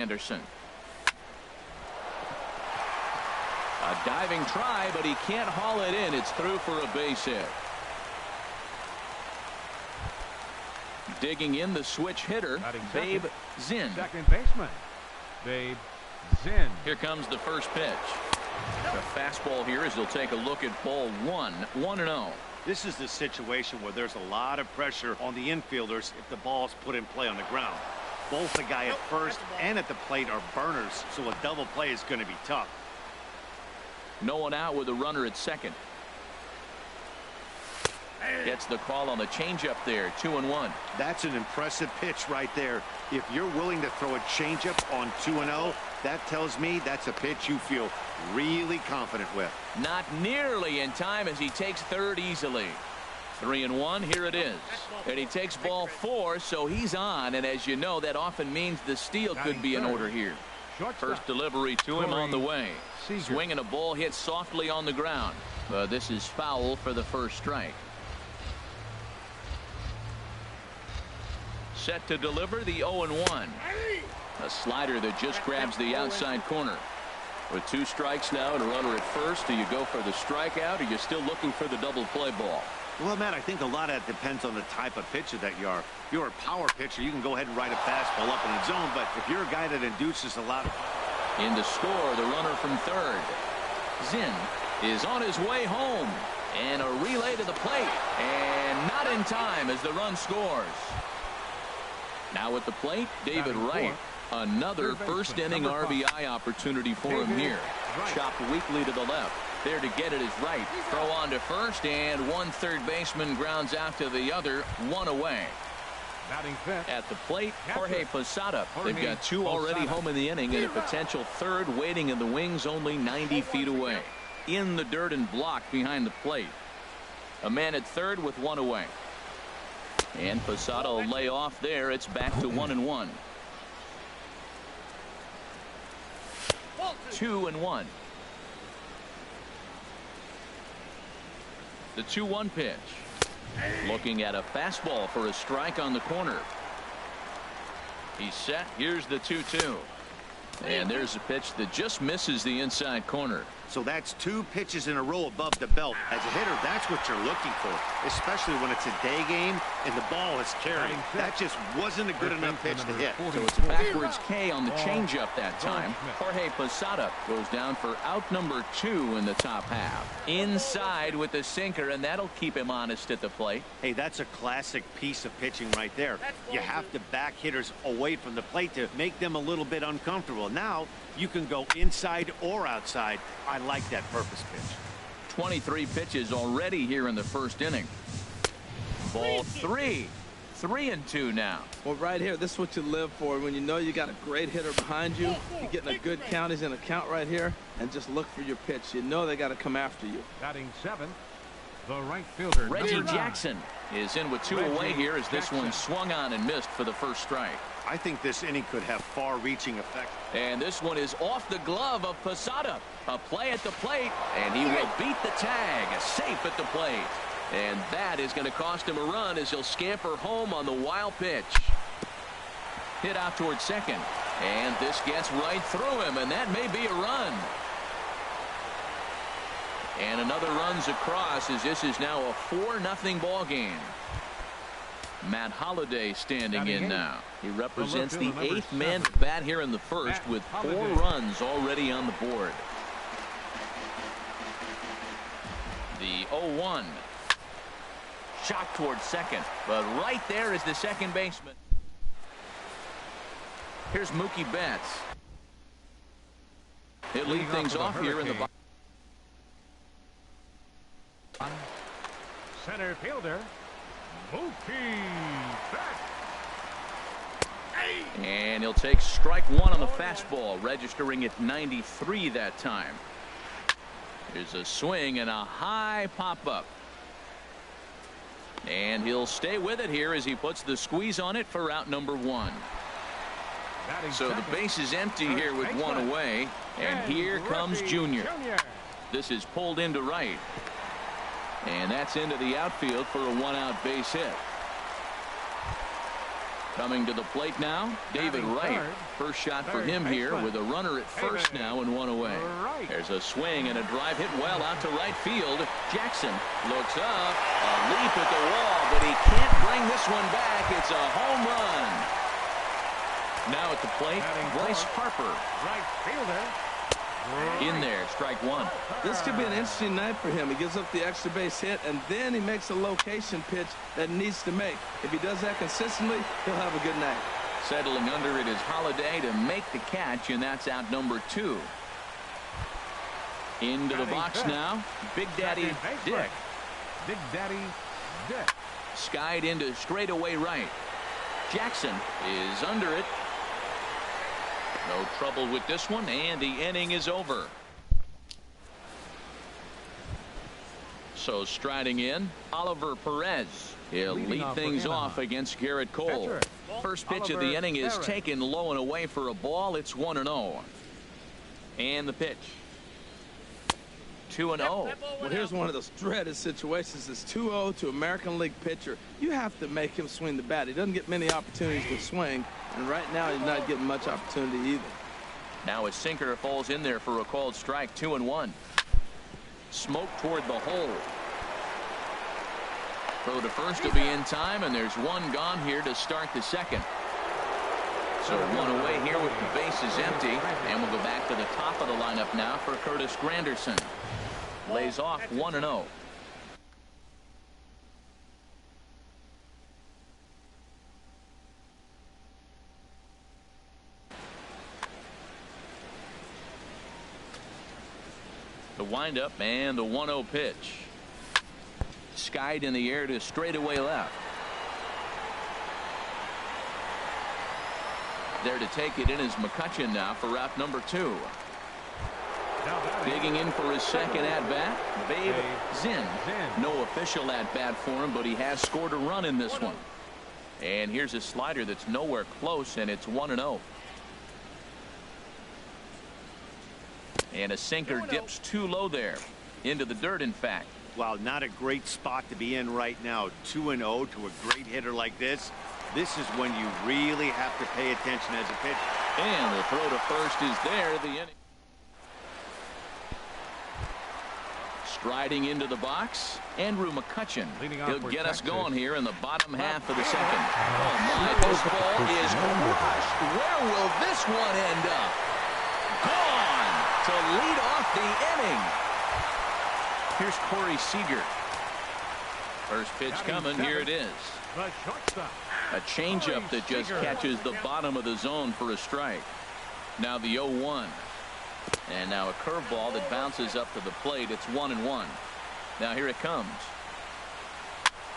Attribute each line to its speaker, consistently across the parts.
Speaker 1: Anderson. A diving try, but he can't haul it in. It's through for a base hit. Digging in the switch hitter, Babe Zinn.
Speaker 2: Second baseman, Babe Zinn.
Speaker 1: Here comes the first pitch. The fastball here as he'll take a look at ball one. 1-0.
Speaker 3: This is the situation where there's a lot of pressure on the infielders if the ball's put in play on the ground. Both the guy at first and at the plate are burners, so a double play is going to be tough.
Speaker 1: No one out with a runner at second. Gets the call on the changeup there. 2-1.
Speaker 3: That's an impressive pitch right there. If you're willing to throw a changeup on 2-0, that tells me that's a pitch you feel really confident with.
Speaker 1: Not nearly in time as he takes third easily. 3-1. Here it is. And he takes ball 4, so he's on. And as you know, that often means the steal could be in order here. First delivery to him on the way. Swinging a ball hit softly on the ground. This is foul for the first strike. Set to deliver the 0-1. A slider that just grabs the outside corner. With 2 strikes now and a runner at first, do you go for the strikeout or are you still looking for the double play ball?
Speaker 3: Well, Matt, I think a lot of that depends on the type of pitcher that you are. If you're a power pitcher, you can go ahead and ride a fastball up in the zone, but if you're a guy that induces a lot of...
Speaker 1: In to score, the runner from third. Zinn is on his way home. And a relay to the plate. And not in time as the run scores. Now at the plate, David Wright. Another first inning RBI opportunity for him here. Chopped weakly to the left. There to get it is Wright. Throw on to first, and one third baseman grounds out to the other. 1 away. At the plate, Jorge Posada. They've got 2 already home in the inning, and a potential third waiting in the wings only 90 feet away. In the dirt and blocked behind the plate. A man at third with 1 away. And Posada will lay off there. It's back to 1-1. 2-1. The 2-1 pitch. Looking at a fastball for a strike on the corner. He's set. Here's the 2-2. And there's a pitch that just misses the inside corner.
Speaker 3: So that's 2 pitches in a row above the belt. As a hitter, that's what you're looking for, especially when it's a day game and the ball is carrying. That just wasn't a good enough pitch to hit.
Speaker 1: So it's a backwards K on the changeup that time. Jorge Posada goes down for out number 2 in the top half. Inside with the sinker, and that'll keep him honest at the plate.
Speaker 3: Hey, that's a classic piece of pitching right there. You have to back hitters away from the plate to make them a little bit uncomfortable. Now you can go inside or outside. I like that purpose pitch.
Speaker 1: 23 pitches already here in the first inning. Ball 3. 3-2 now.
Speaker 4: Well, right here, this is what you live for. When you know you got a great hitter behind you, you're getting a good count. He's in a count right here, and just look for your pitch. You know they got to come after you.
Speaker 2: Batting 7, the right fielder,
Speaker 1: Reggie Jackson is in with 2 away here as this one swung on and missed for the first strike.
Speaker 3: I think this inning could have far-reaching effect.
Speaker 1: And this one is off the glove of Posada. A play at the plate, and he will beat the tag. Safe at the plate. And that is going to cost him a run as he'll scamper home on the wild pitch. Hit out towards second. And this gets right through him, and that may be a run. And another runs across as this is now a 4-0 ball game. Matt Holliday standing in now. He represents the 8th man to bat here in the first with 4 runs already on the board. The 0-1. Shot towards second, but right there is the second baseman. Here's Mookie Betts. He'll lead things off here in the bottom.
Speaker 2: Center fielder, Mookie Betts.
Speaker 1: And he'll take strike 1 on the fastball, registering at 93 that time. Here's a swing and a high pop-up. And he'll stay with it here as he puts the squeeze on it for out number 1. So the base is empty here with 1 away. And here comes Junior. This is pulled into right. And that's into the outfield for a 1-out base hit. Coming to the plate now, David Wright. First shot for him here with a runner at first now and one away. There's a swing and a drive hit well out to right field. Jackson looks up, a leap at the wall, but he can't bring this one back. It's a home run. Now at the plate, Bryce Harper.
Speaker 2: Right fielder.
Speaker 1: In there, strike one.
Speaker 4: This could be an interesting night for him. He gives up the extra base hit, and then he makes a location pitch that he needs to make. If he does that consistently, he'll have a good night.
Speaker 1: Settling under it is Holiday to make the catch, and that's out number 2. Into the box now, Big Daddy Dick.
Speaker 2: Big Daddy Dick.
Speaker 1: Skied into straightaway right. Jackson is under it. No trouble with this one, and the inning is over. So striding in, Oliver Perez. He'll lead things off against Garrett Cole. First pitch of the inning is taken low and away for a ball. It's 1-0. And the pitch. 2-0.
Speaker 4: Well, here's one of those dreaded situations. It's 2-0 to American League pitcher. You have to make him swing the bat. He doesn't get many opportunities to swing, and right now he's not getting much opportunity either.
Speaker 1: Now a sinker falls in there for a called strike. 2-1. Smoke toward the hole. Throw to first to be in time, and there's one gone here to start the second. So one away here with the bases empty, and we'll go back to the top of the lineup now for Curtis Granderson. Lays off 1-0. The windup and the 1-0 pitch. Skied in the air to straightaway left. There to take it in is McCutchen now for route number 2. Digging in for his second at-bat, Babe Zinn. No official at-bat for him, but he has scored a run in this one. And here's a slider that's nowhere close, and it's 1-0. And a sinker dips too low there. Into the dirt, in fact.
Speaker 3: Wow, not a great spot to be in right now. 2-0 to a great hitter like this. This is when you really have to pay attention as a pitcher.
Speaker 1: And the throw to first is there. The inning. Striding into the box, Andrew McCutchen. He'll get us going here in the bottom half of the second. Oh my, this ball is crushed. Where will this one end up? Gone to lead off the inning. Here's Corey Seager. First pitch coming. Here it is. A changeup that just catches the bottom of the zone for a strike. Now the 0-1. And now a curveball that bounces up to the plate. It's 1-1. Now here it comes.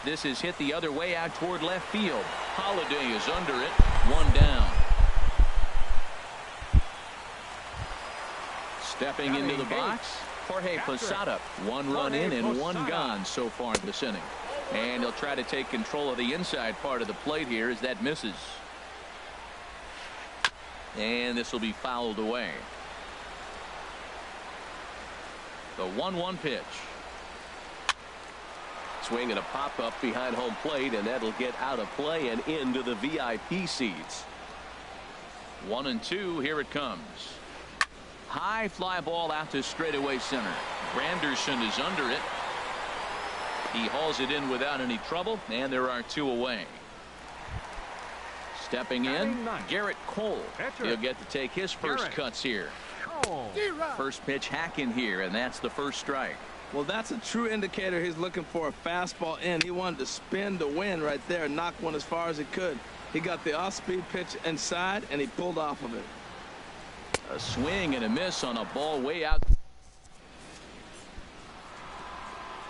Speaker 1: This is hit the other way out toward left field. Holiday is under it. One down. Stepping into the box, Jorge Posada. One run in and one gone so far this inning. And he'll try to take control of the inside part of the plate here as that misses. And this will be fouled away. The 1-1 pitch.
Speaker 5: Swing and a pop-up behind home plate, and that'll get out of play and into the VIP seats.
Speaker 1: 1-2. Here it comes. High fly ball out to straightaway center. Granderson is under it. He hauls it in without any trouble, and there are two away. Stepping in, Garrett Cole. He'll get to take his first cuts here. First pitch hacking here, and that's the first strike.
Speaker 4: Well, that's a true indicator he's looking for a fastball in. He wanted to spin to win right there, knock one as far as he could. He got the off-speed pitch inside, and he pulled off of it.
Speaker 1: A swing and a miss on a ball way out.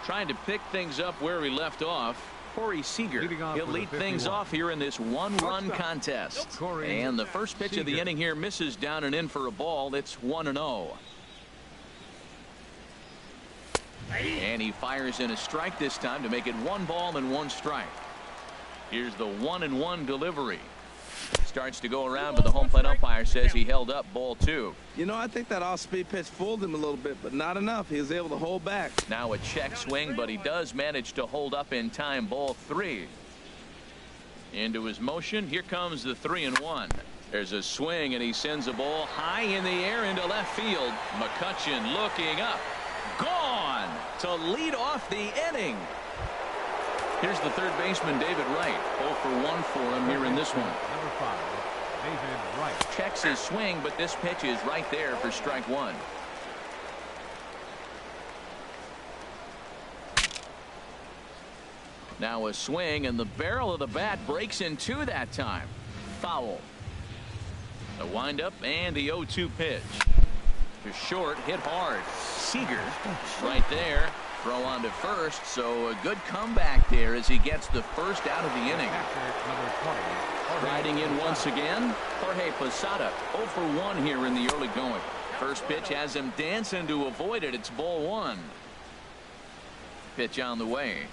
Speaker 1: Trying to pick things up where he left off. Corey Seager. He'll lead things off here in this one-run contest. And the first pitch of the inning here misses down and in for a ball. It's 1-0. And he fires in a strike this time to make it 1 ball and 1 strike. Here's the 1-1 delivery. Starts to go around, but the home plate umpire says he held up ball 2.
Speaker 4: You know, I think that off-speed pitch fooled him a little bit, but not enough. He was able to hold back.
Speaker 1: Now a check swing, but he does manage to hold up in time. Ball 3. Into his motion. Here comes the 3-1. There's a swing, and he sends a ball high in the air into left field. McCutchen looking up. Gone to lead off the inning. Here's the third baseman, David Wright. 0 for 1 for him here in this one.
Speaker 2: Number 5, David Wright.
Speaker 1: Checks his swing, but this pitch is right there for strike one. Now a swing, and the barrel of the bat breaks in two that time. Foul. The windup and the 0-2 pitch. To short, hit hard. Seager right there. Throw on to first, so a good comeback there as he gets the first out of the inning. Riding in once again, Jorge Posada. 0 for 1 here in the early going. First pitch has him dancing to avoid it. It's ball one. Pitch on the way.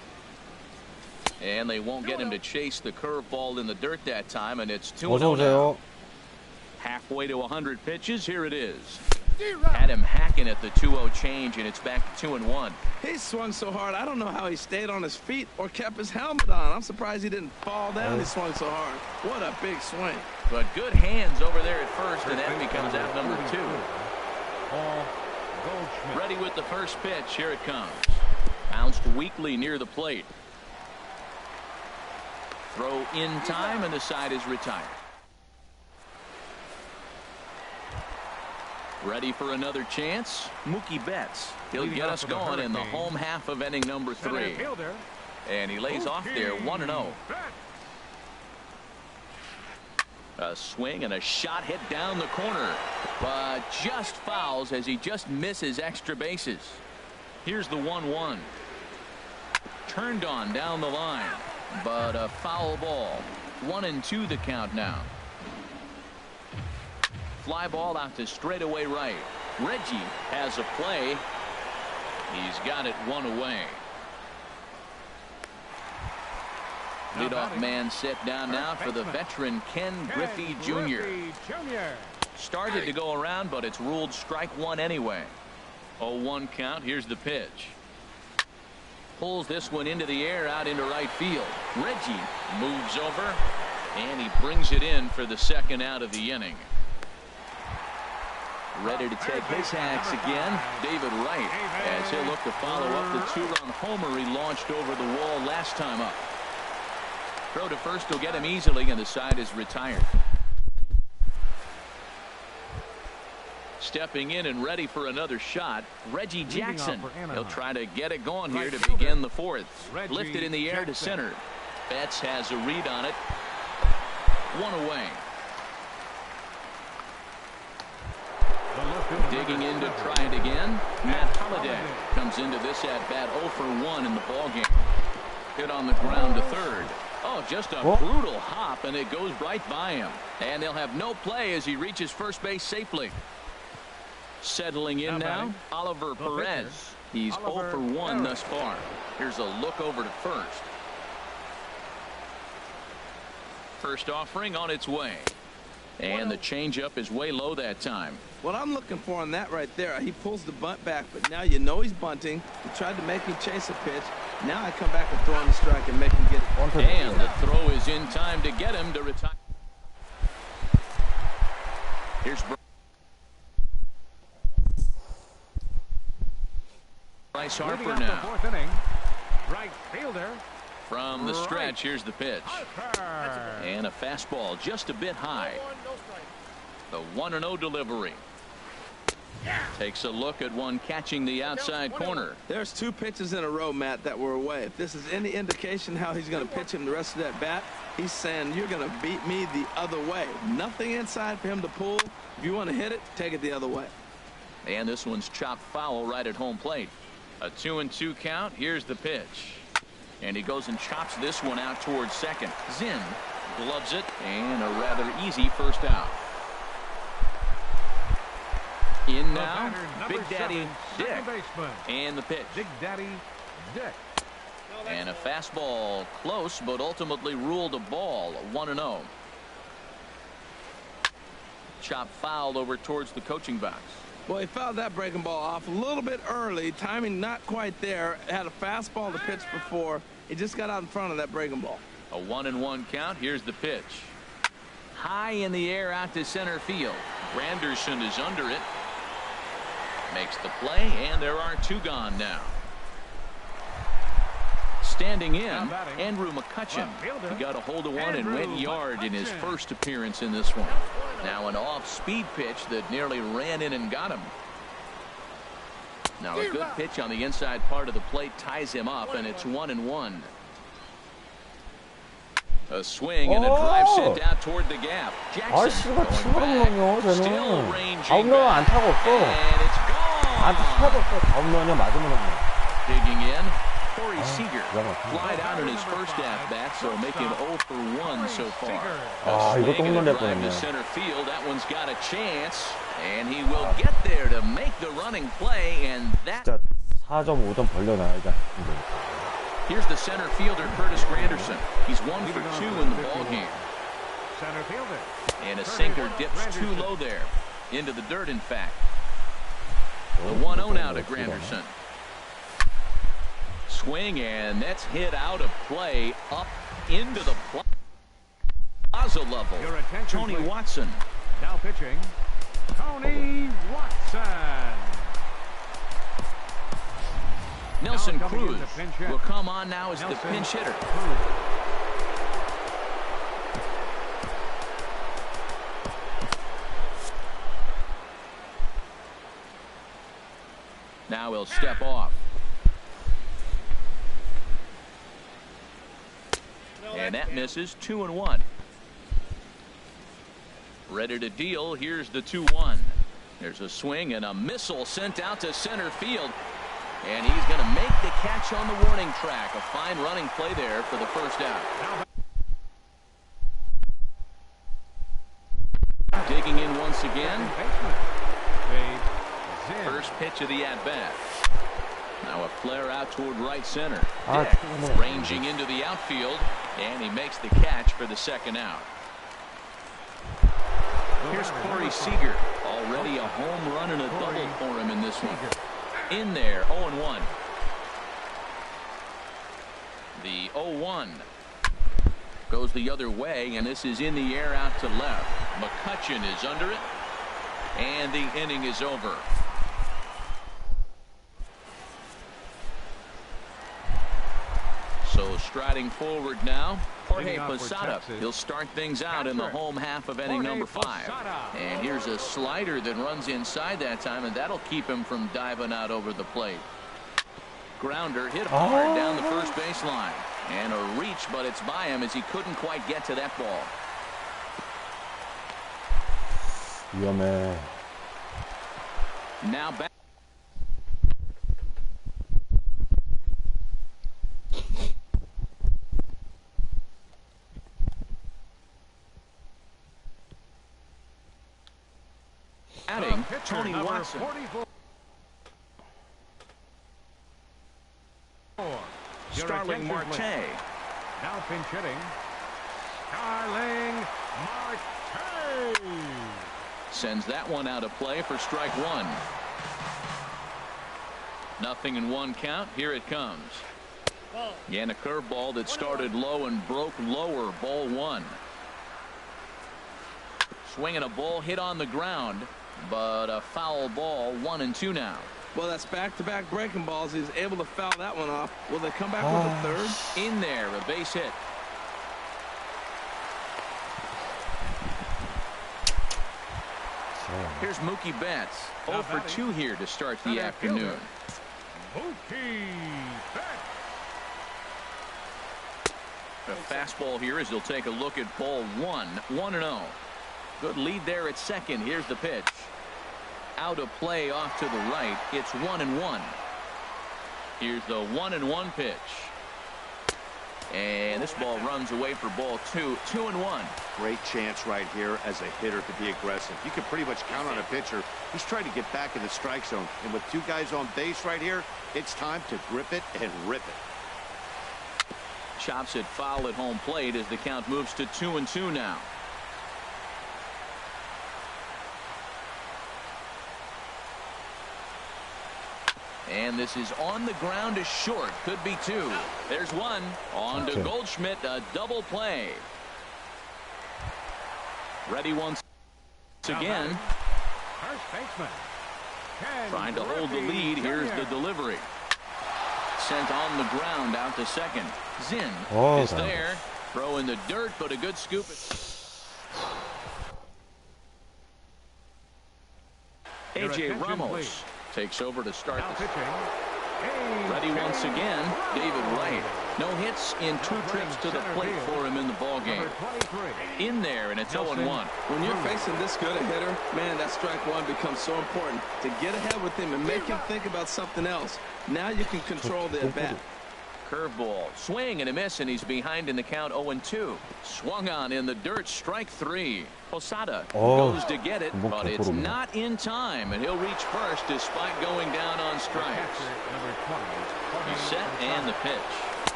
Speaker 1: And they won't get him to chase the curveball in the dirt that time, and it's 2-0 now. Halfway to 100 pitches. Here it is. Had him hacking at the 2-0 change, and it's back to 2-1.
Speaker 4: He swung so hard, I don't know how he stayed on his feet or kept his helmet on. I'm surprised he didn't fall down. He swung so hard. What a big swing.
Speaker 1: But good hands over there at first, and that becomes out number 2. Ready with the first pitch. Here it comes. Bounced weakly near the plate. Throw in time, and the side is retired. Ready for another chance. Mookie Betts. He'll get us going in the home half of inning number 3. And he lays off there 1-0. A swing and a shot hit down the corner, but just fouls as he just misses extra bases. Here's the 1-1. Turned on down the line, but a foul ball. 1-2 the count now. Fly ball out to straightaway right. Reggie has a play. He's got it one away. Leadoff man set down now for the veteran Ken Griffey Jr. Started to go around, but it's ruled strike one anyway. 0-1 count. Here's the pitch. Pulls this one into the air out into right field. Reggie moves over, and he brings it in for the second out of the inning. Ready to take his hacks again, David Wright, as he'll look to follow up the 2-run homer he launched over the wall last time up. Throw to first will get him easily, and the side is retired. Stepping in and ready for another shot, Reggie Jackson. He'll try to get it going here to begin the fourth. Lifted in the air to center. Betts has a read on it. One away. Digging in to try it again. Matt Holliday comes into this at bat 0 for 1 in the ballgame. Hit on the ground to third. Oh, just a brutal hop, and it goes right by him. And they'll have no play as he reaches first base safely. Settling in now, Oliver Perez. He's 0 for 1 thus far. Here's a look over to first. First offering on its way. And the changeup is way low that time.
Speaker 4: What I'm looking for on that right there, he pulls the bunt back, but now you know he's bunting. He tried to make him chase a pitch. Now I come back and throw on the strike and make him get it.
Speaker 1: And the throw is in time to get him to retire. Here's Bryce Harper now.
Speaker 2: Fourth inning. Right fielder.
Speaker 1: From the stretch, here's the pitch. And a fastball just a bit high. The 1-0 delivery. Takes a look at one catching the outside corner.
Speaker 4: There's 2 pitches in a row, Matt, that were away. If this is any indication how he's going to pitch him the rest of that bat, he's saying you're going to beat me the other way. Nothing inside for him to pull. If you want to hit it, take it the other way.
Speaker 1: And this one's chopped foul right at home plate. A 2-2 count. Here's the pitch. And he goes and chops this one out towards second. Zinn gloves it, and a rather easy first out. In now, Big Daddy Dick. And the pitch.
Speaker 2: Big Daddy Dick.
Speaker 1: And a fastball close, but ultimately ruled a ball. 1-0. Chop fouled over towards the coaching box.
Speaker 4: Well, he fouled that breaking ball off a little bit early. Timing not quite there. Had a fastball to pitch before. He just got out in front of that breaking ball.
Speaker 1: A 1-1 count. Here's the pitch. High in the air out to center field. Granderson is under it. Makes the play, and there are 2 gone now. Standing in, Andrew McCutcheon. He got a hold of one and went yard in his first appearance in this one. Now an off-speed pitch that nearly ran in and got him. Now a good pitch on the inside part of the plate ties him up, and it's 1-1. A swing and a drive sent out toward the gap. Jackson going back. Still ranging back. And it's gone. Digging in. Corey Seager flied out in his first at-bat, so making 0 for 1 so far. A swing and a drive to center field. That one's got a chance, and he will get there to make the running play, and that...
Speaker 6: 4.5점 벌려놔야죠.
Speaker 1: Here's the center fielder, Curtis Granderson. He's 1 for 2 in the ball game.
Speaker 2: Center fielder.
Speaker 1: And a sinker dips too low there. Into the dirt, in fact. The 1-0 now to Granderson. Swing, and that's hit out of play up into the plaza level. Tony Watson.
Speaker 2: Now pitching, Tony Watson.
Speaker 1: Nelson Cruz will come on now as the pinch hitter. Now he'll step off. And that misses. 2-1. Ready to deal. Here's the 2-1. There's a swing and a missile sent out to center field. And he's going to make the catch on the warning track. A fine running play there for the first out. Digging in once again. First pitch of the at-bat. Now a flare out toward right center. Ranging into the outfield, and he makes the catch for the second out. Here's Corey Seager. Already a home run and a double for him in this one. In there, 0-1. The 0-1 goes the other way, and this is in the air out to left. McCutcheon is under it, and the inning is over. So striding forward now, Jorge Posada. He'll start things out in the home half of inning number 5. And here's a slider that runs inside that time, and that'll keep him from diving out over the plate. Grounder hit hard down the first baseline. And a reach, but it's by him as he couldn't quite get to that ball.
Speaker 6: 위험해.
Speaker 1: Now back. Adding Tony Watson.
Speaker 2: 44.
Speaker 1: Starling Marte.
Speaker 2: Now pinch hitting. Starling Marte.
Speaker 1: Sends that one out of play for strike 1. 0-1 count. Here it comes. And a curveball that started low and broke lower. Ball 1. Swinging a ball hit on the ground, but a foul ball. 1-2 now.
Speaker 4: Well, that's back-to-back breaking balls. He's able to foul that one off. Will they come back with a third?
Speaker 1: In there, a base hit. Here's Mookie Betts. 0 for 2 here to start the afternoon.
Speaker 2: Mookie Betts.
Speaker 1: The fastball here as he'll take a look at ball 1. 1-0. Good lead there at second. Here's the pitch. Out of play off to the right. It's 1-1. Here's the 1-1 pitch. And this ball runs away for ball 2. 2-1.
Speaker 3: Great chance right here as a hitter to be aggressive. You can pretty much count on a pitcher. He's trying to get back in the strike zone. And with 2 guys on base right here, it's time to grip it and rip it.
Speaker 1: Chops it foul at home plate as the count moves to 2-2 now. And this is on the ground to short. Could be two. There's one. On to Goldschmidt. A double play. Ready once again.
Speaker 2: First baseman.
Speaker 1: Trying to hold the lead. Here's the delivery. Sent on the ground out to second. Zinn is there. Throw in the dirt, but a good scoop. A.J. Ramos takes over to start the pitching. Ready once again, David Wright. No hits in 2 trips to the plate for him in the ballgame. In there, and it's 0-1.
Speaker 4: When you're facing this good a hitter, man, that strike one becomes so important. To get ahead with him and make him think about something else. Now you can control the at-bat.
Speaker 1: Curveball, swing and a miss, and he's behind in the count 0-2. Swung on in the dirt, strike 3. Posada goes to get it, but it's not in time, and he'll reach first despite going down on strikes. He's set and the pitch.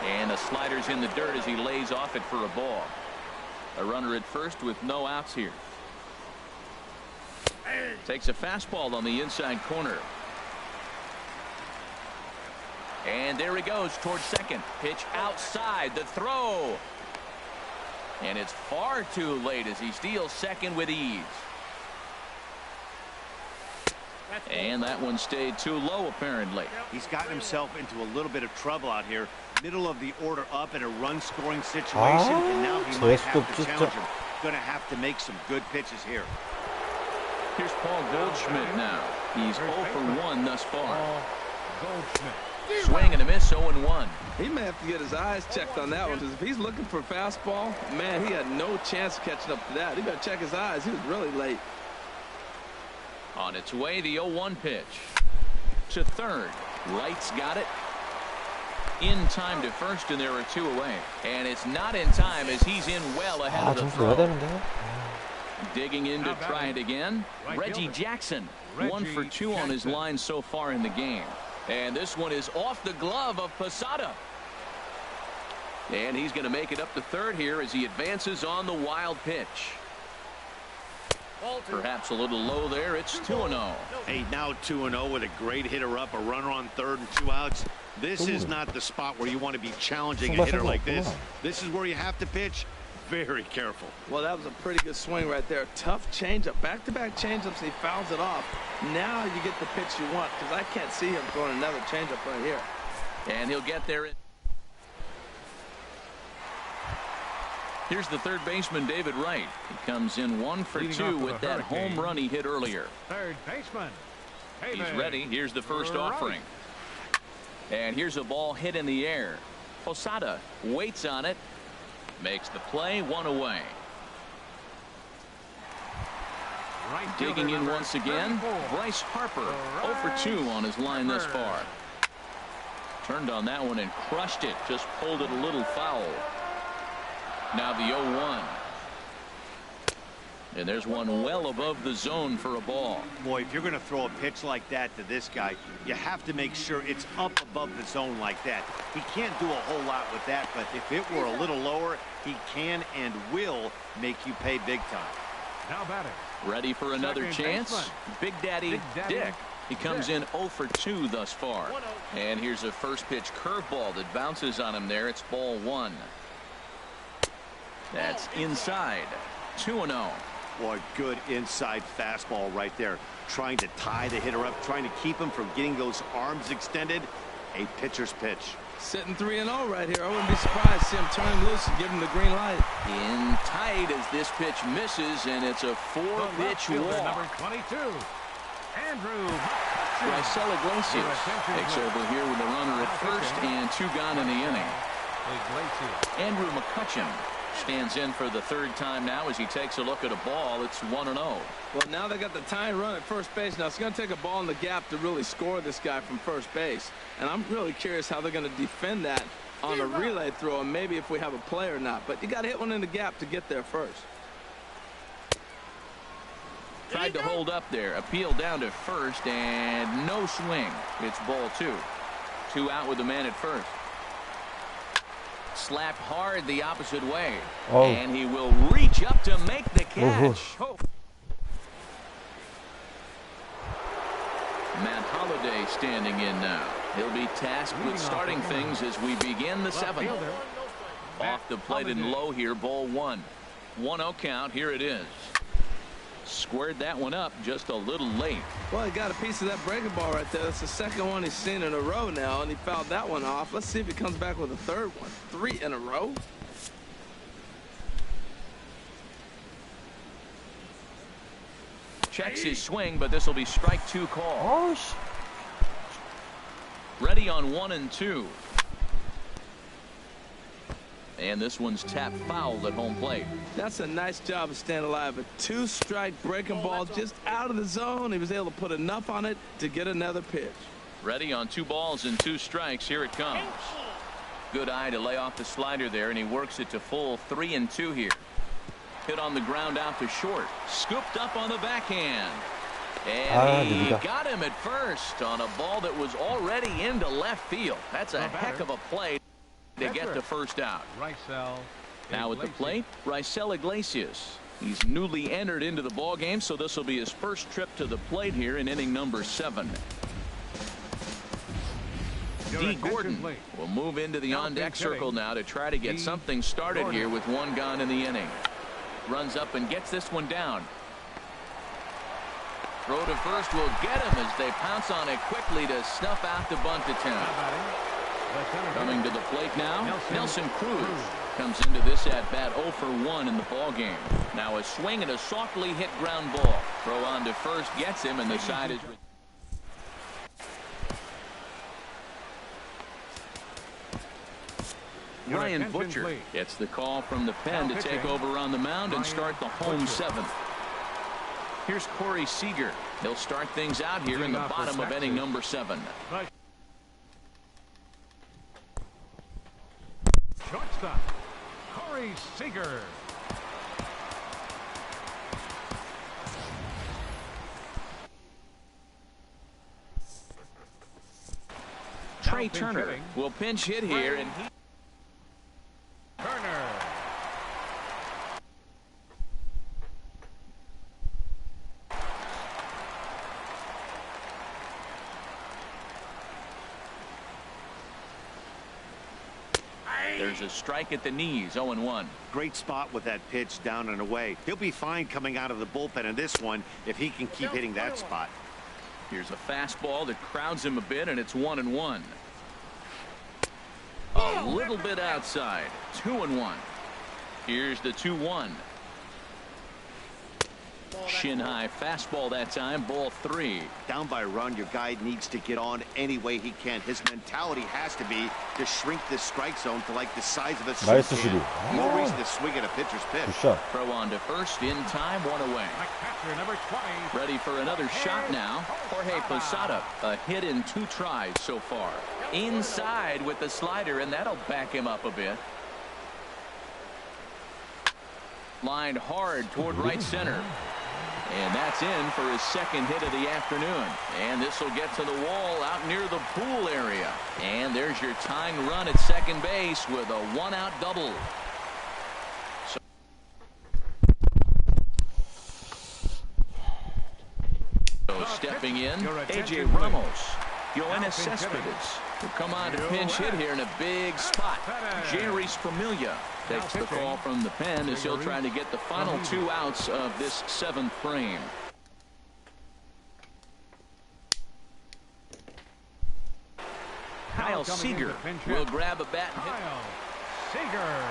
Speaker 1: And the slider's in the dirt as he lays off it for a ball. A runner at first with no outs here. Takes a fastball on the inside corner. And there he goes towards second. Pitch outside. The throw. And it's far too late as he steals second with ease. And that one stayed too low, apparently.
Speaker 3: He's gotten himself into a little bit of trouble out here. Middle of the order up in a run-scoring situation, and now he might have to challenge him. Going to have to make some good pitches here.
Speaker 1: Here's Paul Goldschmidt now. He's 0 for 1 thus far. Swing and a miss, 0-1.
Speaker 4: He may have to get his eyes checked on that one, because if he's looking for a fastball, man, he had no chance of catching up to that. He better check his eyes. He was really late.
Speaker 1: On its way, the 0-1 pitch. To third. Wright's got it. In time to first, and there are 2 away. And it's not in time as he's in well ahead of the throw. Digging in to try it again. Reggie Jackson. 1 for 2 on his line so far in the game. And this one is off the glove of Posada. And he's going to make it up to third here as he advances on the wild pitch. Perhaps a little low there. It's 2-0.
Speaker 3: Hey, now 2-0 with a great hitter up, a runner on third and 2 outs. This is not the spot where you want to be challenging a hitter like this. This is where you have to pitch very careful.
Speaker 4: Well, that was a pretty good swing right there. Tough changeup. Back-to-back changeups. He fouls it off. Now you get the pitch you want, because I can't see him throwing another changeup right here.
Speaker 1: And he'll get there. Here's the third baseman, David Wright. He comes in 1 for 2 with that home run he hit earlier.
Speaker 2: Third baseman.
Speaker 1: He's ready. Here's the first offering. And here's a ball hit in the air. Posada waits on it. Makes the play, 1 away. Digging in once again, Bryce Harper, 0 for 2 on his line thus far. Turned on that one and crushed it, just pulled it a little foul. Now the 0-1. And there's one well above the zone for a ball.
Speaker 3: Boy, if you're going to throw a pitch like that to this guy, you have to make sure it's up above the zone like that. He can't do a whole lot with that, but if it were a little lower, he can and will make you pay big time.
Speaker 2: Now batting.
Speaker 1: Ready for another chance? Big Daddy Dick. He comes in 0 for 2 thus far. And here's a first pitch curveball that bounces on him there. It's ball 1. That's inside. 2-0.
Speaker 3: Boy, good inside fastball right there. Trying to tie the hitter up, trying to keep him from getting those arms extended. A pitcher's pitch.
Speaker 4: Sitting 3-0 right here. I wouldn't be surprised to see him turn loose and give him the green light.
Speaker 1: In tight as this pitch misses, and it's a 4-pitch walk.
Speaker 2: Number 22, Andrew
Speaker 1: Raisel Iglesias takes over here with a runner at first and 2 gone in the inning. Andrew McCutcheon stands in for the third time now as he takes a look at a ball. It's 1-0.
Speaker 4: Well, now they got the tying run at first base. Now it's going to take a ball in the gap to really score this guy from first base. And I'm really curious how they're going to defend that on a relay throw, and maybe if we have a play or not. But you got to hit one in the gap to get there first.
Speaker 1: Tried to hold up there. Appeal down to first, and no swing. It's ball 2. 2 out with the man at first. Slapped hard the opposite way. And he will reach up to make the catch. Matt Holliday standing in now. He'll be tasked with starting things as we begin the seventh. Off the plate and low here, ball one. 1-0 count. Here it is. Squared that one up just a little late.
Speaker 4: Well, he got a piece of that breaking ball right there. That's the second one he's seen in a row now, and he fouled that one off. Let's see if he comes back with a third one. 3 in a row.
Speaker 1: Checks his swing, but this will be strike 2 call.
Speaker 6: Oh,
Speaker 1: Ready on 1 and 2. And this one's tapped foul at home plate.
Speaker 4: That's a nice job of staying alive. A 2-strike breaking ball just out of the zone. He was able to put enough on it to get another pitch.
Speaker 1: Ready on 2 balls and 2 strikes. Here it comes. Good eye to lay off the slider there, and he works it to full 3 and 2 here. Hit on the ground out to short. Scooped up on the backhand. And he got him at first on a ball that was already into left field. That's a heck of a play to get the first out. Now at the plate, Raisel Iglesias. He's newly entered into the ball game, so this will be his first trip to the plate here in inning number 7. D. Gordon will move into the on-deck circle now to try to get something started here with 1 gone in the inning. Runs up and gets this one down. Throw to first will get him as they pounce on it quickly to snuff out the bunt attempt. Coming to the plate now, Nelson Cruz comes into this at-bat 0 for 1 in the ball game. Now a swing and a softly hit ground ball. Throw on to first gets him, and the side is... Ryan Butcher gets the call from the pen to take over on the mound and start the home 7th. Here's Corey Seager. He'll start things out here in the bottom of inning number 7.
Speaker 2: Shortstop, Corey Seager.
Speaker 1: Trey Turner will pinch hit here, and he...
Speaker 2: Turner.
Speaker 1: There's a strike at the knees. 0-1.
Speaker 3: Great spot with that pitch down and away. He'll be fine coming out of the bullpen in this one if he can keep hitting that spot.
Speaker 1: Here's a fastball that crowds him a bit, and it's 1-1. A little bit outside. 2-1. Here's the 2-1. Shin high fastball that time. Ball 3.
Speaker 3: Down by a run, your guy needs to get on any way he can. His mentality has to be to shrink this strike zone to like the size of a soup can. No reason to swing at a pitcher's pitch.
Speaker 1: Throw on to first in time. 1 away.
Speaker 2: Number 20.
Speaker 1: Ready for another shot now. Jorge Posada. A hit in 2 tries so far. Inside with the slider, and that'll back him up a bit. Lined hard toward right center. And that's in for his second hit of the afternoon. And this will get to the wall out near the pool area. And there's your tying run at second base with a 1-out double. So stepping in, A.J. Ramos. Yoenis Cespedes will come on to pinch hit here in a big spot. Jerry Familia takes the call from the pen as he'll try to get the final 2 outs of this 7th frame. Kyle Seager will grab a bat and hit.
Speaker 2: Kyle Seager.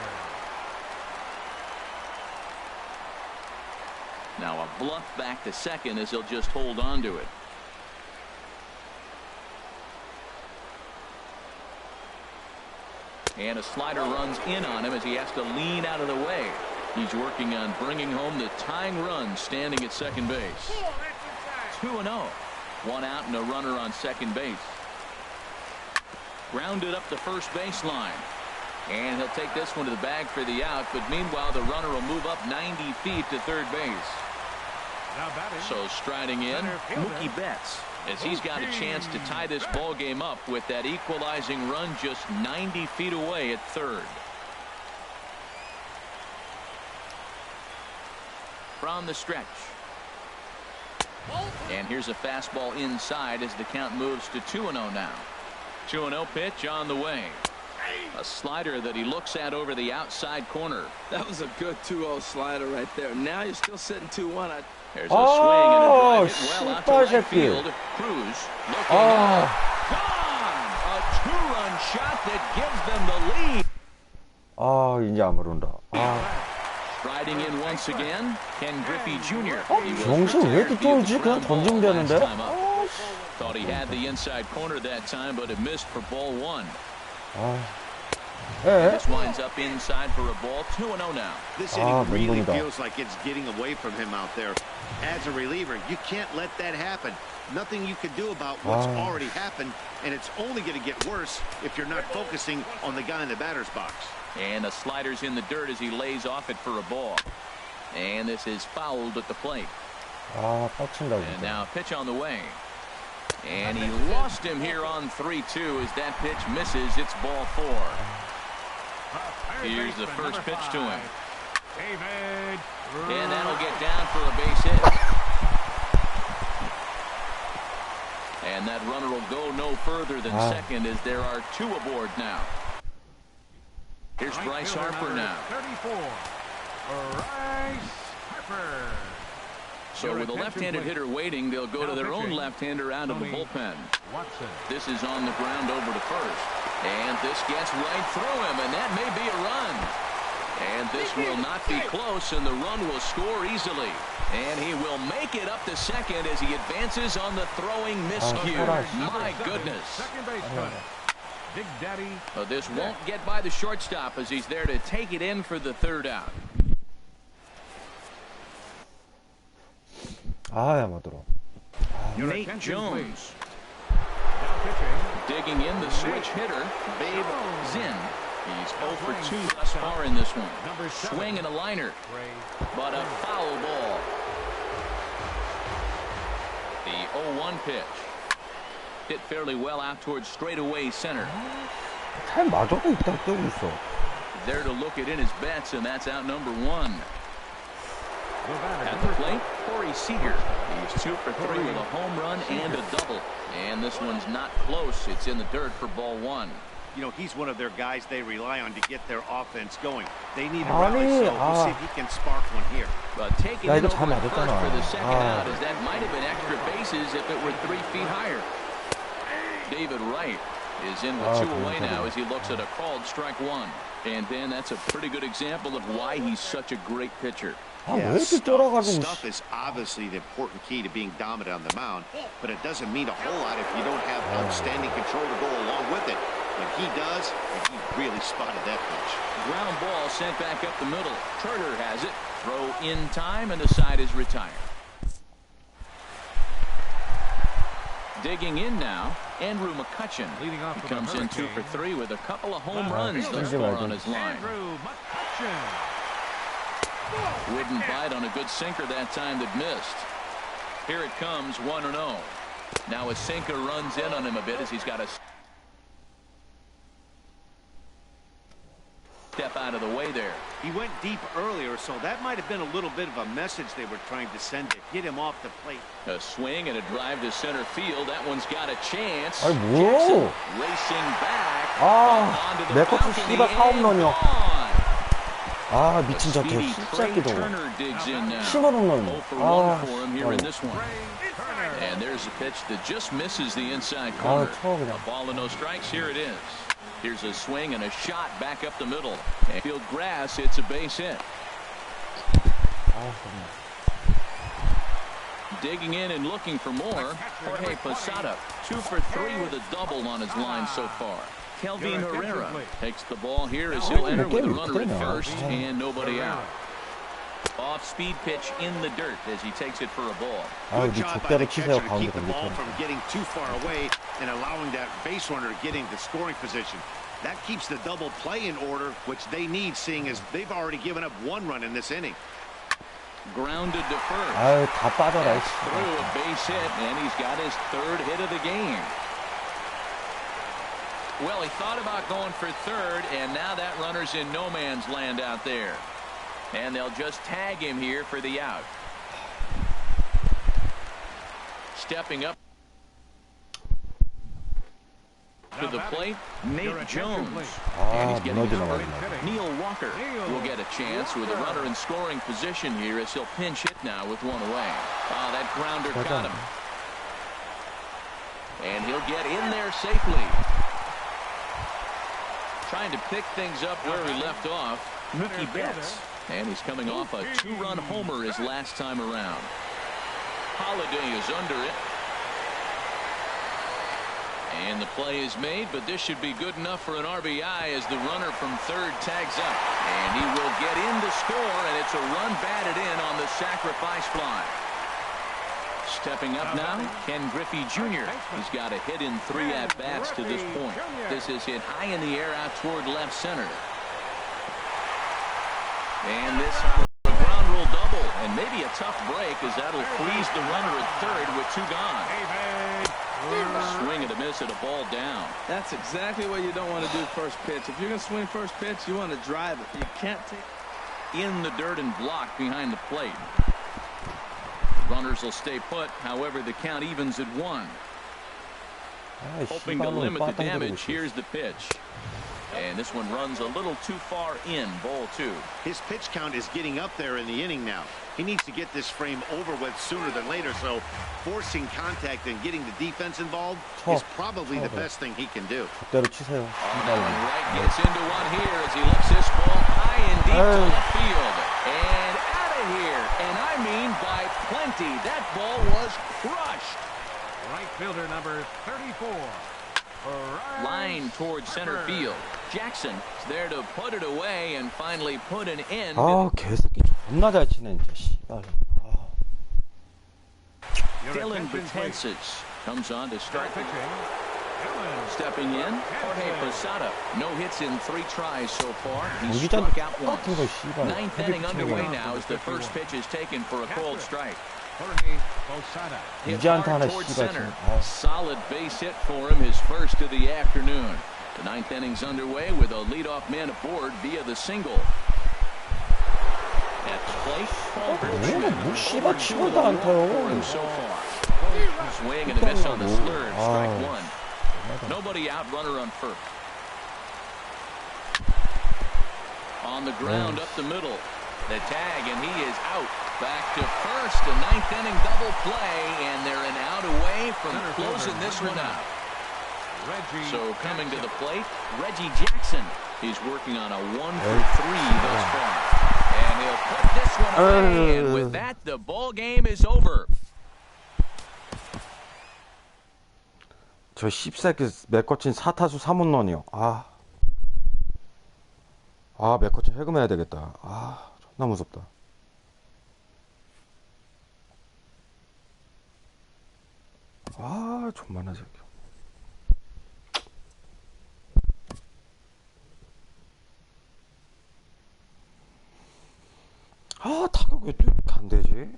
Speaker 1: Now a bluff back to second as he'll just hold on to it. And a slider runs in on him as he has to lean out of the way. He's working on bringing home the tying run standing at second base. 2-0. 1 out and a runner on second base. Grounded up the first baseline. And he'll take this one to the bag for the out. But meanwhile, the runner will move up 90 feet to third base. So striding in, Mookie Betts, as he's got a chance to tie this ball game up with that equalizing run just 90 feet away at third. From the stretch. And here's a fastball inside as the count moves to 2-0 now. 2-0 pitch on the way. A slider that he looks at over the outside corner.
Speaker 4: That was a good 2-0 slider right there. Now you're still sitting 2-1.
Speaker 1: There's a swing and a drive hit well out to right field. Cruz looking out. Gone! A 2-run shot that gives them the lead.
Speaker 6: 아, 이제 안 그런다. 아.
Speaker 1: Striding in once again, Ken Griffey Jr.
Speaker 6: 정신 왜 이렇게 쫄지? 그냥 던지면 되는데.
Speaker 1: Thought he had the inside corner that time, but it missed for ball 1. This winds up inside for a ball. 2-0 now.
Speaker 3: This inning really feels like it's getting away from him out there. As a reliever, you can't let that happen. Nothing you can do about what's already happened, and it's only going to get worse if you're not focusing on the guy in the batter's box.
Speaker 1: And the slider's in the dirt as he lays off it for a ball. And this is fouled at the plate. And now a pitch on the way. And he lost him here on 3-2 as that pitch misses. It's ball 4. Here's the first pitch to him. And that'll get down for a base hit. And that runner will go no further than second as there are 2 aboard now. Here's Bryce Harper now.
Speaker 2: 34. Bryce Harper.
Speaker 1: So with a left-handed hitter waiting, they'll go to their own left-hander out of the bullpen. This is on the ground over to first. And this gets right through him, and that may be a run. And this will not be close, and the run will score easily. And he will make it up to second as he advances on the throwing miscue. My goodness.
Speaker 2: Second baseman. Big Daddy.
Speaker 1: This won't get by the shortstop as he's there to take it in for the third out. Nate Jones. Digging in the switch hitter, Babe Zinn. He's 0 for 2 thus far in this one. Swing and a liner, but a foul ball. The 0-1 pitch. Hit fairly well out towards straightaway center. There to look it in his bets, and that's out number 1. At the plate, Corey Seager. He's 2 for 3 with a home run and a double. And this one's not close. It's in the dirt for ball 1.
Speaker 3: You know, he's one of their guys they rely on to get their offense going. They need a rally, so we'll see if he can spark one here.
Speaker 1: But taking it over first for the second out, as that might have been extra bases if it were 3 feet higher. David Wright is in with 2 away now as he looks at a called strike 1. And then that's a pretty good example of why he's such a great pitcher.
Speaker 3: Stuff is obviously the important key to being dominant on the mound, but it doesn't mean a whole lot if you don't have outstanding control to go along with it. But he does, and he really spotted that pitch.
Speaker 1: Ground ball sent back up the middle. Turner has it. Throw in time, and the side is retired. Digging in now, Andrew McCutchen.
Speaker 2: Leading off
Speaker 1: he comes in 2 for 3 with a couple of home runs thus far on his line.
Speaker 2: Andrew McCutchen.
Speaker 1: Wouldn't bite on a good sinker that time that missed. Here it comes, 1-0. Now a sinker runs in on him a bit as he's got a step out of the way there.
Speaker 3: He went deep earlier, so that might have been a little bit of a message they were trying to send to get him off the plate.
Speaker 1: A swing and a drive to center field. That one's got a chance.
Speaker 6: Jackson
Speaker 1: racing back.
Speaker 6: 내 것도 씨발 4홈런이야. 미친 저 개 씹새끼도. 심한 홈런.
Speaker 1: for him here in this one. And there's a pitch that just misses the inside corner. A ball and no strikes. Here it is. Here's a swing and a shot back up the middle. And field grass, it's a base hit. Digging in and looking for more. Jorge Posada, 2 for 3 with a double on his line so far. Kelvin Herrera takes the ball here as he'll enter with a runner at first and nobody out. Off-speed pitch in the dirt as he takes it for a ball.
Speaker 3: Good job by the catcher to keep the ball from getting too far away and allowing that base runner to get into scoring position. That keeps the double play in order, which they need, seeing as they've already given up 1 run in this inning.
Speaker 1: Grounded to first.
Speaker 6: 다 빠져라.
Speaker 1: Through a base hit, and he's got his 3rd hit of the game. Well, he thought about going for 3rd, and now that runner's in no man's land out there. And they'll just tag him here for the out. stepping up to the plate, Nate Jones. And he's getting number. Neil Walker will get a chance with a runner in scoring position here as he'll pinch hit now with one away. Oh, that grounder got him. And he'll get in there safely. Trying to pick things up where he left off, Mookie Betts. And he's coming off a 2-run homer his last time around. Holiday is under it. And the play is made, but this should be good enough for an RBI as the runner from third tags up. And he will get in to score, and it's a run batted in on the sacrifice fly. Stepping up now, Ken Griffey Jr. He's got a hit in 3 at-bats to this point. This is hit high in the air out toward left center. And this a ground rule double, and maybe a tough break as that'll freeze the runner at third with 2 gone. A swing and a miss at a ball down.
Speaker 4: That's exactly what you don't want to do first pitch. If you're going to swing first pitch, you want to drive it. You can't take
Speaker 1: in the dirt and blocked behind the plate. Runners will stay put. However, the count evens at 1. Hoping to limit the damage. Here's the pitch. And this one runs a little too far in, ball 2.
Speaker 3: His pitch count is getting up there in the inning now. He needs to get this frame over with sooner than later, so forcing contact and getting the defense involved is probably the best thing he can do.
Speaker 1: Right gets into one here as he lifts this ball high and deep to left field. And out of here. And I mean by plenty. That ball was crushed.
Speaker 2: Right fielder number 34.
Speaker 1: Line towards center field. Jackson is there to put it away and finally put an end.
Speaker 6: 아, 개새끼 존나 잘 치네, 진짜. 씨발.
Speaker 1: Dylan Betances comes on to start. Stepping in, Jorge Posada. No hits in 3 tries so far. He's struck out once. 9th inning underway now as the first pitch is taken for a cold strike. Hit hard towards center. Solid base hit for him, his first of the afternoon. The 9th inning's underway with a leadoff man aboard via the single. At the plate, so far. Swing and a miss on the slurve, strike 1. Nobody out, runner on first. On the ground up the middle. The tag, and he is out. Back to first, a 9th inning double play, and they're an out away from closing this one out. So coming to the plate, Reggie Jackson. He's working on a 1-for-3 thus far. And he'll put this one away, and with that, the ball game is over.
Speaker 6: 저 씹새끼 맥거친 4타수 3홈런이요. 맥거친 해금해야 되겠다. 존나 무섭다. 존만한 새끼. 타격 왜 또 이렇게 안 되지?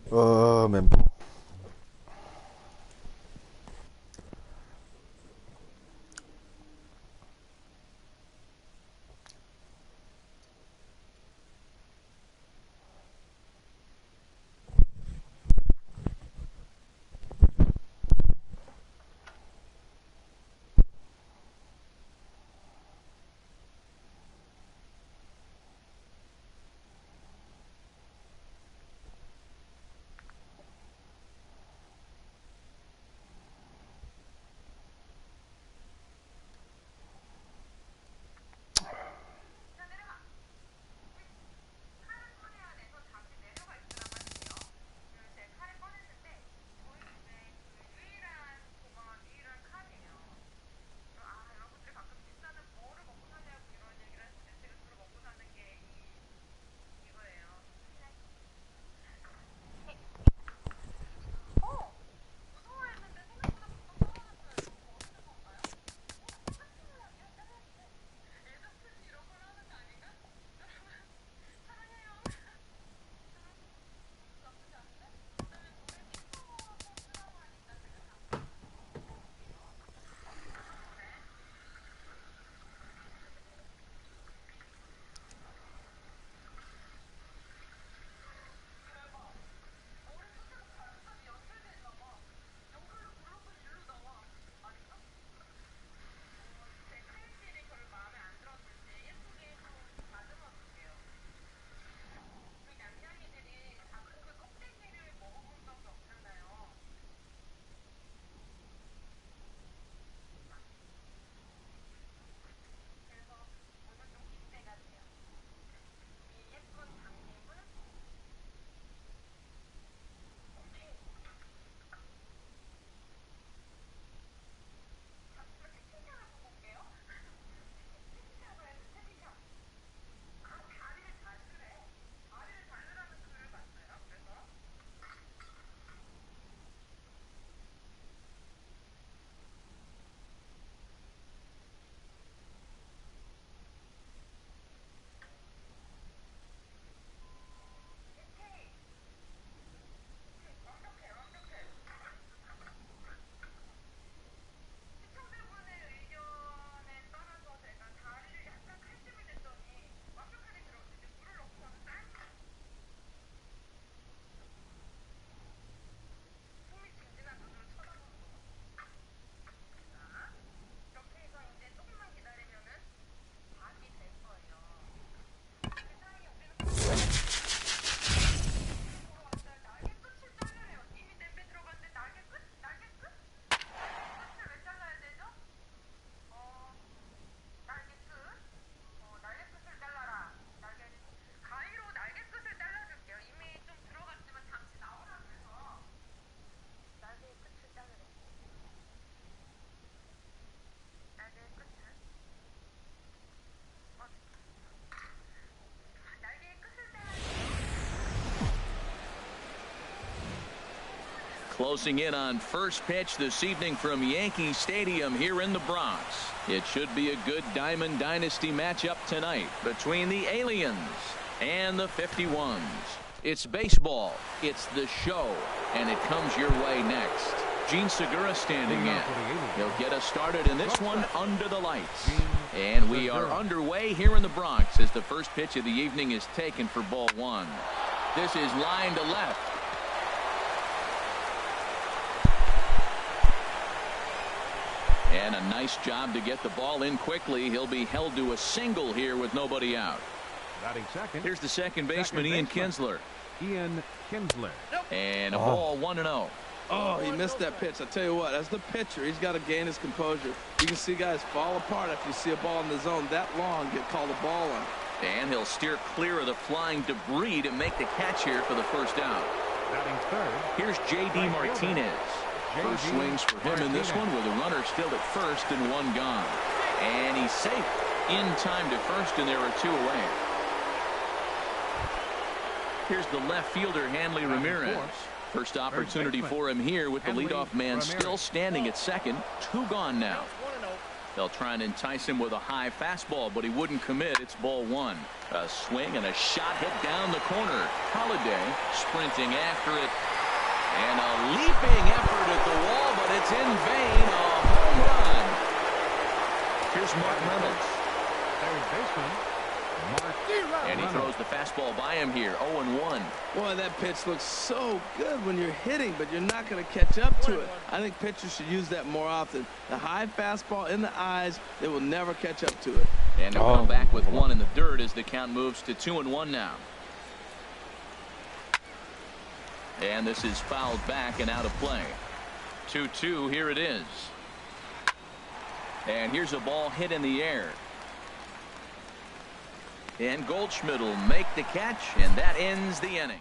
Speaker 6: 진짜. 멘붕.
Speaker 1: Closing in on first pitch this evening from Yankee Stadium here in the Bronx. It should be a good Diamond Dynasty matchup tonight between the Aliens and the 51s. It's baseball. It's the show. And it comes your way next. Gene Segura standing in. He'll get us started in this one under the lights. And we are underway here in the Bronx as the first pitch of the evening is taken for ball one. This is line to left. And a nice job to get the ball in quickly. He'll be held to a single here with nobody out.
Speaker 2: Batting second.
Speaker 1: Here's the second baseman, Ian Kinsler.
Speaker 2: Ian Kinsler.
Speaker 1: And a ball 1-0.
Speaker 4: Oh, he missed that pitch. I tell you what, as the pitcher, he's got to gain his composure. You can see guys fall apart after you see a ball in the zone that long, get called a ball on.
Speaker 1: And he'll steer clear of the flying debris to make the catch here for the first out.
Speaker 2: Batting third.
Speaker 1: Here's J.D. Martinez. First swings for him in this one with a runner still at first and one gone. And he's safe in time to first, and there are two away. Here's the left fielder, Hanley Ramirez. First opportunity for him here with the leadoff man still standing at second. Two gone now. They'll try and entice him with a high fastball, but he wouldn't commit. It's ball one. A swing and a shot hit down the corner. Holliday sprinting after it. And a leaping effort at the wall, but it's in vain. A home run. Here's Mark Reynolds.
Speaker 2: Third baseman, Mark.
Speaker 1: And he throws the fastball by him here. 0-1.
Speaker 4: Boy, that pitch looks so good when you're hitting, but you're not going to catch up to it. I think pitchers should use that more often. The high fastball in the eyes, they will never catch up to it.
Speaker 1: And they'll come back with one in the dirt as the count moves to 2-1 now. And this is fouled back and out of play. 2-2, here it is. And here's a ball hit in the air. And Goldschmidt will make the catch, and that ends the inning.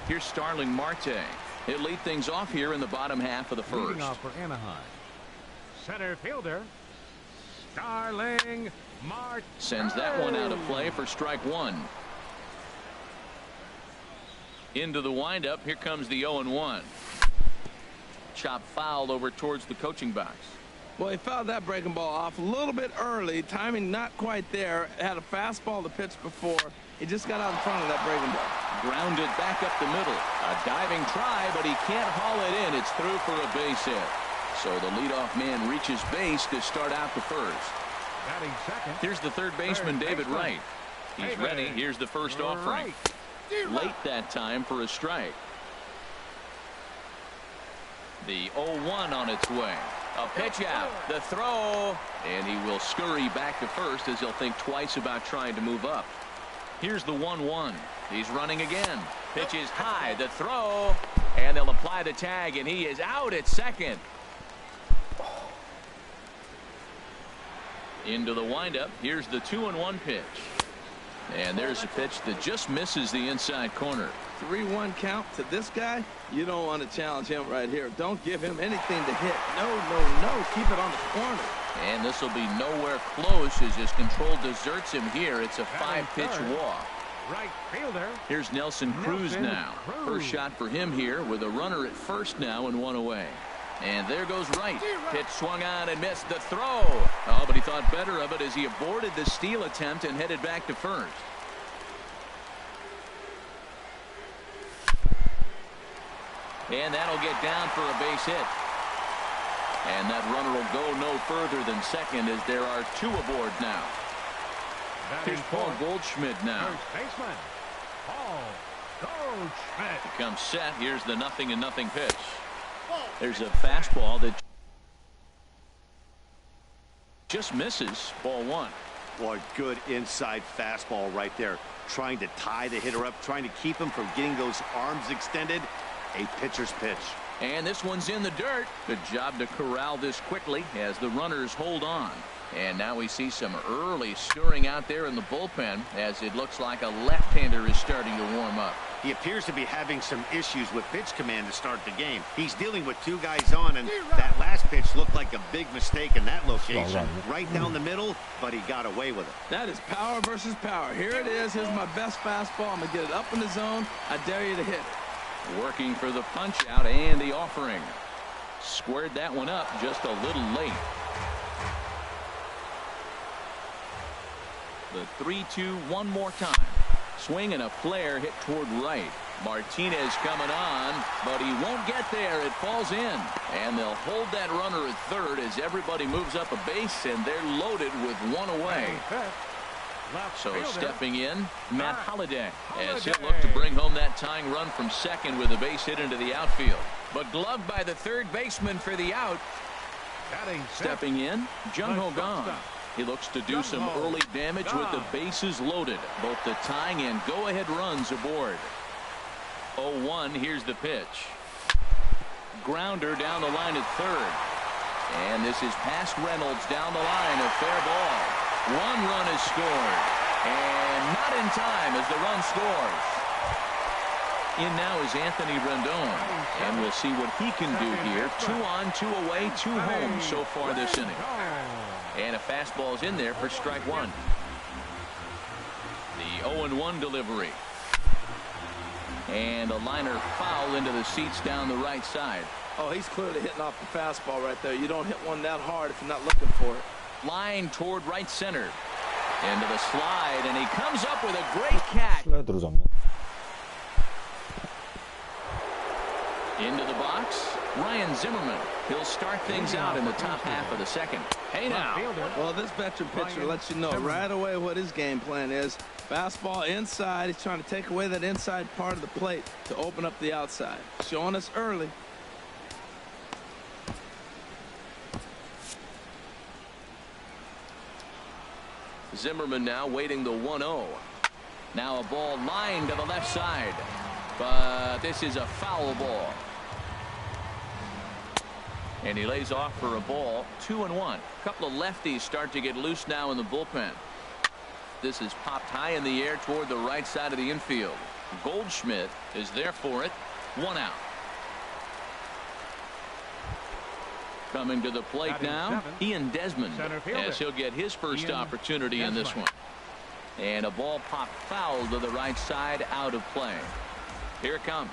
Speaker 1: Here's Starling Marte. He'll lead things off here in the bottom half of the first.
Speaker 2: Leading off for Anaheim. Center fielder, Starling Marte.
Speaker 1: Sends that one out of play for strike one. Into the windup. Here comes the 0-1. Chop foul over towards the coaching box.
Speaker 4: Well, he fouled that breaking ball off a little bit early. Timing not quite there. Had a fastball to pitch before. He just got out in front of that breaking ball.
Speaker 1: Grounded back up the middle. A diving try, but he can't haul it in. It's through for a base hit. So the leadoff man reaches base to start out the first.
Speaker 2: Batting second.
Speaker 1: Here's the third baseman, David Wright. He's ready. Here's the first offering. Late that time for a strike. The 0-1 on its way. A pitch out. The throw. And he will scurry back to first as he'll think twice about trying to move up. Here's the 1-1. He's running again. Pitch is high. The throw. And they'll apply the tag, and he is out at second. Into the windup. Here's the 2-1 pitch. And there's a pitch that just misses the inside corner.
Speaker 4: 3-1 count to this guy. You don't want to challenge him right here. Don't give him anything to hit. No. Keep it on the corner.
Speaker 1: And this will be nowhere close as his control deserts him here. It's a 5-pitch walk.
Speaker 2: Right fielder.
Speaker 1: Here's Nelson Cruz now. First shot for him here with a runner at first now and one away. And there goes Wright. Pitch swung on and missed the throw. Oh, but he thought better of it as he aborted the steal attempt and headed back to first. And that'll get down for a base hit. And that runner will go no further than second as there are two aboard now. Here's Paul Goldschmidt now.
Speaker 2: First baseman, Paul Goldschmidt.
Speaker 1: He comes set. Here's the 0-0 pitch. There's a fastball that just misses. Ball one.
Speaker 3: Boy, good inside fastball right there. Trying to tie the hitter up, trying to keep him from getting those arms extended. A pitcher's pitch.
Speaker 1: And this one's in the dirt. Good job to corral this quickly as the runners hold on. And now we see some early stirring out there in the bullpen as it looks like a left-hander is starting to warm up.
Speaker 3: He appears to be having some issues with pitch command to start the game. He's dealing with two guys on, and that last pitch looked like a big mistake in that location. Right down the middle, but he got away with it.
Speaker 4: That is power versus power. Here it is. Here's my best fastball. I'm going to get it up in the zone. I dare you to hit it.
Speaker 1: Working for the punch out and the offering. Squared that one up just a little late. The 3-2 one more time. Swing and a flare hit toward right. Martinez coming on, but he won't get there. It falls in. And they'll hold that runner at third as everybody moves up a base, and they're loaded with one away. So stepping in, Matt Holliday, as he'll look to bring home that tying run from second with a base hit into the outfield. But gloved by the third baseman for the out. Stepping in, Jung-Ho Kang. He looks to do some early damage with the bases loaded. Both the tying and go-ahead runs aboard. 0-1, here's the pitch. Grounder down the line at third. And this is past Reynolds down the line, a fair ball. One run is scored. And not in time as the run scores. In now is Anthony Rendon. And we'll see what he can do here. 2 on, 2 away, 2 home so far this inning. And a fastball is in there for strike one. The 0-1 delivery. And a liner foul into the seats down the right side.
Speaker 4: Oh, he's clearly hitting off the fastball right there. You don't hit one that hard if you're not looking for it.
Speaker 1: Line toward right center. Into the slide, and he comes up with a great catch.
Speaker 6: 슬라이드로 잡네.
Speaker 1: Into the box, Ryan Zimmerman. He'll start things out in the top half of the second. Hey now.
Speaker 4: Well, this veteran pitcher lets you know right away what his game plan is. Fastball inside. He's trying to take away that inside part of the plate to open up the outside. Showing us early.
Speaker 1: Zimmerman now waiting the 1-0. Now a ball lined to the left side. But this is a foul ball. And he lays off for a ball. 2-1. A couple of lefties start to get loose now in the bullpen. This is popped high in the air toward the right side of the infield. Goldschmidt is there for it. 1 out. Coming to the plate now, Ian Desmond, as he'll get his first opportunity in this one. And a ball popped foul to the right side, out of play. Here it comes.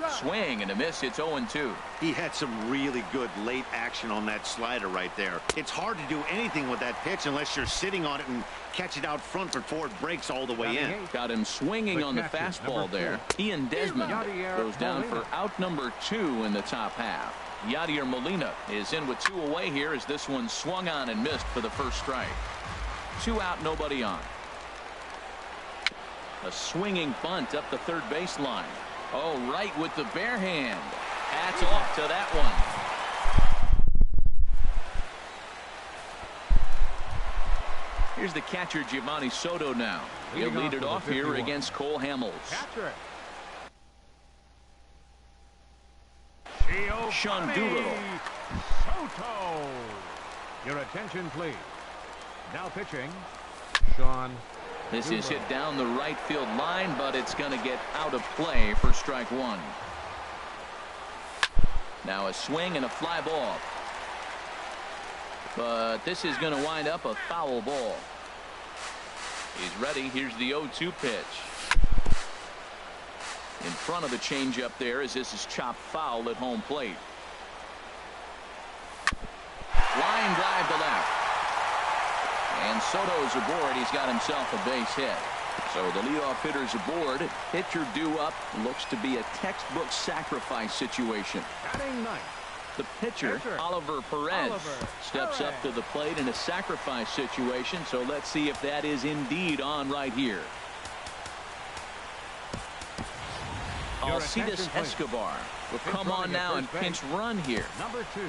Speaker 1: Swing and a miss. It's 0-2.
Speaker 3: He had some really good late action on that slider right there. It's hard to do anything with that pitch unless you're sitting on it and catch it out front before it breaks all the way in.
Speaker 1: Got him swinging on the fastball there. Ian Desmond goes down for out number 2 in the top half. Yadier Molina is in with 2 away here as this one swung on and missed for the first strike. 2 out, nobody on. A swinging bunt up the third baseline. Oh, right with the bare hand. Hats off to that one. Here's the catcher, Giovanni Soto now. He'll lead it off here against Cole Hamels. Sean Doolittle.
Speaker 2: Soto. Your attention, please. Now pitching, Sean.
Speaker 1: This is hit down the right field line, but it's going to get out of play for strike one. Now a swing and a fly ball. But this is going to wind up a foul ball. He's ready. Here's the 0-2 pitch. In front of the changeup there as this is chopped foul at home plate. Line drive to left. And Soto's aboard. He's got himself a base hit. So the leadoff hitter's aboard. Pitcher due up. Looks to be a textbook sacrifice situation. The pitcher, Oliver Perez, steps up to the plate in a sacrifice situation. So let's see if that is indeed on right here. Alcides Escobar will come on now and pinch run here.
Speaker 2: Number 2,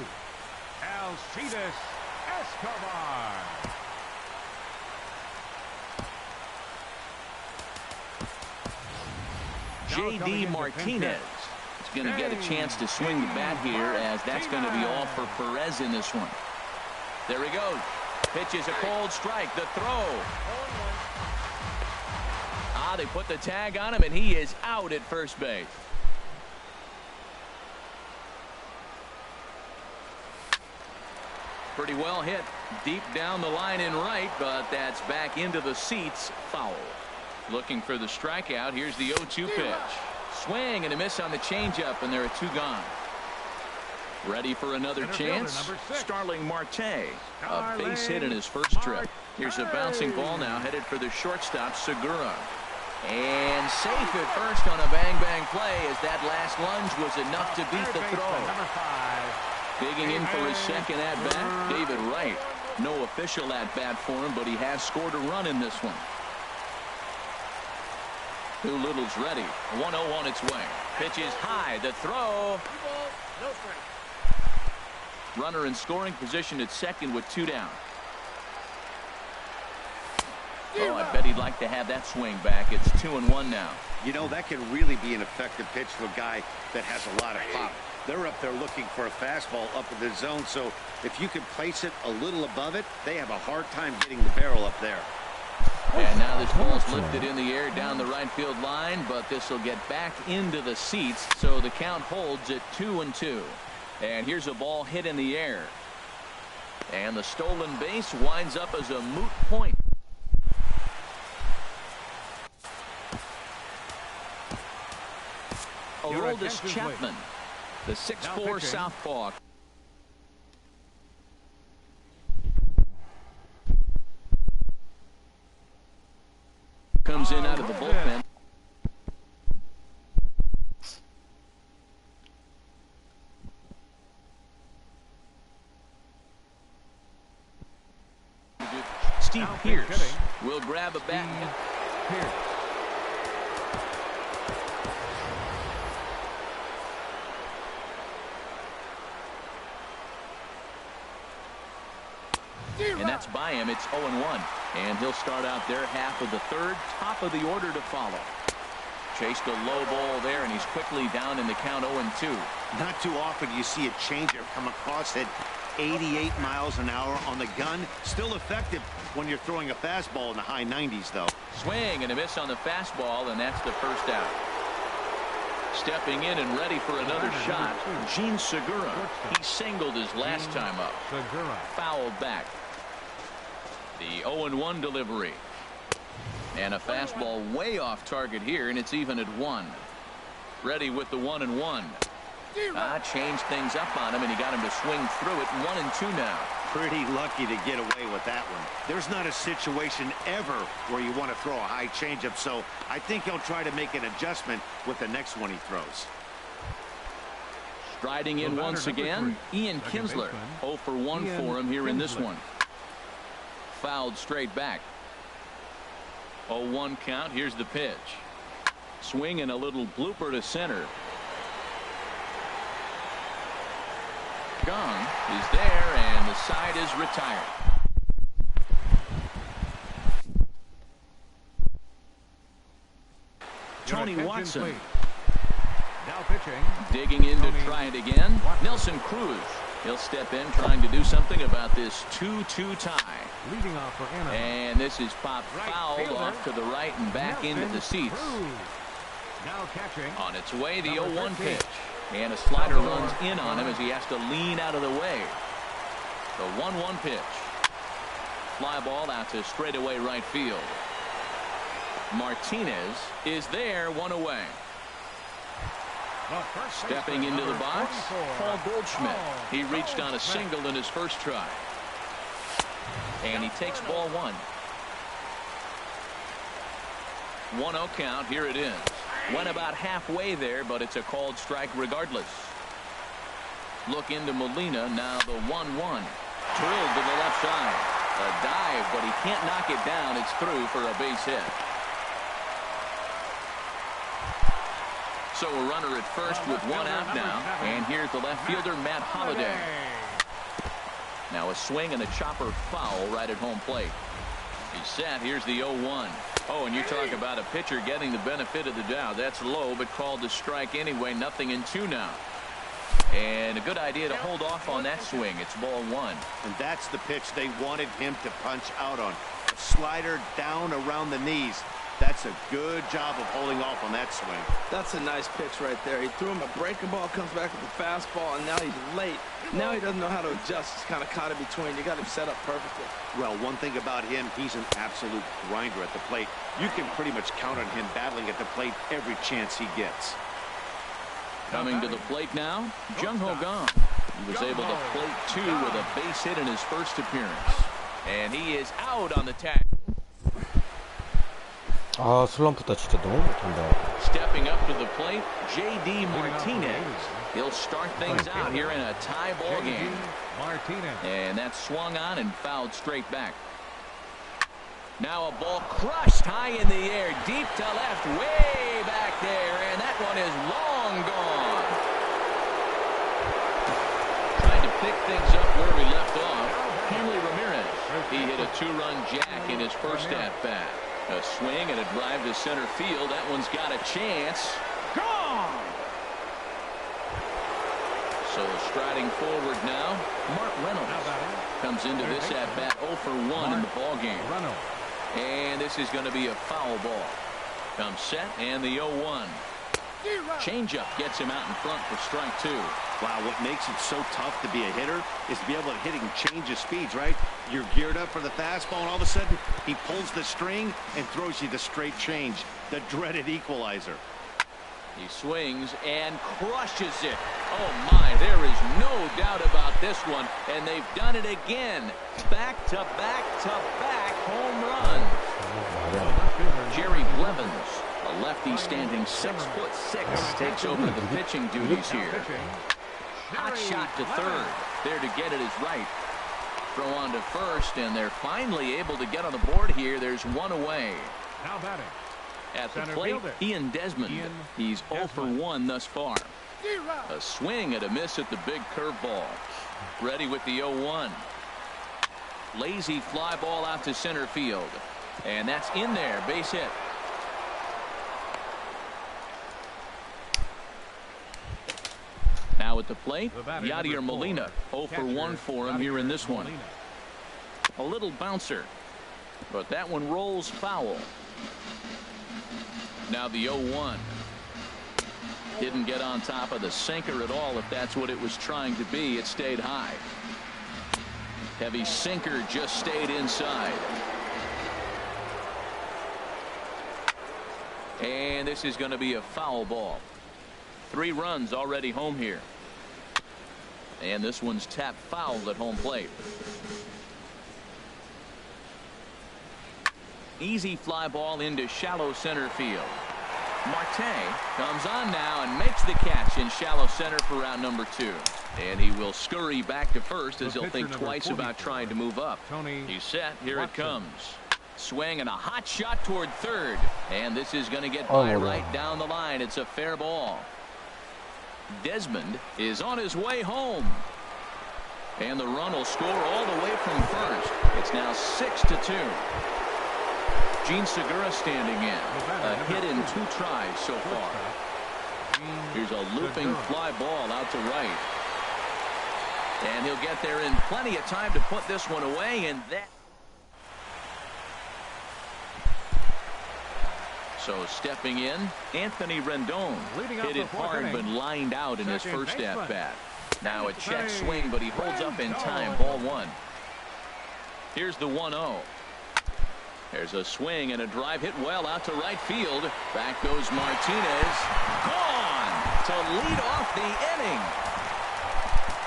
Speaker 2: Alcides Escobar.
Speaker 1: J.D. Martinez is going to get a chance to swing the bat here as that's going to be all for Perez in this one. There he goes. Pitches a cold strike. The throw. They put the tag on him, and he is out at first base. Pretty well hit deep down the line in right, but that's back into the seats. Foul. Looking for the strikeout. Here's the 0-2 pitch. Swing and a miss on the changeup, and there are 2 gone. Ready for another chance. Starling Marte. A base hit in his first trip. Here's a bouncing ball now headed for the shortstop, Segura. And safe at first on a bang-bang play, as that last lunge was enough to beat the throw. Digging in for his second at-bat, David Wright. No official at-bat for him, but he has scored a run in this one. Doolittle's ready. 1-0 on its way. Pitch is high. The throw. Runner in scoring position at second with 2 down. Oh, I bet he'd like to have that swing back. It's 2-1 now.
Speaker 3: You know, that could really be an effective pitch to a guy that has a lot of pop. They're up there looking for a fastball up in the zone, so if you can place it a little above it, they have a hard time getting the barrel up there.
Speaker 1: And now this ball's lifted in the air down the right field line, but this will get back into the seats, so the count holds at 2-2. And here's a ball hit in the air. And the stolen base winds up as a moot point. Aroldis Chapman, the 6'4" southpaw. Comes in out of the bullpen. Steve Pearce will grab a bat. And that's by him. It's 0-1. And he'll start out there half of the third. Top of the order to follow. Chased a low ball there, and he's quickly down in the count 0-2.
Speaker 3: Not too often you see a changeup come across at 88 miles an hour on the gun. Still effective when you're throwing a fastball in the high 90s, though.
Speaker 1: Swing and a miss on the fastball, and that's the first out. Stepping in and ready for another shot, Gene Segura. He singled his last time up. Fouled back. The 0-1 delivery. And a fastball way off target here, and it's even at 1. Ready with the 1-1. Changed things up on him, and he got him to swing through it. 1-2 now.
Speaker 3: Pretty lucky to get away with that one. There's not a situation ever where you want to throw a high changeup, so I think he'll try to make an adjustment with the next one he throws.
Speaker 1: Striding in once again, Ian Kinsler. 0 for 1 for him here in this one. Fouled straight back. 0-1 count. Here's the pitch. Swing and a little blooper to center. Gong is there, and the side is retired. Tony Watson.
Speaker 2: Now pitching.
Speaker 1: Digging in to try it again. Nelson Cruz. He'll step in trying to do something about this 2-2 tie.
Speaker 2: Leading off for Anna.
Speaker 1: And this is popped fouled off to the right and back into the seats.
Speaker 2: Now catching.
Speaker 1: On its way, the 0-1 pitch. And a slider runs in on him as he has to lean out of the way. The 1-1 pitch. Fly ball out to straightaway right field. Martinez is there, 1 away. Stepping into the box, Paul Goldschmidt. He reached on a single in his first try. And he takes ball 1. 1-0 count. Here it is. Went about halfway there, but it's a called strike regardless. Look into Molina. Now the 1-1. Drilled to the left side. A dive, but he can't knock it down. It's through for a base hit. So a runner at first with 1 out now. And here's the left fielder, Matt Holliday. Now a swing and a chopper foul right at home plate. He's set. Here's the 0-1. Oh, and you talk about a pitcher getting the benefit of the doubt. That's low, but called to strike anyway. 0-2 now. And a good idea to hold off on that swing. It's ball one.
Speaker 3: And that's the pitch they wanted him to punch out on. A slider down around the knees. That's a good job of holding off on that swing.
Speaker 4: That's a nice pitch right there. He threw him a breaking ball, comes back with a fastball, and now he's late. Now he doesn't know how to adjust. He's kind of caught in between. You got him set up perfectly.
Speaker 3: Well, one thing about him, he's an absolute grinder at the plate. You can pretty much count on him battling at the plate every chance he gets.
Speaker 1: Coming to the plate now, Jung-Ho Kang. He was able to plate two with a base hit in his first appearance. And he is out on the tag.
Speaker 6: 아, 슬럼프다. 진짜 너무 못한다.
Speaker 1: Stepping up to the plate, J.D. Martinez. He'll start things out here in a tie ball game. And that's swung on and fouled straight back. Now a ball crushed high in the air, deep to left, way back there, and that one is long gone. Trying to pick things up where we left off, Hanley Ramirez. He hit a two-run jack in his first at-bat. A swing and a drive to center field. That one's got a chance. Gone! So striding forward now, Mark Reynolds comes into this at-bat 0 for 1 in the ballgame. And this is going to be a foul ball. Comes set and the 0-1. Changeup gets him out in front for strike two.
Speaker 3: Wow, what makes it so tough to be a hitter is to be able to hitting change of speeds, right? You're geared up for the fastball, and all of a sudden, he pulls the string and throws you the straight change, the dreaded equalizer.
Speaker 1: He swings and crushes it. Oh, my, there is no doubt about this one, and they've done it again. Back-to-back-to-back home runs. Jerry Blevins, a lefty standing 6'6", takes over the pitching duties here. Hot shot to third. There to get it is right. Throw on to first, and they're finally able to get on the board here. There's one away.
Speaker 2: Now batting.
Speaker 1: At the plate, Ian Desmond. He's 0 for 1 thus far. A swing and a miss at the big curveball. Ready with the 0-1. Lazy fly ball out to center field. And that's in there. Base hit. Now at the plate, Yadier Molina. 0 for 1 for him here in this one. A little bouncer. But that one rolls foul. Now the 0-1. Didn't get on top of the sinker at all. If that's what it was trying to be, it stayed high. Heavy sinker just stayed inside. And this is going to be a foul ball. 3 runs already home here. And this one's tapped foul at home plate. Easy fly ball into shallow center field. Marte comes on now and makes the catch in shallow center for round number 2. And he will scurry back to first as he'll think twice about trying to move up. He's set. Here it comes. Swing and a hot shot toward third. And this is going to get by right down the line. It's a fair ball. Desmond is on his way home. And the run will score all the way from first. It's now 6-2. Gene Segura standing in. A hit in 2 tries so far. Here's a looping fly ball out to right. And he'll get there in plenty of time to put this one away. And that. So stepping in, Anthony Rendon hit it hard but lined out in his first at-bat. Now a check swing, but he holds up in time. Ball 1. Here's the 1-0. There's a swing and a drive hit well out to right field. Back goes Martinez. Gone to lead off the inning.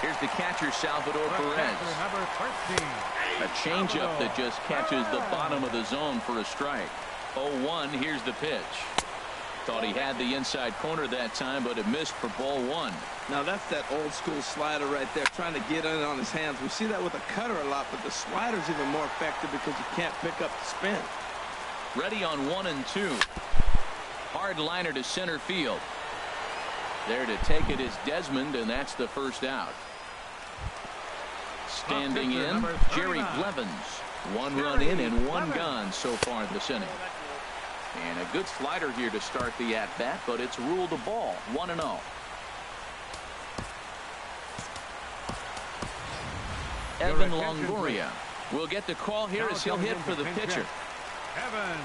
Speaker 1: Here's the catcher, Salvador Perez. A changeup that just catches the bottom of the zone for a strike. 0-1. Here's the pitch. Thought he had the inside corner that time, but it missed for ball 1.
Speaker 4: Now that's that old school slider right there, trying to get in on his hands. We see that with a cutter a lot, but the slider's even more effective because you can't pick up the spin.
Speaker 1: Ready on 1 and 2. Hard liner to center field. There to take it is Desmond, and that's the first out. Standing in, Jerry Blevins. 1 run in and 1 gone so far this inning. And a good slider here to start the at-bat, but it's ruled a ball. 1-0. Evan Longoria will get the call here as he'll hit for the pitcher.
Speaker 2: Evan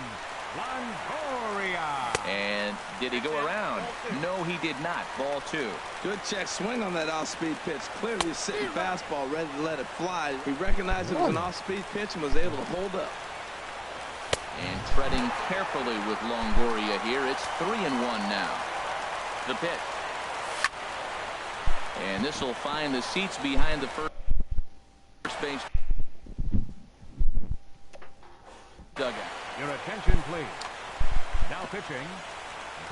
Speaker 2: Longoria.
Speaker 1: And did he go around? No, he did not. Ball 2.
Speaker 4: Good check swing on that off-speed pitch. Clearly sitting fastball, ready to let it fly. He recognized it was an off-speed pitch and was able to hold up.
Speaker 1: And treading carefully with Longoria here. It's 3-1 now. The pitch. And this will find the seats behind the first base dugout.
Speaker 2: Your attention, please. Now pitching,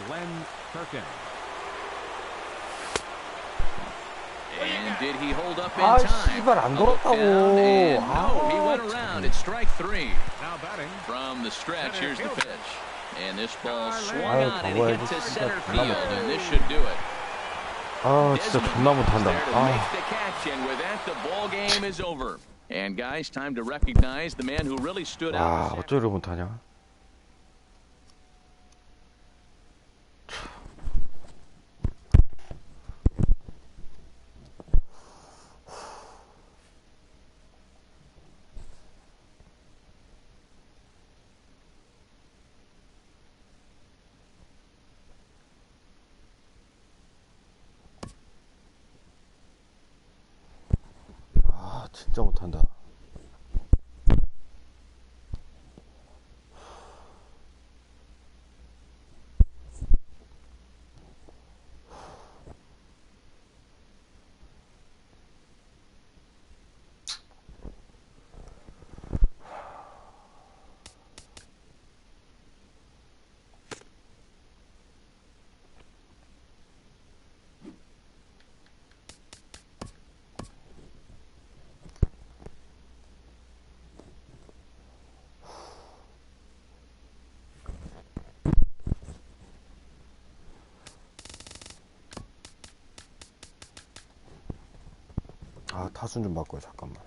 Speaker 2: Glenn Perkins.
Speaker 1: And did he hold up in
Speaker 6: 아,
Speaker 1: time?
Speaker 6: 씨발, 안
Speaker 1: A look
Speaker 6: 걸었다고.
Speaker 1: down, and
Speaker 6: 아,
Speaker 1: no, he went around. It's strike 3.
Speaker 2: Now batting.
Speaker 1: From the stretch, here's the pitch. And this ball swung
Speaker 6: 아유,
Speaker 1: on and
Speaker 6: 더워야지.
Speaker 1: hit to
Speaker 6: 진짜
Speaker 1: center
Speaker 6: 존나
Speaker 1: field,
Speaker 6: 못해.
Speaker 1: and this should do it.
Speaker 6: 아, 진짜 존나 못한다.
Speaker 1: There to make the catch, and with that, the ball game is over. And guys, time to recognize the man who really stood
Speaker 6: 아,
Speaker 1: out.
Speaker 6: 어쩌려 못하냐? 아, 진짜 못한다. 아, 타순 좀 바꿔요. 잠깐만.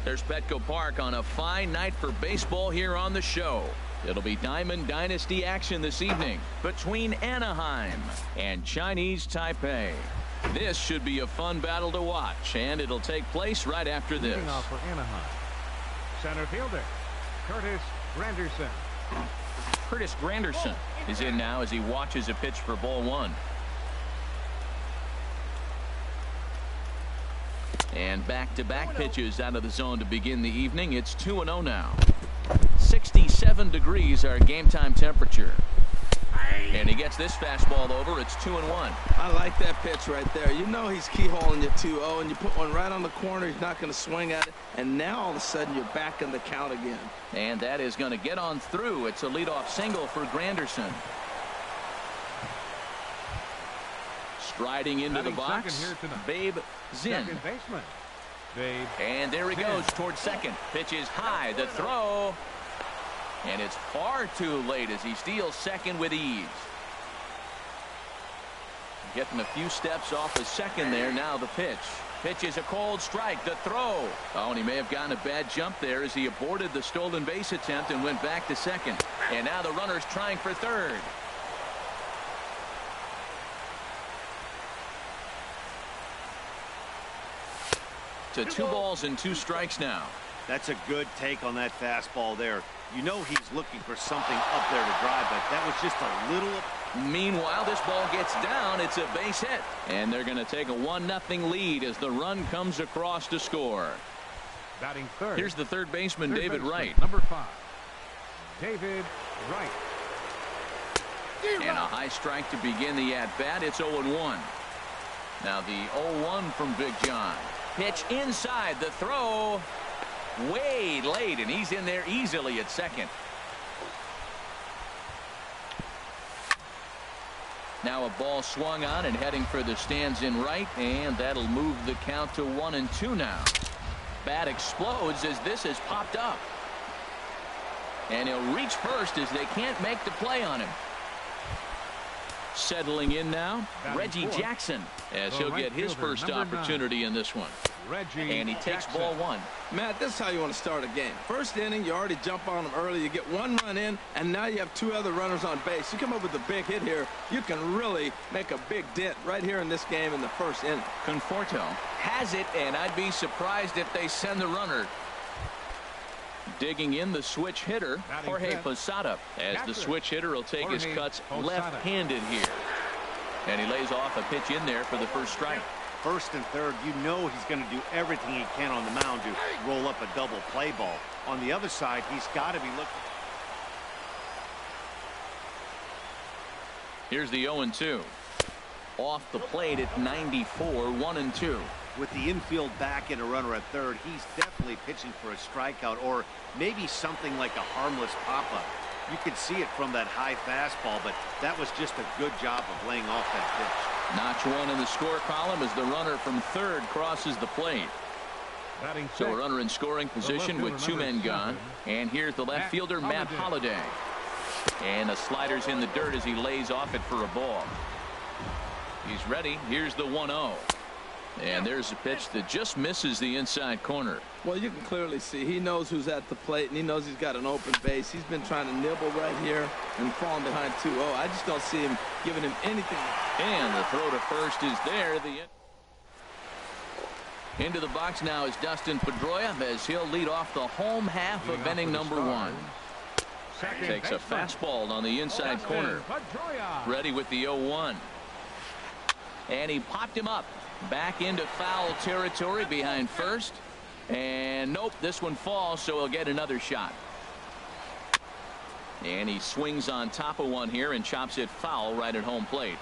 Speaker 1: There's Petco Park on a fine night for baseball here on the show. It'll be Diamond Dynasty action this evening between Anaheim and Chinese Taipei. This should be a fun battle to watch, and it'll take place right after this.
Speaker 2: Leading off for Anaheim, center fielder Curtis Granderson.
Speaker 1: Curtis Granderson is in now as he watches a pitch for ball one. And back-to-back pitches out of the zone to begin the evening. It's 2-0 now. 67 degrees our game time temperature. And he gets this fastball over. It's 2-1.
Speaker 4: I like that pitch right there. You know he's keyholing you 2-0, and you put one right on the corner. He's not going to swing at it. And now all of a sudden you're back in the count again.
Speaker 1: And that is going to get on through. It's a leadoff single for Granderson. Striding into the box, Babe Zinn.
Speaker 2: Second baseman, Babe.
Speaker 1: And there he goes towards second. Pitch is high. The throw. And it's far too late as he steals second with ease. Getting a few steps off of second there. Now the pitch. Pitch is a cold strike. The throw. Oh, and he may have gotten a bad jump there as he aborted the stolen base attempt and went back to second. And now the runner's trying for third. To 2 balls and 2 strikes now.
Speaker 3: That's a good take on that fastball there. You know he's looking for something up there to drive, but that was just a little.
Speaker 1: Meanwhile, this ball gets down. It's a base hit. And they're going to take a 1-0 lead as the run comes across to score.
Speaker 2: Batting third.
Speaker 1: Here's the third baseman, David Wright.
Speaker 2: Number 5, David Wright.
Speaker 1: And a high strike to begin the at-bat. It's 0-1. Now the 0-1 from Big John. Pitch inside. The throw way late, and he's in there easily at second. Now a ball swung on and heading for the stands in right, and that'll move the count to 1-2 now. Bat explodes as this has popped up. And he'll reach first as they can't make the play on him. Settling in now, Reggie Jackson, as he'll get his first opportunity in this one. And he takes ball one.
Speaker 4: Matt, this is how you want to start a game. First inning, you already jump on them early. You get 1 run in, and now you have 2 other runners on base. You come up with a big hit here, you can really make a big dent right here in this game in the first inning.
Speaker 1: Conforto has it, and I'd be surprised if they send the runner. Digging in the switch hitter, Jorge Posada, as the switch hitter will take his cuts left-handed here. And he lays off a pitch in there for the first strike.
Speaker 3: First and third, you know he's going to do everything he can on the mound to roll up a double play ball. On the other side, he's got to be looking.
Speaker 1: Here's the 0-2. Off the plate at 94, 1-2.
Speaker 3: With the infield back and a runner at third, he's definitely pitching for a strikeout or maybe something like a harmless pop-up. You could see it from that high fastball, but that was just a good job of laying off that pitch.
Speaker 1: Notch 1 in the score column as the runner from third crosses the plate. So a runner in scoring position with 2 men gone. And here's the left fielder, Matt Holliday. And the slider's in the dirt as he lays off it for a ball. He's ready. Here's the 1-0. And there's a pitch that just misses the inside corner.
Speaker 4: Well, you can clearly see he knows who's at the plate, and he knows he's got an open base. He's been trying to nibble right here and falling behind 2-0. I just don't see him giving him anything.
Speaker 1: And the throw to first is there. Into the box now is Dustin Pedroia as he'll lead off the home half of inning number 1. Takes a fastball on the inside corner. Ready with the 0-1. And he popped him up. Back into foul territory behind first. And nope, this one falls, so he'll get another shot. And he swings on top of one here and chops it foul right at home plate.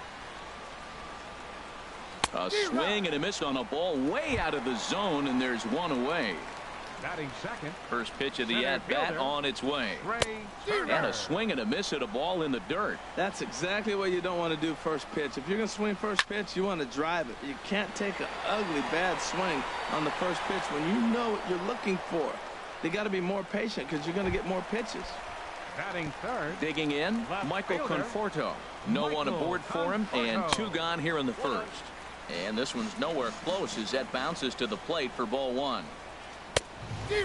Speaker 1: A swing and a miss on a ball way out of the zone, and there's one away.
Speaker 2: Batting second.
Speaker 1: First pitch of the at-bat on its way. And a swing and a miss at a ball in the dirt.
Speaker 4: That's exactly what you don't want to do first pitch. If you're going to swing first pitch, you want to drive it. You can't take an ugly, bad swing on the first pitch when you know what you're looking for. They got to be more patient because you're going to get more pitches.
Speaker 2: Batting third.
Speaker 1: Digging in, Michael Conforto. No one aboard for him, and 2 gone here in the first. And this one's nowhere close as that bounces to the plate for ball 1.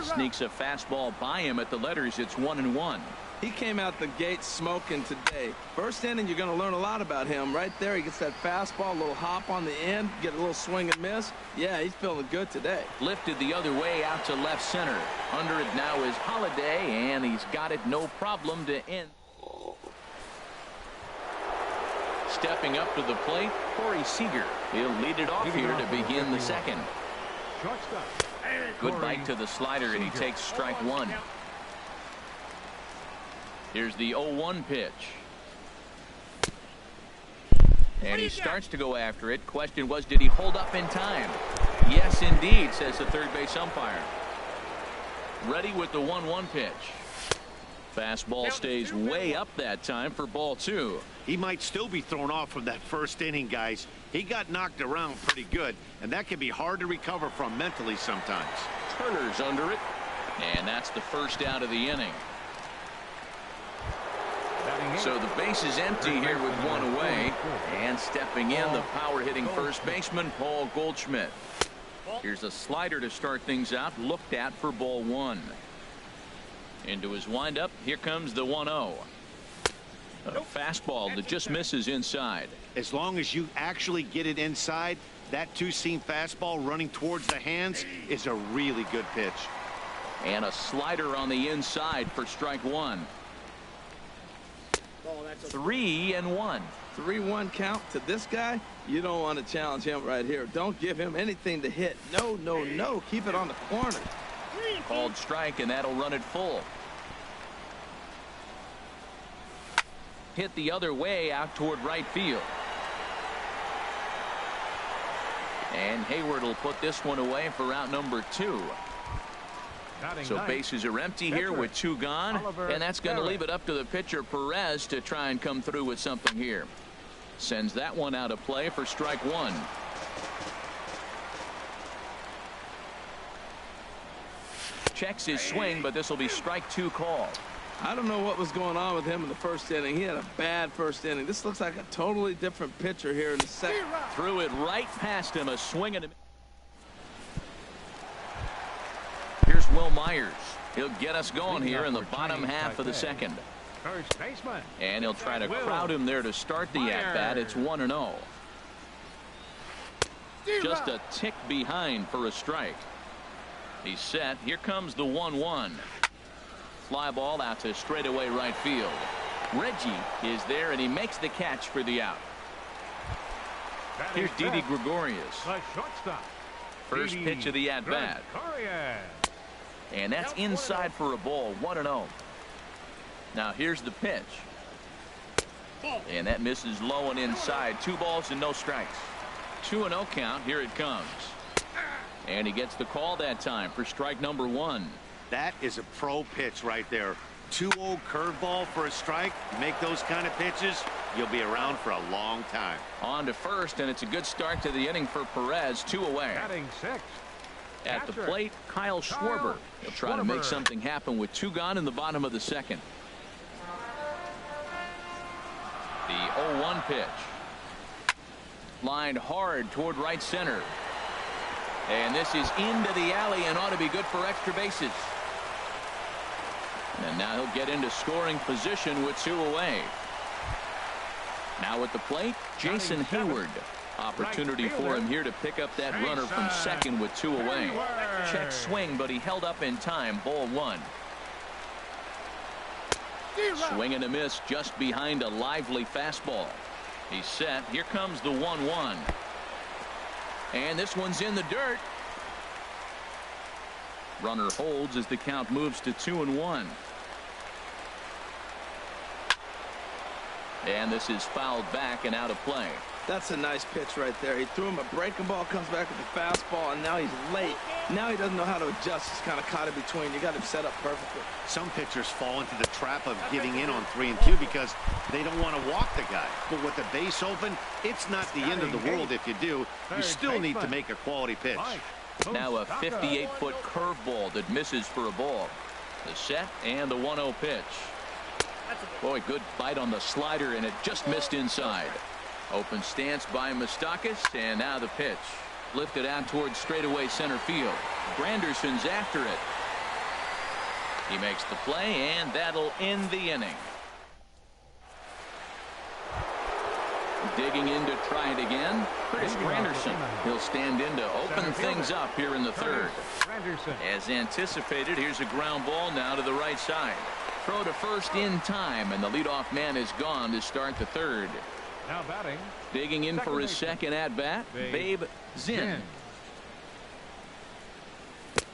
Speaker 1: Sneaks a fastball by him at the letters. It's 1-1.
Speaker 4: He came out the gate smoking today. First inning, you're going to learn a lot about him. Right there, he gets that fastball, a little hop on the end, get a little swing and miss. Yeah, he's feeling good today.
Speaker 1: Lifted the other way out to left center. Under it now is Holiday, and he's got it no problem to end. Stepping up to the plate, Corey Seager. He'll lead it off here to begin the second. Good bite to the slider, and he takes strike one. Here's the 0-1 pitch. And he starts to go after it. Question was, did he hold up in time? Yes, indeed, says the third base umpire. Ready with the 1-1 pitch. Fastball stays way up that time for ball two.
Speaker 3: He might still be thrown off from that first inning, guys. He got knocked around pretty good, and that can be hard to recover from mentally sometimes.
Speaker 1: Turner's under it, and that's the first out of the inning. So the base is empty here with one away, and stepping in, the power-hitting first baseman, Paul Goldschmidt. Here's a slider to start things out, looked at for ball one. Into his windup, here comes the 1-0. A fastball that just misses inside.
Speaker 3: As long as you actually get it inside, that two-seam fastball running towards the hands is a really good pitch.
Speaker 1: And a slider on the inside for strike one. 3-1.
Speaker 4: 3-1 count to this guy. You don't want to challenge him right here. Don't give him anything to hit. No, no, no. Keep it on the corner.
Speaker 1: Called strike, and that'll run it full. Hit the other way out toward right field. And Hayward will put this one away for out number two. So bases are empty here with two gone, and that's going to leave it up to the pitcher Perez to try and come through with something here. Sends that one out of play for strike one. Checks his swing, but this will be strike two called.
Speaker 4: I don't know what was going on with him in the first inning. He had a bad first inning. This looks like a totally different pitcher here in the second.
Speaker 1: Threw it right past him, a swing and a... Here's Will Myers. He'll get us going here in the bottom half of the second.
Speaker 2: First baseman.
Speaker 1: And he'll try to crowd him there to start the at-bat. It's 1-0. Just a tick behind for a strike. He's set. Here comes the 1-1. Fly ball out to straightaway right field. Reggie is there, and he makes the catch for the out. Here's Didi Gregorius.
Speaker 2: The shortstop.
Speaker 1: First pitch of the at-bat. And that's inside for a ball. 1-0. Now here's the pitch. And that misses low and inside. 2 balls and no strikes. 2-0 count. Here it comes. And he gets the call that time for strike number one.
Speaker 3: That is a pro pitch right there. 2-0 curveball for a strike. You make those kind of pitches, you'll be around for a long time.
Speaker 1: On to first, and it's a good start to the inning for Perez. 2 away.
Speaker 2: Batting sixth.
Speaker 1: At the plate, Kyle Schwarber. He'll try to make something happen with 2 gone in the bottom of the second. The 0-1 pitch. Lined hard toward right center. And this is into the alley and ought to be good for extra bases. And now he'll get into scoring position with 2 away. Now at the plate, Jason Hayward. Opportunity for him here to pick up that runner from second with 2 away. Check swing, but he held up in time. Ball 1. Swing and a miss just behind a lively fastball. He's set. Here comes the 1-1. And this one's in the dirt. Runner holds as the count moves to 2-1. And this is fouled back and out of play.
Speaker 4: That's a nice pitch right there. He threw him a breaking ball, comes back with the fastball, and now he's late. Now he doesn't know how to adjust. He's kind of caught in between. You got him set up perfectly.
Speaker 3: Some pitchers fall into the trap of getting in on 3 and 2 because they don't want to walk the guy. But with the base open, it's not the end of the world if you do. You still need to make a quality pitch.
Speaker 1: Now a 58-foot curveball that misses for a ball. The set and the 1-0 pitch. Boy, good bite on the slider, and it just missed inside. Open stance by Moustakas, and now the pitch. Lifted out towards straightaway center field. Granderson's after it. He makes the play, and that'll end the inning. Digging in to try it again, Curtis Granderson. He'll stand in to open things up here in the third. As anticipated, here's a ground ball now to the right side. Throw to first in time, and the leadoff man is gone to start the third.
Speaker 2: Now batting.
Speaker 1: Digging in for his second at-bat, Babe Zinn.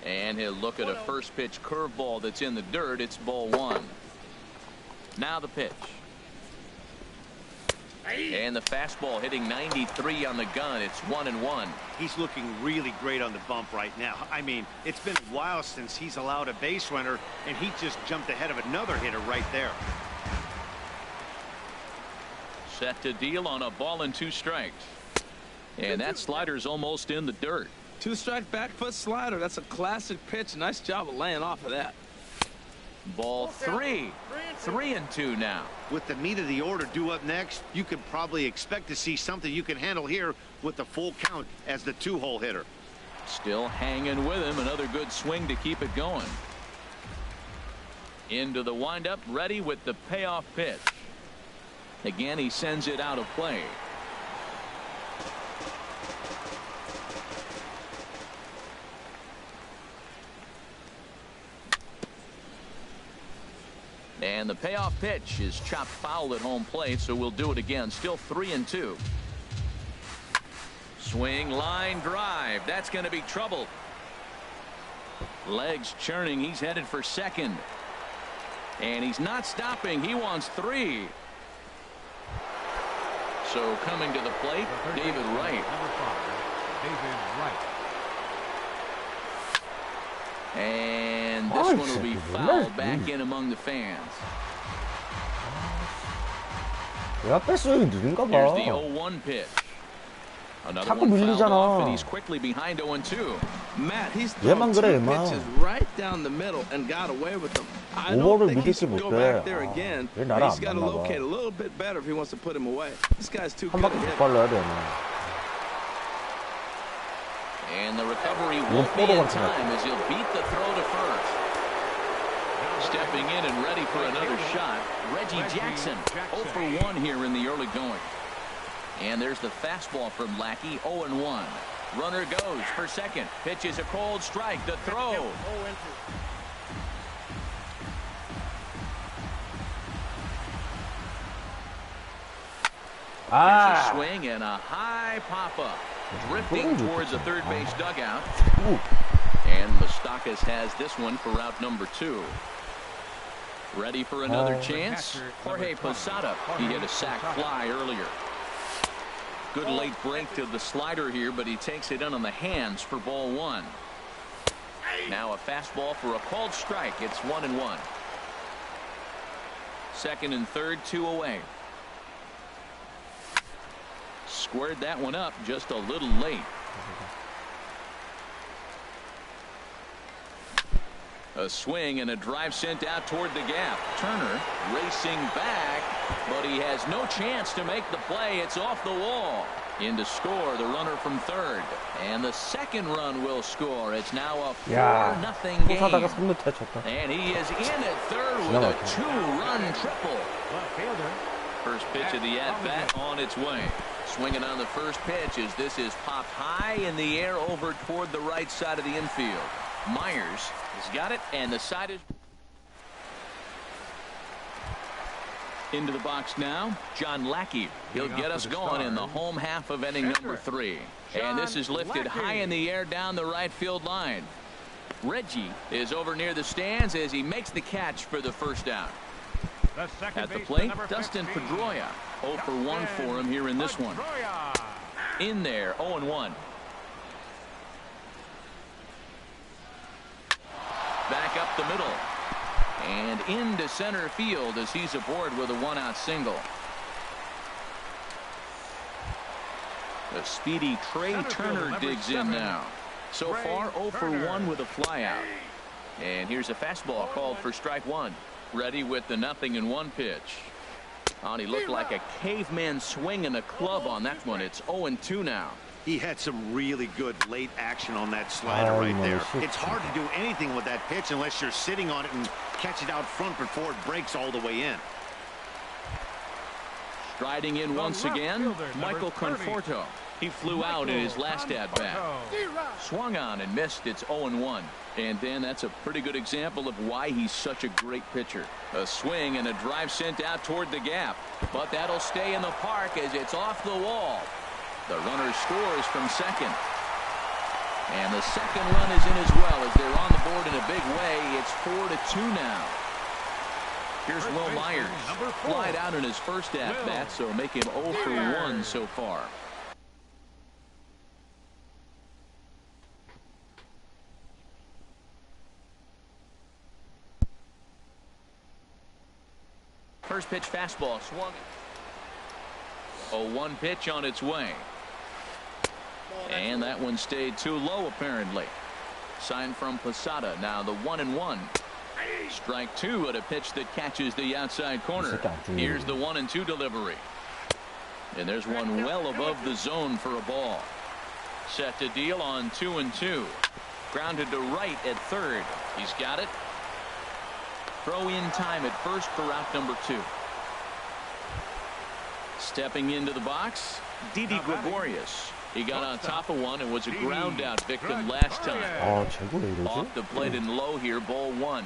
Speaker 1: And he'll look at a first pitch curveball that's in the dirt. It's ball one. Now the pitch. And the fastball hitting 93 on the gun. It's 1-1.
Speaker 3: He's looking really great on the bump right now. I mean, it's been a while since he's allowed a base runner, and he just jumped ahead of another hitter right there.
Speaker 1: Set to deal on a ball and 2 strikes. And that slider's almost in the dirt.
Speaker 4: 2-strike back foot slider. That's a classic pitch. Nice job of laying off of that.
Speaker 1: Ball 3. 3-2 now.
Speaker 3: With the meat of the order due up next, you could probably expect to see something you can handle here with the full count as the 2-hole hitter.
Speaker 1: Still hanging with him. Another good swing to keep it going. Into the windup, ready with the payoff pitch. Again, he sends it out of play. And the payoff pitch is chopped foul at home plate, so we'll do it again. Still 3-2. Swing, line drive. That's going to be trouble. Legs churning. He's headed for second. And he's not stopping. He wants 3. So coming to the plate, David Wright.
Speaker 2: Number 5, David Wright.
Speaker 1: And this one will be fouled back in among the fans.
Speaker 6: 내가 뺐어요. 느린가 봐.
Speaker 1: Here's the 0-1 pitch. Another
Speaker 6: 자꾸
Speaker 1: one fouled
Speaker 6: 밀리잖아.
Speaker 1: off, and he's quickly behind 0-2.
Speaker 4: Matt, he's thrown
Speaker 6: 얘만
Speaker 4: 2
Speaker 6: 그래, 얘만.
Speaker 4: pitches right down the middle and got away with them. I don't
Speaker 6: 오버를
Speaker 4: think he
Speaker 6: 믿지
Speaker 4: should go
Speaker 6: 못해.
Speaker 4: back there again.
Speaker 6: 왜 나를
Speaker 4: He's
Speaker 6: 안
Speaker 4: got to
Speaker 6: 만나 봐.
Speaker 4: locate a little bit better if he wants to put him away. This guy's too
Speaker 6: 한
Speaker 4: good
Speaker 6: 바퀴
Speaker 4: to
Speaker 6: 더
Speaker 4: hit.
Speaker 6: 빨라야 돼.
Speaker 1: And the recovery won't be in time as he'll beat the throw to first. Stepping in and ready for another shot, Reggie Jackson. 0 for 1 here in the early going. And there's the fastball from Lackey. 0-1. Runner goes for second. Pitches a cold strike. The throw. There's a swing and a high pop-up. Drifting towards the third base dugout. And Moustakas has this one for route number 2. Ready for another chance. Jorge Posada. He hit a sac fly earlier. Good late break to the slider here, but he takes it in on the hands for ball 1. Now a fastball for a called strike. It's 1-1. Second and third, 2 away. Squared that one up just a little late. A swing and a drive sent out toward the gap. Turner racing back, but he has no chance to make the play. It's off the wall. In to score, the runner from third. And the second run will score. It's now a 4-0 game.
Speaker 6: 포사다가 3루타 쳤다.
Speaker 1: And he is in at third with a 2-run triple.
Speaker 2: Left fielder.
Speaker 1: First pitch of the at-bat on its way. Swinging on the first pitch as this is popped high in the air over toward the right side of the infield. Myers has got it, and the side is into the box now. John Lackey. He'll get us going in the home half of inning number 3. And this is lifted high in the air down the right field line. Reggie is over near the stands as he makes the catch for the first out. At the plate, Dustin Pedroia. 0 for 1 for him here in this one. In there, 0-1. Back up the middle. And into center field as he's aboard with a 1-out single. The speedy Trey Turner digs in now. So far 0 for 1 with a flyout. And here's a fastball called for strike 1. Ready with the 0-1 pitch. And he looked like a caveman swinging a club on that one. It's 0-2 now.
Speaker 3: He had some really good late action on that slider right there. It's hard to do anything with that pitch unless you're sitting on it and catch it out front before it breaks all the way in.
Speaker 1: Striding in once again, Michael Conforto. He flew out in his last at-bat. Swung on and missed. It's 0-1. And then that's a pretty good example of why he's such a great pitcher. A swing and a drive sent out toward the gap. But that'll stay in the park as it's off the wall. The runner scores from second. And the second run is in as well as they're on the board in a big way. It's 4-2 now. Here's Will Myers. Flied out in his first at-bat, so make him 0 for 1 so far. First pitch fastball swung. 0-1 pitch on its way. And that one stayed too low apparently. Sign from Posada. Now the 1-1. Strike two at a pitch that catches the outside corner. Here's the 1-2 delivery. And there's one well above the zone for a ball. Set to deal on 2-2. Grounded to right at third. He's got it. Throw in time at first for out number 2. Stepping into the box, Didi Gregorius. He got on top of one and was a ground out victim last time. Off the plate and low here, ball 1.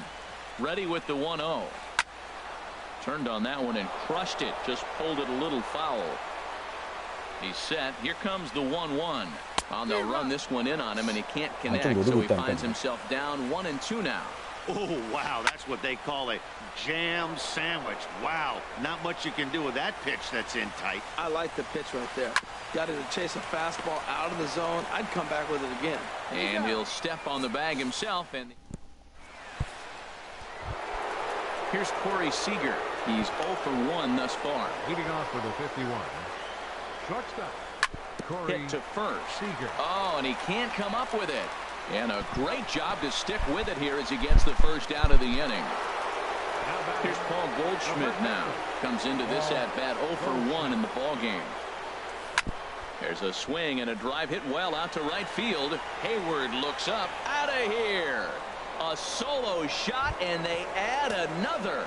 Speaker 1: Ready with the 1-0. Turned on that one and crushed it. Just pulled it a little foul. He's set. Here comes the 1-1. They'll run this one in on him and he can't connect, so he finds himself down 1-2 now.
Speaker 3: Oh, wow, that's what they call a jam sandwich. Wow, not much you can do with that pitch that's in tight.
Speaker 4: I like the pitch right there. Got it to chase a fastball out of the zone. I'd come back with it again.
Speaker 1: And he'll step on the bag himself. And here's Corey Seager. He's 0 for 1 thus far.
Speaker 2: Leading off with a 51. Shortstop. Corey
Speaker 1: Hit to first.
Speaker 2: Seager.
Speaker 1: Oh, and he can't come up with it. And a great job to stick with it here as he gets the first out of the inning. Here's Paul Goldschmidt now. Comes into this at-bat 0 for 1 in the ballgame. There's a swing and a drive hit well out to right field. Hayward looks up. Out of here. A solo shot, and they add another.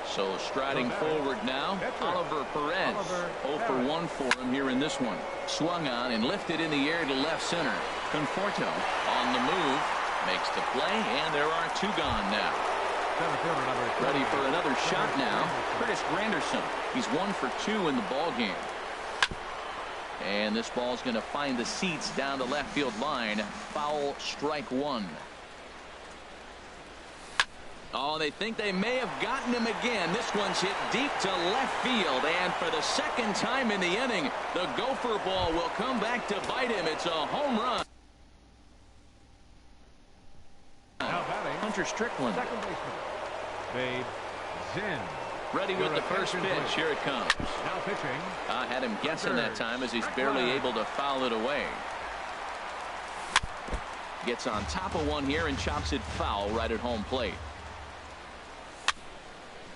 Speaker 1: So striding forward now, Oliver Perez. 0 for 1 for him here in this one. Swung on and lifted in the air to left center. Conforto on the move. Makes the play, and there are 2 gone now. Ready for another shot now. Curtis Granderson. He's 1 for 2 in the ball game. And this ball's going to find the seats down the left field line. Foul, strike 1. Oh, they think they may have gotten him again. This one's hit deep to left field. And for the second time in the inning, the gopher ball will come back to bite him. It's a home run. Hunter Strickland.
Speaker 2: Second baseman. Babe Zinn.
Speaker 1: Ready with the first pitch. Here it comes.
Speaker 2: Now pitching.
Speaker 1: I had him guessing that time as he's barely able to foul it away. Gets on top of one here and chops it foul right at home plate.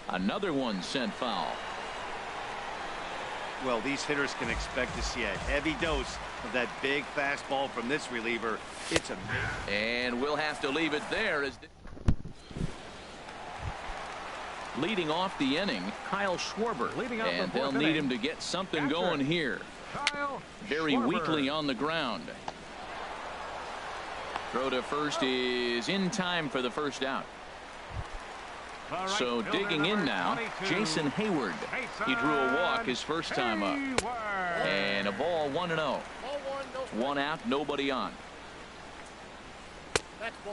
Speaker 1: Another one sent foul.
Speaker 3: Well, these hitters can expect to see a heavy dose of that big fastball from this reliever. It's amazing.
Speaker 1: And we'll have to leave it there as leading off the inning, Kyle Schwarber. And they'll need him to get something going here. Very weakly on the ground. Throw to first is in time for the first out. So digging in now, Jason Hayward. He drew a walk his first time up. And a ball 1-0. 1 out, nobody on.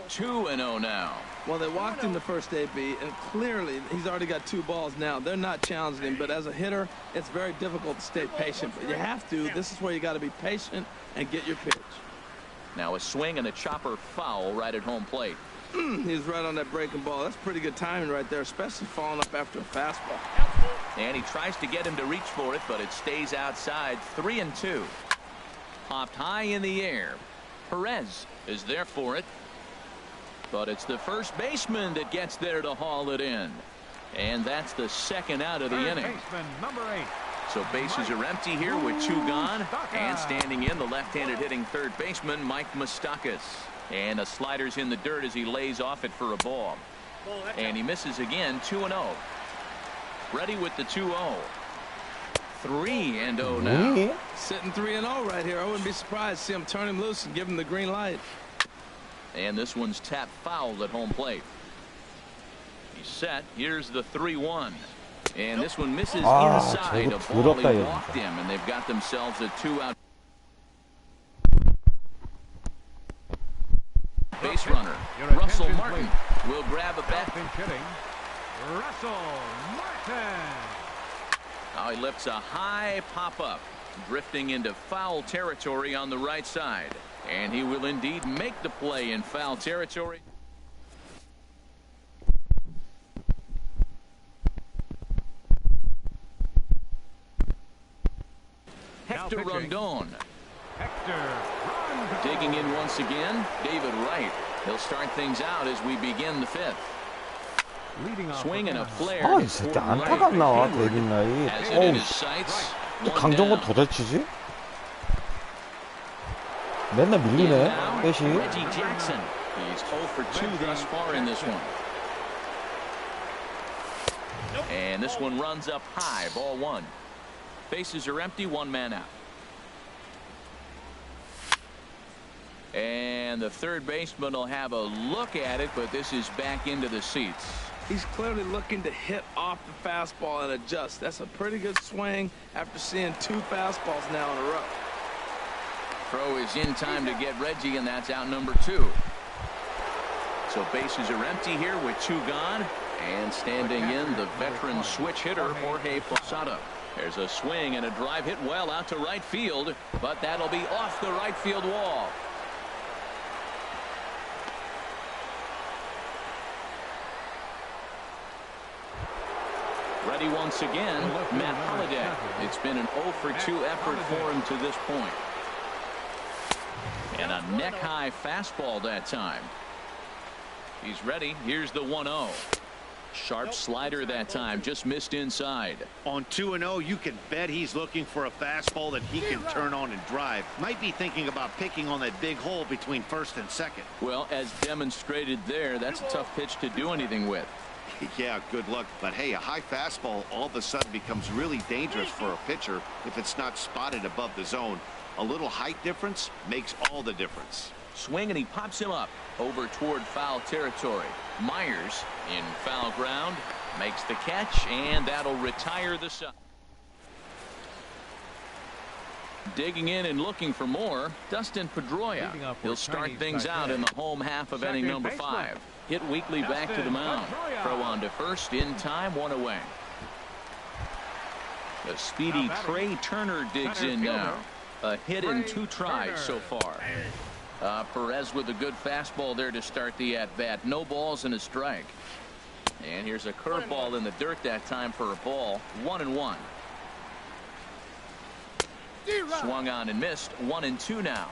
Speaker 1: 2-0 now.
Speaker 4: Well, they walked him the first AB, and clearly he's already got 2 balls now. They're not challenging him, but as a hitter, it's very difficult to stay patient. But you have to. This is where you got to be patient and get your pitch.
Speaker 1: Now a swing and a chopper foul right at home plate.
Speaker 4: He's right on that breaking ball. That's pretty good timing right there, especially falling up after a fastball.
Speaker 1: And he tries to get him to reach for it, but it stays outside. 3-2. Popped high in the air. Perez is there for it. But it's the first baseman that gets there to haul it in. And that's the second out of the inning.
Speaker 2: Baseman number 8.
Speaker 1: So bases are empty here with 2 gone. And standing in, the left-handed hitting third baseman, Mike Moustakas. And a slider's in the dirt as he lays off it for a ball. And he misses again, 2-0. Ready with the 2-0. 3-0 now.
Speaker 4: Sitting 3-0 right here. I wouldn't be surprised to see him turn him loose and give him the green light.
Speaker 1: And this one's tapped foul at home plate. He's set. Here's the 3-1. And this one misses inside a ball. He walked him, and they've got themselves a 2-out base runner. Russell Martin will grab a bat.
Speaker 2: Russell Martin.
Speaker 1: Now he lifts a high pop-up, drifting into foul territory on the right side. And he will indeed make the play in foul territory. Hector Rondon. Digging in once again, David Wright. He'll start things out as we begin the 5th. Swing and a flare.
Speaker 6: 이 새끼 안타가 안 나와, 데빈 라이. 어우, 또 강정호 더 잘 치지? 맨날 밀리네, 빼시.
Speaker 1: Reggie Jackson. He's 0 for 2 thus far in this one. And this one runs up high, ball 1. Bases are empty, 1 man out. And the third baseman will have a look at it, but this is back into the seats.
Speaker 4: He's clearly looking to hit off the fastball and adjust. That's a pretty good swing after seeing 2 fastballs now in a row.
Speaker 1: Throw is in time to get Reggie, and that's out number 2. So bases are empty here with 2 gone. And standing in, the veteran switch hitter, Jorge Posada. There's a swing and a drive hit well out to right field, but that'll be off the right field wall. Ready once again, Matt Holliday. It's been an 0 for 2 effort for him to this point. And a neck-high fastball that time. He's ready. Here's the 1-0. Sharp slider that time, just missed inside.
Speaker 3: On 2-0, you can bet he's looking for a fastball that he can turn on and drive. Might be thinking about picking on that big hole between first and second.
Speaker 1: Well, as demonstrated there, that's a tough pitch to do anything with.
Speaker 3: Yeah, good luck. But hey, a high fastball all of a sudden becomes really dangerous for a pitcher if it's not spotted above the zone. A little height difference makes all the difference.
Speaker 1: Swing, and he pops him up over toward foul territory. Myers in foul ground makes the catch, and that'll retire the side. Digging in and looking for more, Dustin Pedroia. He'll start things out in the home half of inning number 5. Hit weekly back to the mound. Throw on to first in time, 1 away. The speedy Trey Turner digs in now. A hit in 2 tries so far. Perez with a good fastball there to start the at-bat. No balls and a strike. And here's a curveball in the dirt that time for a ball. 1-1. Swung on and missed. 1-2 now.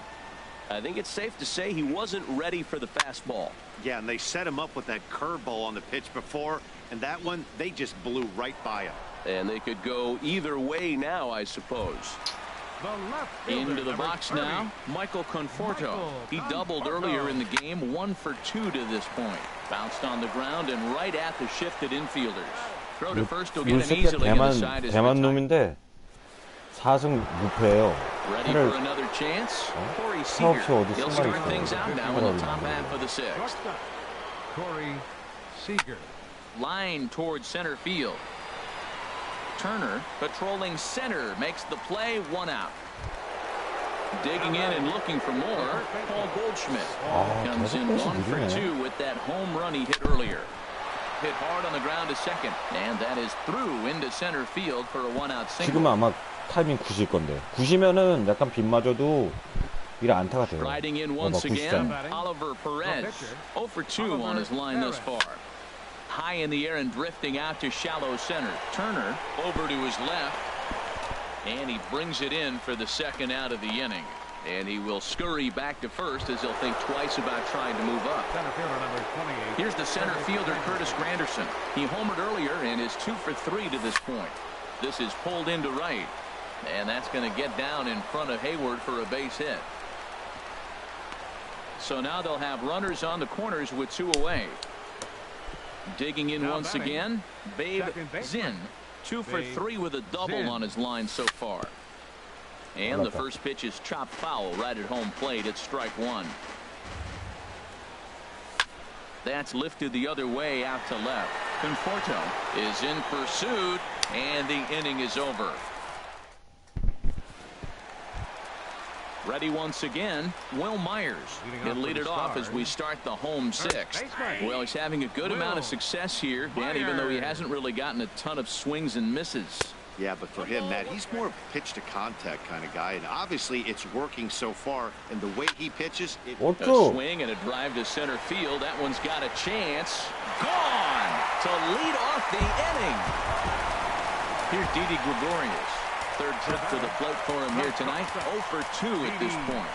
Speaker 1: I think it's safe to say he wasn't ready for the fastball.
Speaker 3: Yeah, and they set him up with that curveball on the pitch before, and that one, they just blew right by him.
Speaker 5: And they could go either way now, I suppose.
Speaker 1: Into the box now, Michael Conforto. He doubled earlier in the game, 1 for 2 to this point. Bounced on the ground and right at the shifted infielders. Throw to first will get him easily inside his
Speaker 6: 대만 놈인데 4승 무패예요.
Speaker 1: Ready for another chance? Corey Seager. He'll start things out now in the top half of the 6th.
Speaker 2: Corey Seager.
Speaker 1: Line towards center field. Turner patrolling center makes the play, 1 out. Digging in and looking for more, Paul Goldschmidt comes in 1 for 2 with that home run he hit earlier. Hit hard on the ground to second, and that is through into center field for a 1-out single.
Speaker 6: 지금은 아마 타이밍 9실 건데 9시면은 약간 빗 맞아도 이래 안타가 돼요.
Speaker 1: Riding in once again, Oliver Perez, 0 for 2 on his line thus far. High in the air and drifting out to shallow center. Turner over to his left, and he brings it in for the 2nd out of the inning. And he will scurry back to first as he'll think twice about trying to move up. Here's the center fielder, Curtis Granderson. He homered earlier and is 2 for 3 to this point. This is pulled into right. And that's going to get down in front of Hayward for a base hit. So now they'll have runners on the corners with 2 away. Digging in
Speaker 2: Now
Speaker 1: once
Speaker 2: batting,
Speaker 1: again, Babe Zinn. 2 for 3 with a double
Speaker 2: Zinn.
Speaker 1: on his line so far. And the first pitch is chopped foul right at home plate. It's strike 1. That's lifted the other way out to left. Conforto is in pursuit, and the inning is over. Ready once again, Will Myers. He'll lead it off as we start the home 6th. Well, he's having a good amount of success here, Dan, even though he hasn't really gotten a ton of swings and misses.
Speaker 3: Yeah, but for him, Matt, he's more of a pitch to contact kind of guy, and obviously it's working so far. And the way he pitches,
Speaker 1: a swing and a drive to center field. That one's got a chance. Gone to lead off the inning. Here's Didi Gregorius. 3rd trip to the plate for him here tonight. 0 for 2 at this point.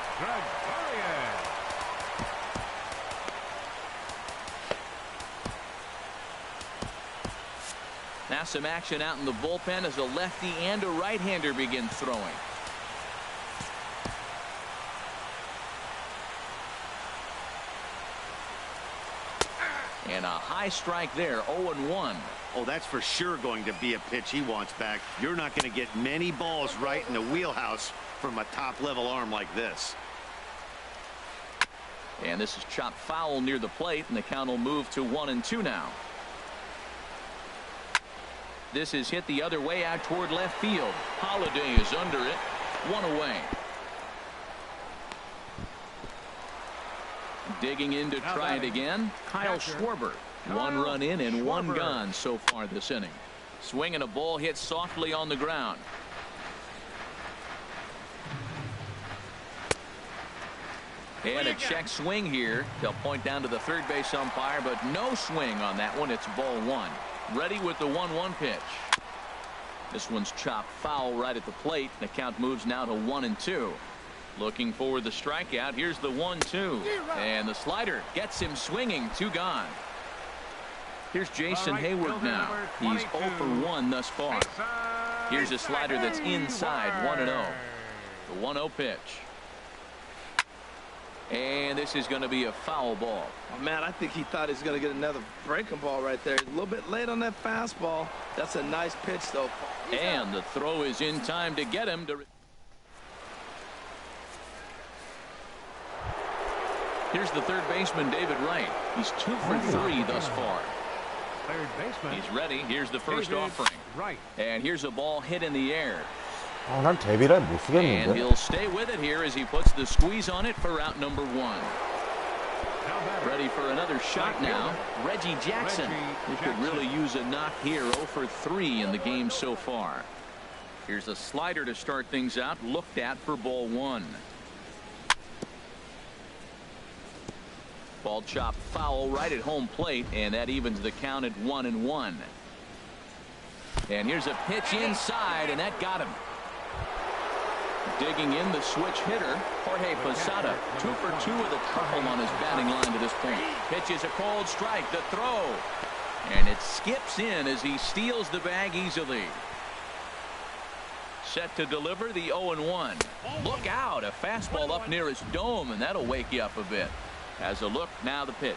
Speaker 1: Now some action out in the bullpen as a lefty and a right-hander begin throwing. And a high strike there, 0-1.
Speaker 3: Oh, that's for sure going to be a pitch he wants back. You're not going to get many balls right in the wheelhouse from a top-level arm like this.
Speaker 1: And this is chopped foul near the plate, and the count will move to 1-2 now. This is hit the other way out toward left field. Holiday is under it. 1 away. Digging in to try it again, Kyle Schwarber. 1 run in and 1 gone so far this inning. Swinging a ball hit softly on the ground. And a check swing here. They'll point down to the third base umpire, but no swing on that one. It's ball 1. Ready with the 1-1 pitch. This one's chopped foul right at the plate. The count moves now to 1-2. Looking for the strikeout. Here's the 1-2. And the slider gets him swinging. 2 gone. Here's Jason Hayward now. He's 0 for 1 thus far. Here's a slider that's inside. 1-0. The 1-0 pitch. And this is going to be a foul ball.
Speaker 4: Oh, man, I think he thought he was going to get another breaking ball right there. A little bit late on that fastball. That's a nice pitch, though.
Speaker 1: And the throw is in time to get him to. Here's the third baseman, David Wright. He's 2 for 3 thus far.
Speaker 2: Third baseman.
Speaker 1: He's ready. Here's the first offering.
Speaker 2: Right.
Speaker 1: And here's a ball hit in the air.
Speaker 6: 난 데뷔를 못 쓰겠는데.
Speaker 1: And he'll stay with it here as he puts the squeeze on it for out number 1. Ready for another shot now. Reggie Jackson. He could really use a knock here. 0 for 3 in the game so far. Here's a slider to start things out. Looked at for ball 1. Ball chopped foul right at home plate, and that evens the count at 1-1. And here's a pitch inside, and that got him. Digging in the switch hitter, Jorge Posada. 2 for 2 with a triple on his batting line to this point. Pitch is a cold strike. The throw. And it skips in as he steals the bag easily. Set to deliver the 0-1. Look out. A fastball up near his dome, and that'll wake you up a bit. As a look, now the pitch.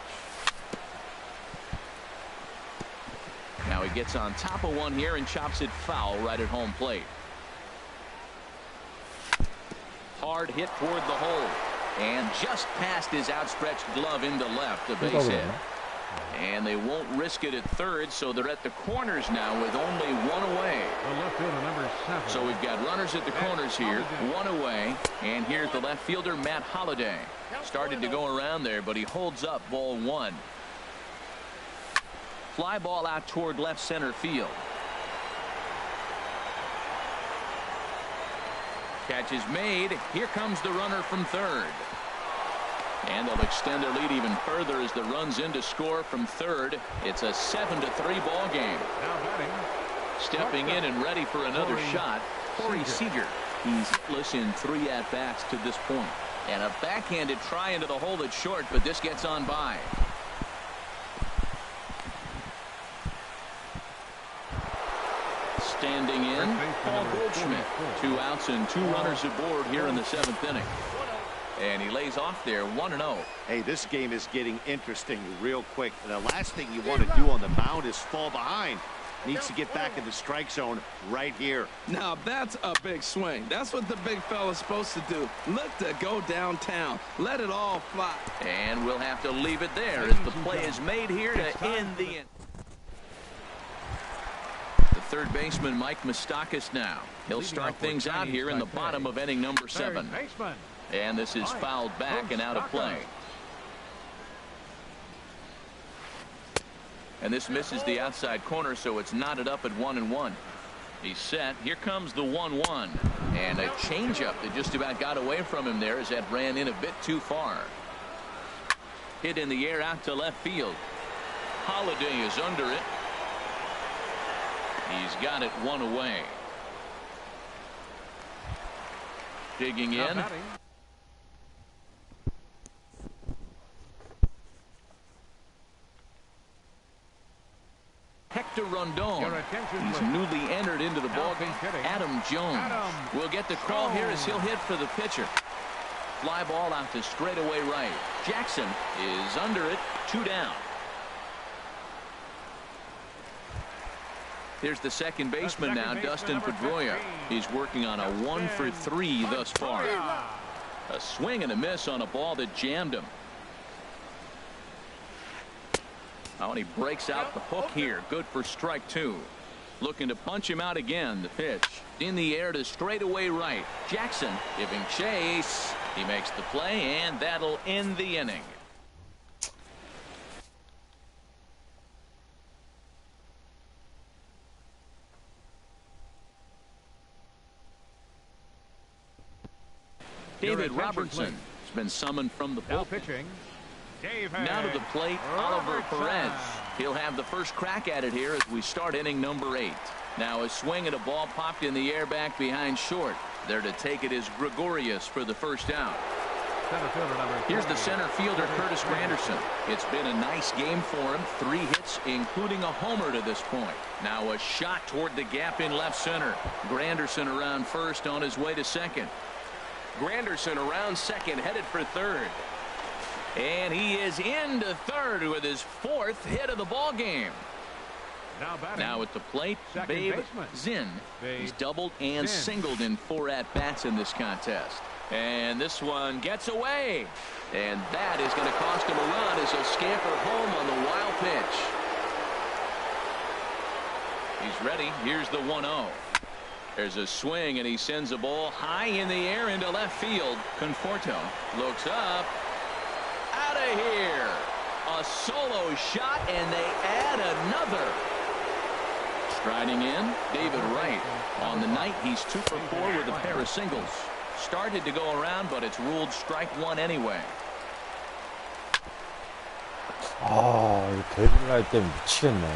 Speaker 1: Now he gets on top of one here and chops it foul right at home plate. Hard hit toward the hole. And just past his outstretched glove into left, a base hit. And they won't risk it at third, so they're at the corners now with only 1 away.
Speaker 2: The left fielder, number 7.
Speaker 1: So we've got runners at the corners here, 1 away. And here's the left fielder, Matt Holliday. Started to go around there, but he holds up ball 1. Fly ball out toward left center field. Catch is made. Here comes the runner from third. And they'll extend their lead even further as the runs in to score from third. It's a 7-3 ball game. Stepping in and ready for another shot, Corey Seager. He's hitless in 3 at-bats to this point. And a backhanded try into the hole that's short, but this gets on by. Standing in, Paul Goldschmidt. 2 outs and 2 runners aboard here in the 7th inning. And he lays off there 1-0.
Speaker 3: Hey, this game is getting interesting real quick. The last thing you want to do on the mound is fall behind. Needs to get back in the strike zone right here.
Speaker 4: Now that's a big swing. That's what the big fella's supposed to do. Look to go downtown. Let it all fly.
Speaker 1: And we'll have to leave it there as the play is made here to end the inning. The third baseman, Mike Moustakas, now. He'll start things out here in the bottom of inning number 7. And this is fouled back and out of play. And this misses the outside corner, so it's knotted up at 1-1. He's set. Here comes the 1-1. And a changeup that just about got away from him there as that ran in a bit too far. Hit in the air out to left field. Holiday is under it. He's got it 1 away. Digging in. Hector Rondon. He's newly entered into the ballgame. Adam Jones will get the call here as he'll hit for the pitcher. Fly ball out to straightaway right. Jackson is under it. 2 down. Here's the second baseman now, Dustin Pedroia. He's working on a 1 for 3 thus far. A swing and a miss on a ball that jammed him. Oh, and he breaks out the hook here. Good for strike 2. Looking to punch him out again. The pitch in the air to straightaway right. Jackson giving chase. He makes the play, and that'll end the inning. David Robertson has been summoned from the bullpen. Now to the plate, Oliver Perez. He'll have the first crack at it here as we start inning number 8. Now a swing and a ball popped in the air back behind short. There to take it is Gregorius for the first out. Here's the center fielder, Curtis Granderson. It's been a nice game for him. 3 hits, including a homer to this point. Now a shot toward the gap in left center. Granderson around first on his way to second. Granderson around second, headed for third. And he is into third with his 4th hit of the ball game. Now at the plate, Babe Zinn. He's doubled and singled in 4 at-bats in this contest. And this one gets away. And that is going to cost him a run as he'll scamper home on the wild pitch. He's ready. Here's the 1-0. There's a swing, and he sends a ball high in the air into left field. Conforto looks up. Out of here. A solo shot, and they add another. Striding in, David Wright. On the night, he's 2 for 4 with a pair of singles. Started to go around, but it's ruled strike 1 anyway.
Speaker 6: 이 데뷔 날 때 미치겠네.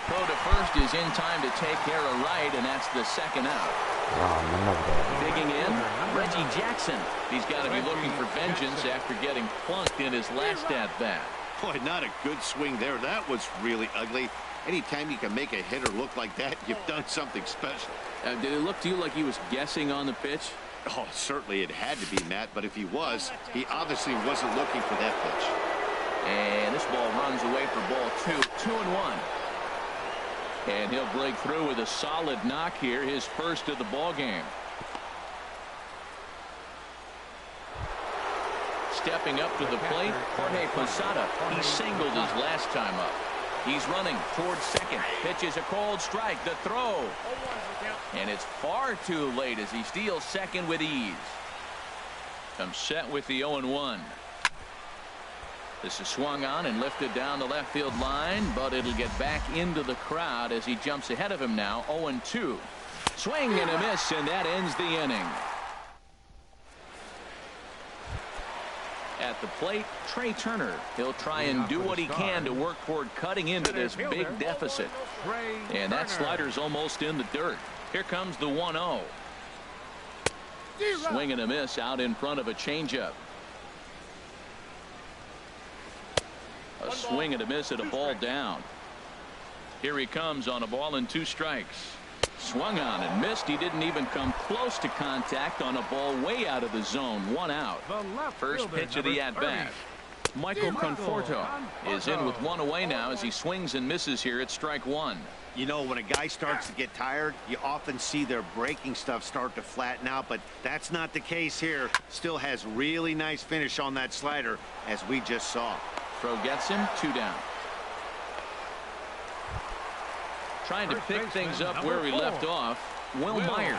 Speaker 1: Throw to first is in time to take care of Wright, and that's the second out.
Speaker 6: 안 맞나 보다.
Speaker 1: Digging in, Reggie Jackson. He's got to be looking for vengeance after getting plunked in his last at-bat.
Speaker 3: Boy, not a good swing there. That was really ugly. Anytime you can make a hitter look like that, you've done something special.
Speaker 1: Did it look to you like he was guessing on the pitch?
Speaker 3: Oh, certainly it had to be, Matt, but if he was, he obviously wasn't looking for that pitch.
Speaker 1: And this ball runs away for ball 2. 2-1. And he'll break through with a solid knock here, his first of the ball game. Stepping up to the plate, Jorge Posada. He singled his last time up. He's running towards second. Pitches a cold strike. The throw. And it's far too late as he steals second with ease. Comes set with the 0-1. This is swung on and lifted down the left field line, but it'll get back into the crowd as he jumps ahead of him now. 0-2. Swing and a miss, and that ends the inning. At the plate, Trey Turner. He'll try and do what he can to work toward cutting into this big deficit. And that slider's almost in the dirt. Here comes the 1-0. Swing and a miss out in front of a changeup. A swing and a miss at a ball down. Here he comes on a ball and 2 strikes. Swung on and missed. He didn't even come close to contact on a ball way out of the zone. 1 out. First pitch of the at-bat. Michael Conforto is in with 1 away now as he swings and misses here at strike 1.
Speaker 3: You know, when a guy starts to get tired, you often see their breaking stuff start to flatten out, but that's not the case here. Still has really nice finish on that slider, as we just saw.
Speaker 1: Throw gets him, 2 down. Trying to pick things up where he left off, Will Myers.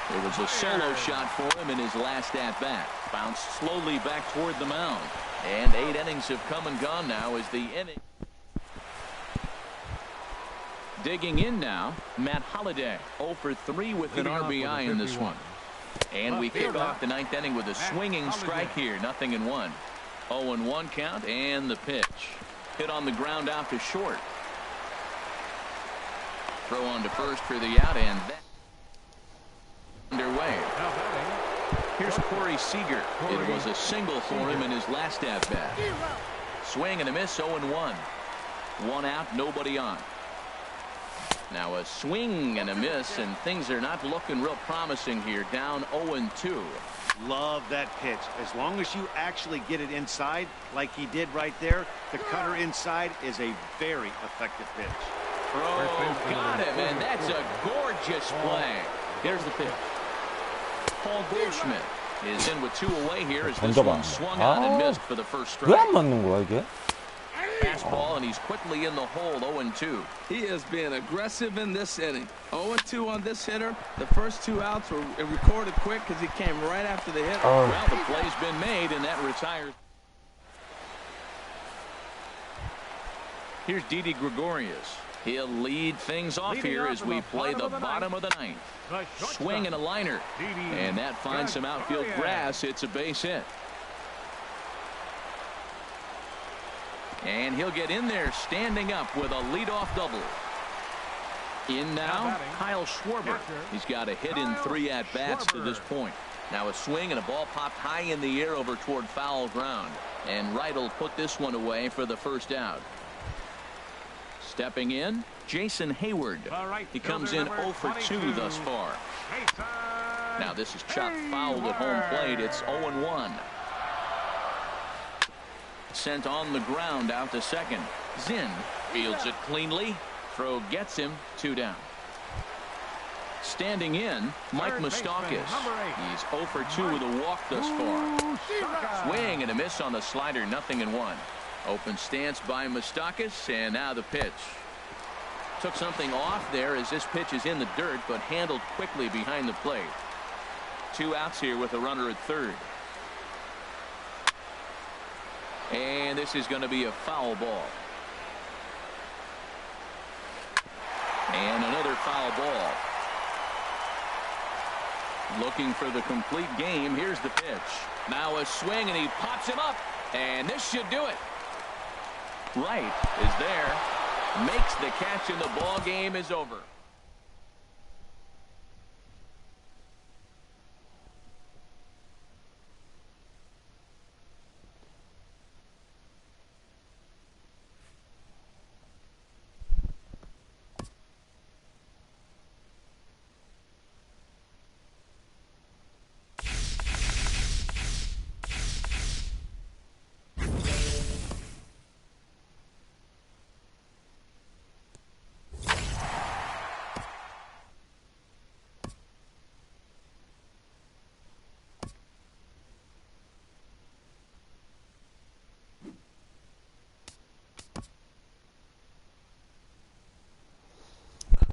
Speaker 1: It was a solo shot for him in his last at-bat. Bounced slowly back toward the mound. And 8 innings have come and gone now as the inning. Digging in now, Matt Holliday, 0 for 3 with an RBI in this one. And we kick off the 9th inning with a swinging strike here, 0-1. 0-1 count, and the pitch. Hit on the ground out to short. Throw on to first for the out, and that underway. Here's Corey Seager. It was a single for him in his last at-bat. Swing and a miss, 0-1. 1 out, nobody on. Now a swing and a miss, and things are not looking real promising here. Down 0-2.
Speaker 3: Love that pitch. As long as you actually get it inside, like he did right there, the cutter inside is a very effective pitch.
Speaker 1: Throw, got him, and that's a gorgeous play. Here's the pitch. Paul Goldschmidt is in with 2 away here as this one swung on and missed for the first strike.
Speaker 6: 왜 안 맞는 거야 이게?
Speaker 1: Fastball, and he's quickly in the hole. 0-2.
Speaker 4: He is being aggressive in this inning. 0-2 on this hitter. The first 2 outs were recorded quick because he came right after the hit.
Speaker 1: Well, the play's been made, and that retires. Here's Didi Gregorius. He'll lead things off here as we play the bottom of the 9th. Swing and a liner, and that finds some outfield grass. It's a base hit. And he'll get in there standing up with a leadoff double. In now, Kyle Schwarber. He's got a hit in 3 at-bats to this point. Now a swing and a ball popped high in the air over toward foul ground. And Wright will put this one away for the first out. Stepping in, Jason Hayward. He comes in 0 for 2 thus far. Now this is chopped foul at home plate. It's 0-1. Sent on the ground out to second. Zinn fields it cleanly. Throw gets him, 2 down. Standing in, Mike Moustakas. He's 0 for 2 with a walk thus far. Swing and a miss on the slider, 0-1. Open stance by Moustakas, and now the pitch. Took something off there as this pitch is in the dirt, but handled quickly behind the plate. 2 outs here with a runner at third. And this is going to be a foul ball. And another foul ball. Looking for the complete game. Here's the pitch. Now a swing, and he pops him up. And this should do it. Wright is there. Makes the catch, and the ball game is over.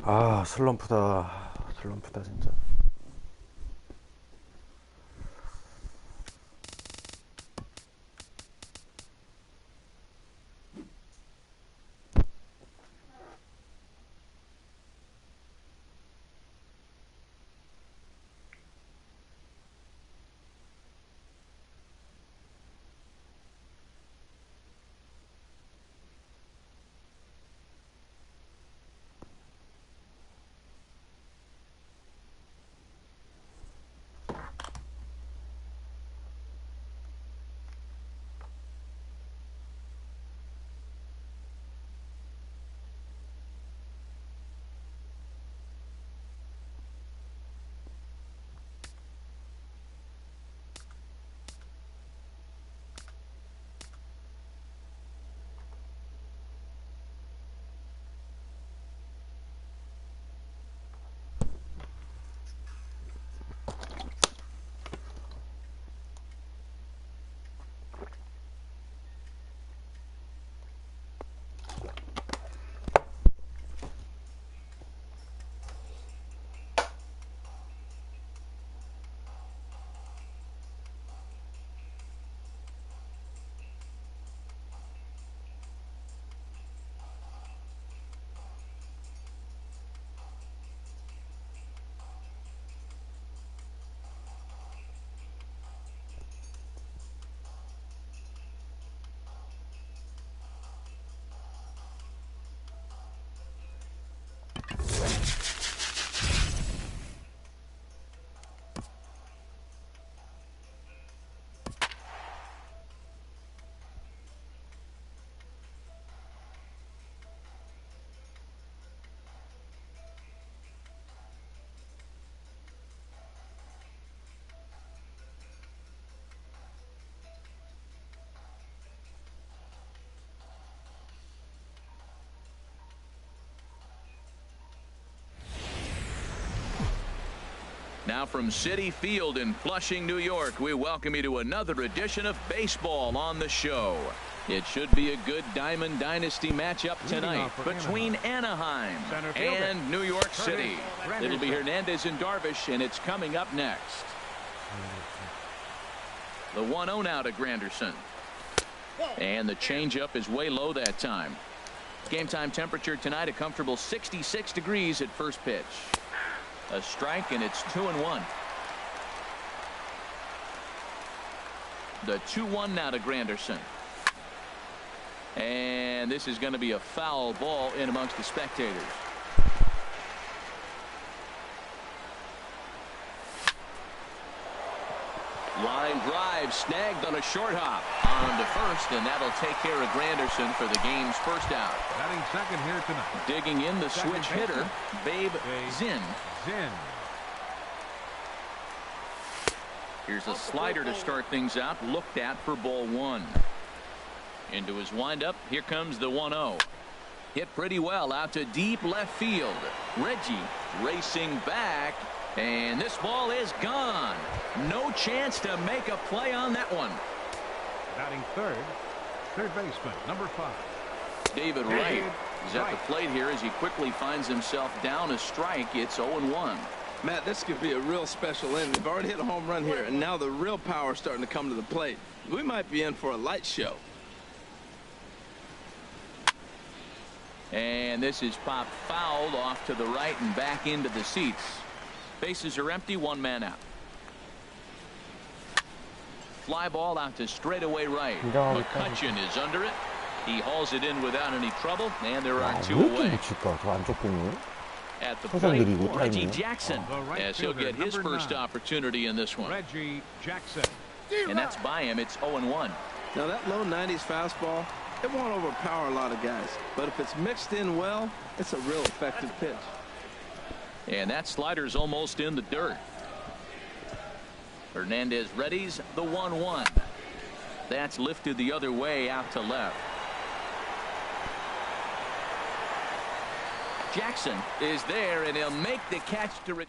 Speaker 6: 아 슬럼프다 진짜.
Speaker 1: Now from Citi Field in Flushing, New York, we welcome you to another edition of Baseball on the Show. It should be a good Diamond Dynasty matchup tonight between Anaheim and New York City. It'll be Hernandez and Darvish, and it's coming up next. The 1-0 now to Granderson. And the changeup is way low that time. Game time temperature tonight, a comfortable 66 degrees at first pitch. A strike, and it's 2-1. The 2-1 now to Granderson. And this is going to be a foul ball in amongst the spectators. Line drive snagged on a short hop on to first, and that'll take care of Granderson for the game's first out.
Speaker 2: Batting second here tonight.
Speaker 1: Digging in the switch hitter, Babe Zinn. Here's a slider to start things out, looked at for ball one. Into his windup, here comes the 1-0. Hit pretty well out to deep left field. Reggie racing back, and this ball is gone. No chance to make a play on that one.
Speaker 2: Batting third baseman, number 5.
Speaker 1: David Wright is at the plate here as he quickly finds himself down a strike. It's 0-1.
Speaker 4: Matt, this could be a real special inning. They've already hit a home run here, and now the real power is starting to come to the plate. We might be in for a light show.
Speaker 1: And this is popped fouled off to the right and back into the seats. Bases are empty, one man out. Fly ball out to straightaway right. McCutchen is under it. He hauls it in without any trouble, and there are two away. At the plate, Reggie Jackson, as he'll get his first opportunity in this one.
Speaker 2: Reggie Jackson.
Speaker 1: And that's by him. It's 0-1.
Speaker 4: Now that low 90s fastball, it won't overpower a lot of guys, but if it's mixed in well, it's a real effective pitch.
Speaker 1: And that slider's almost in the dirt. Hernandez readies the 1-1. That's lifted the other way out to left. Jackson is there, and he'll make the catch to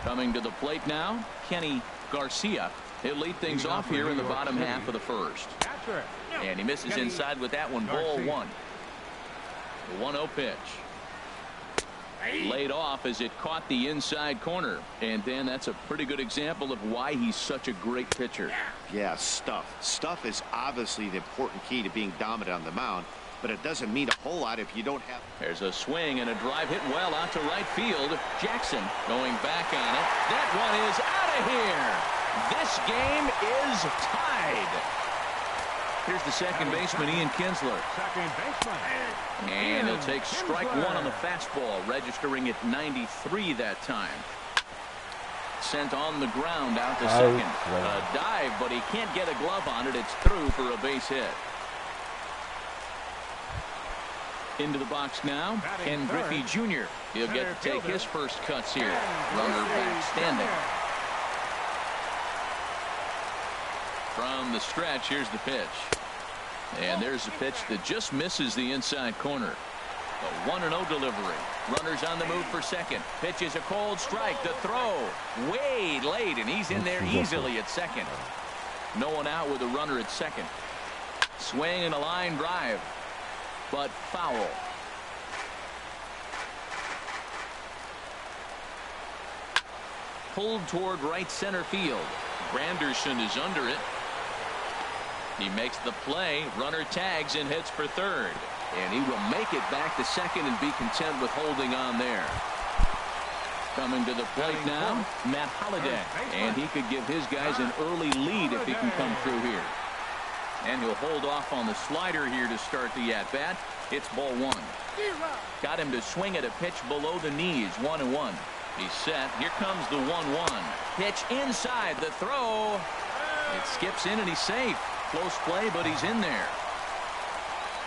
Speaker 1: coming to the plate now, Kenny Garcia. He'll lead things off here in the bottom half of the first. And he misses inside with that one. Ball one. The 1-0 pitch. Laid off as it caught the inside corner. And then that's a pretty good example of why he's such a great pitcher.
Speaker 3: Yeah, stuff. Stuff is obviously the important key to being dominant on the mound, but it doesn't mean a whole lot if you don't have.
Speaker 1: There's a swing and a drive hit well out to right field. Jackson going back on it. That one is out of here. This game is tied. Here's the second baseman, Ian Kinsler.
Speaker 2: Second baseman.
Speaker 1: And he'll take strike one on the fastball, registering at 93 that time. Sent on the ground out to second. A dive, but he can't get a glove on it. It's through for a base hit. Into the box now, Ken Griffey Jr. He'll get to take his first cuts here. Runner back standing. From the stretch, here's the pitch. And there's a pitch that just misses the inside corner. A 1-0 delivery. Runners on the move for second. Pitch is a cold strike. The throw way late, and he's in there easily at second. No one out with a runner at second. Swing and a line drive, but foul. Pulled toward right center field. Granderson is under it. He makes the play. Runner tags and hits for third. And he will make it back to second and be content with holding on there. Coming to the plate now, Matt Holliday. And he could give his guys an early lead if he can come through here. And he'll hold off on the slider here to start the at-bat. It's ball one. Got him to swing at a pitch below the knees. 1-1. He's set. Here comes the 1-1. Pitch inside. The throw. It skips in and he's safe. Close play, but he's in there.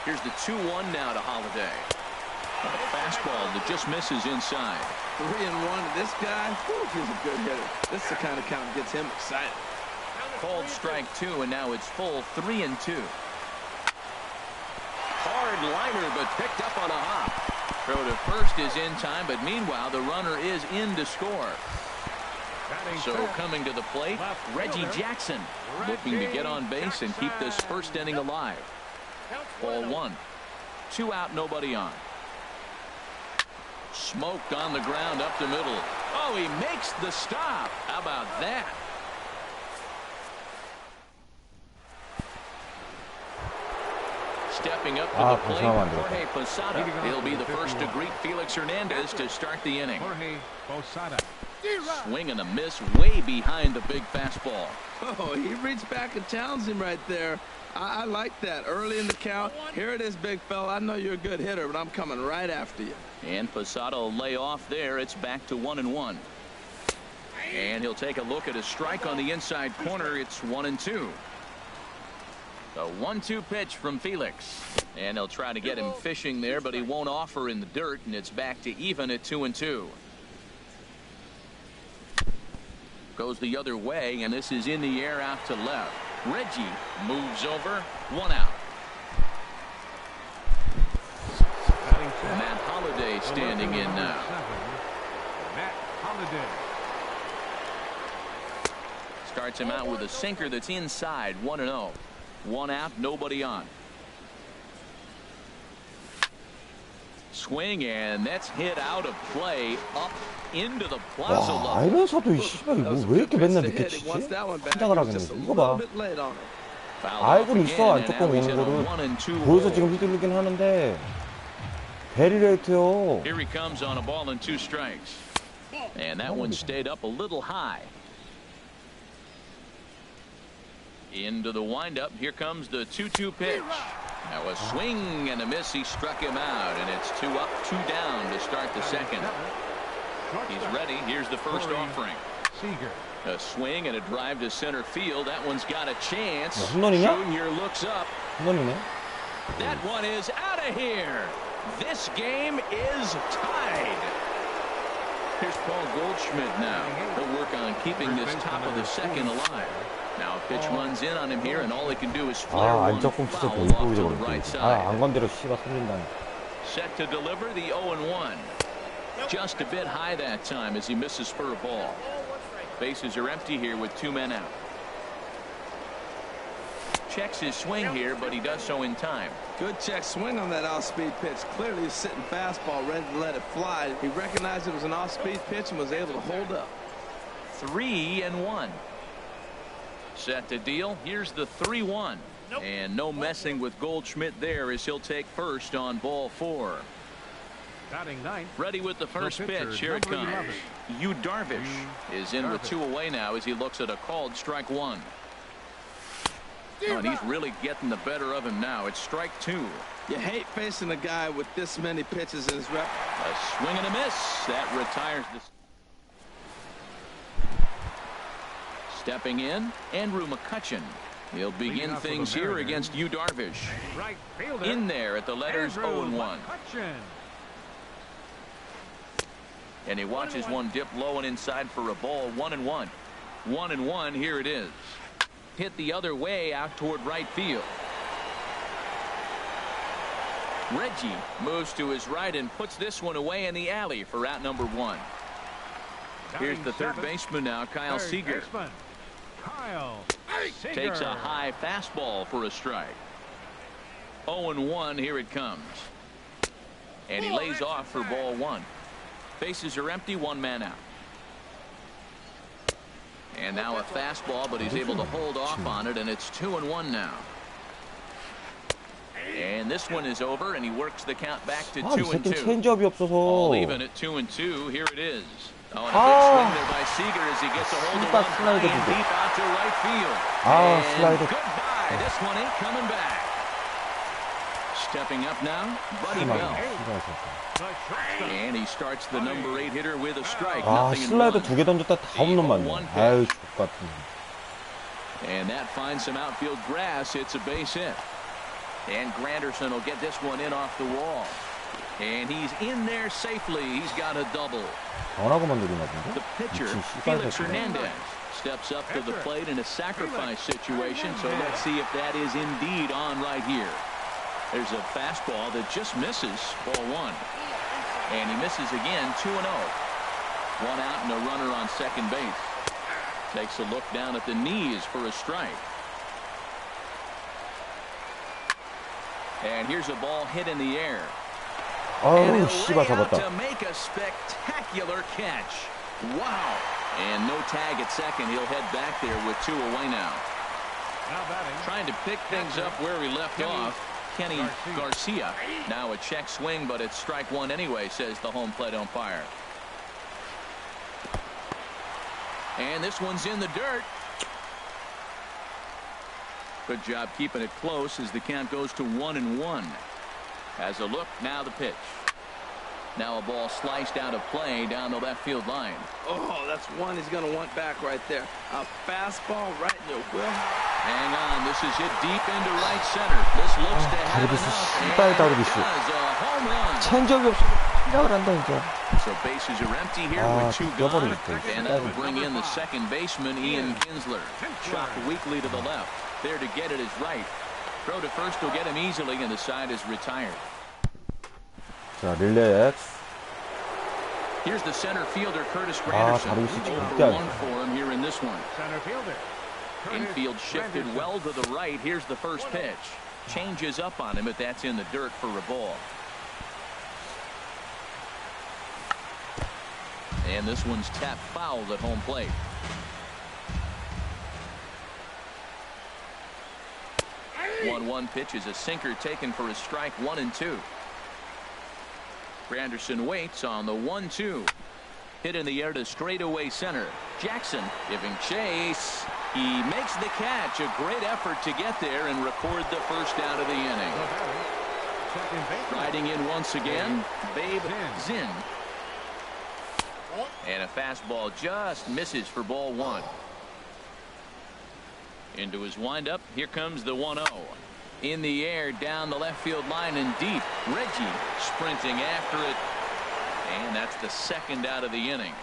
Speaker 1: Here's the 2-1 now to Holliday. A fastball that just misses inside.
Speaker 4: 3-1. This guy, he's a good hitter. This is the kind of count that gets him excited.
Speaker 1: Called strike two, and now it's full 3-2. Hard liner, but picked up on a hop. Throw to first is in time, but meanwhile the runner is in to score. So coming to the plate, Reggie Jackson, looking to get on base and keep this first inning alive. Ball one. 2 out, nobody on. Smoked on the ground up the middle. Oh, he makes the stop. How about that? Stepping up to the plate, Jorge Posada. He'll be the first to greet Felix Hernandez to start the inning. Swing and a miss way behind the big fastball.
Speaker 4: Oh, he reached back and challenged him right there. I like that. Early in the count. Here it is, big fella. I know you're a good hitter, but I'm coming right after you.
Speaker 1: And Posada will lay off there. It's back to 1-1. And he'll take a look at a strike on the inside corner. It's 1-2. The 1-2 pitch from Felix. And he'll try to get him fishing there, but he won't offer in the dirt, and it's back to even at 2-2. Goes the other way, and this is in the air out to left. Reggie moves over. 1 out. Matt Holliday standing in now.
Speaker 2: Matt Holliday
Speaker 1: starts him out with a sinker that's inside. 1-0. 1 out, nobody on. Swing, and that's hit out of play up into the plaza
Speaker 6: 와,
Speaker 1: level.
Speaker 6: 알면서도 이 씨발 이거 왜 이렇게 맨날 늦게 치지? 긴장을 하겠네. 이거 봐. 알고는 있어 안쪽공 오는 거를. 보여서 지금 휘둘리긴 하는데 베리레이트요.
Speaker 1: Here he comes on a ball and 2 strikes. And that one stayed up a little high. Into the windup. Here comes the 2-2 pitch. Now a swing and a miss. He struck him out, and it's 2 up, 2 down to start the second. He's ready. Here's the first offering. A swing and a drive to center field. That one's got a chance. Junior looks up. That one is out of here. This game is tied. Here's Paul Goldschmidt now. He'll work on keeping this top of the second alive. Now a pitch runs in on him here, and all he can do is flare one foul off to the right side.
Speaker 6: 안 건드려 씨발 살린다니.
Speaker 1: Set to deliver the 0-1. Just a bit high that time as he misses for a ball. Bases are empty here with 2 men out. Checks his swing here, but he does so in time.
Speaker 4: Good check swing on that off-speed pitch. Clearly he's sitting fastball ready to let it fly. He recognized it was an off-speed pitch and was able to hold up.
Speaker 1: 3-1. Set to deal. Here's the 3-1. And no messing with Goldschmidt there as he'll take first on ball 4. Ready with the first pitch. Here it comes. Yu Darvish is in with 2 away now as he looks at a called strike 1. Oh, and he's really getting the better of him now. It's strike 2.
Speaker 4: You hate facing a guy with this many pitches in his rep.
Speaker 1: A swing and a miss. That retires the. Stepping in, Andrew McCutchen. He'll begin things here against Yu Darvish. In there at the letters 0-1. And he watches one dip low and inside for a ball. 1-1. 1-1. Here it is. Hit the other way out toward right field. Reggie moves to his right and puts this one away in the alley for out number 1. Here's the third baseman now, Kyle Seager. Takes a high fastball for a strike. 0-1. Here it comes. And he lays off for ball 1. Bases are empty. 1 man out. And now a fastball, but he's able to hold off on it, and it's 2-1 now. And this one is over, and he works the count back to 2-2. All even at 2-2. Here it is. Oh, and a big swing there by Seager as he gets a hold of one high and deep out to right field. And goodbye. This one ain't coming back. Stepping up now, Buddy Bell. And he starts the number 8 hitter with a strike.
Speaker 6: 슬라이더 2개 던졌다 다 홈런 맞네. 아유, X같은.
Speaker 1: And that finds some outfield grass. It's a base hit. And Granderson will get this one in off the wall. And he's in there safely. He's got a double. The pitcher, Felix Hernandez, steps up to the plate in a sacrifice situation. So let's see if that is indeed on right here. There's a fastball that just misses ball 1. And he misses again, 2-0. One out and a runner on second base. Takes a look down at the knees for a strike. And here's a ball hit in the air.
Speaker 6: 아우 씨발 잡았다.
Speaker 1: To make a spectacular catch. Wow. And no tag at second. He'll head back there with 2 away now. Trying to pick things up where he left off. Kenny Garcia. Now a check swing, but it's strike one anyway, says the home plate umpire. And this one's in the dirt. Good job keeping it close as the count goes to 1-1. Has a look, now the pitch. Now a ball sliced out of play down the left field line.
Speaker 4: Oh, that's one he's going to want back right there. A fastball right in the wheelhouse.
Speaker 1: Hang on, this is hit deep into right center. This looks to have enough. And does a home run.
Speaker 6: 체인지업이 없어. 시작을 한다 이제.
Speaker 1: So bases are empty here with 2 gone. And that will bring in the second baseman, Ian Kinsler. Chopped weakly to the left. There to get it is right. Throw to first will get him easily, and the side is retired.
Speaker 6: 자, 릴렉스.
Speaker 1: Here's the center fielder, Curtis Granderson. Over 1 for him here in this one.
Speaker 2: Center fielder.
Speaker 1: Infield shifted well to the right. Here's the first pitch. Changes up on him, but that's in the dirt for a ball. And this one's tapped foul at home plate. One pitch is a sinker taken for a strike, 1-2. Granderson waits on the 1-2. Hit in the air to straightaway center. Jackson giving chase. He makes the catch. A great effort to get there and record the first out of the inning. Riding in once again, Babe Zinn. And a fastball just misses for ball 1. Into his windup. Here comes the 1-0. In the air down the left field line and deep. Reggie sprinting after it. And that's the second out of the inning.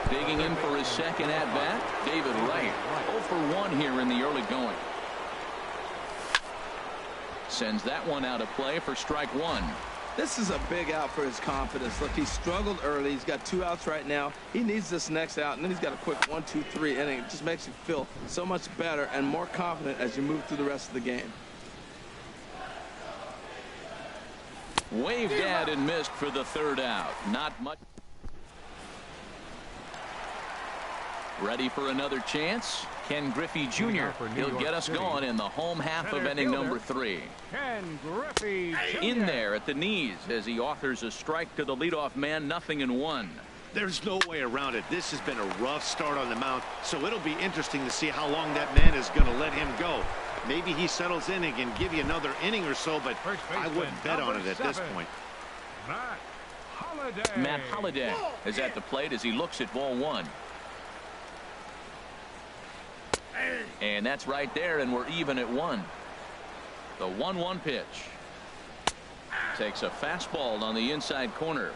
Speaker 1: Digging in for his second at bat, David Wright. 0 for 1 here in the early going. Sends that one out of play for strike 1.
Speaker 4: This is a big out for his confidence. Look, he struggled early. He's got 2 outs right now. He needs this next out, and then he's got a quick 1, 2, 3 inning. It just makes you feel so much better and more confident as you move through the rest of the game.
Speaker 1: Waved at and missed for the third out. Not much. Ready for another chance. Ken Griffey Jr. He'll get us going in the home half of inning number 3.
Speaker 2: Ken Griffey Jr.
Speaker 1: In there at the knees as he offers a strike to the leadoff man. 0-1.
Speaker 3: There's no way around it. This has been a rough start on the mound, so it'll be interesting to see how long that man is going to let him go. Maybe he settles in and can give you another inning or so, but I wouldn't bet on it at this point.
Speaker 1: Matt Holliday is at the plate as he looks at ball 1. And that's right there, and we're even at 1. The 1-1 pitch. Takes a fastball on the inside corner.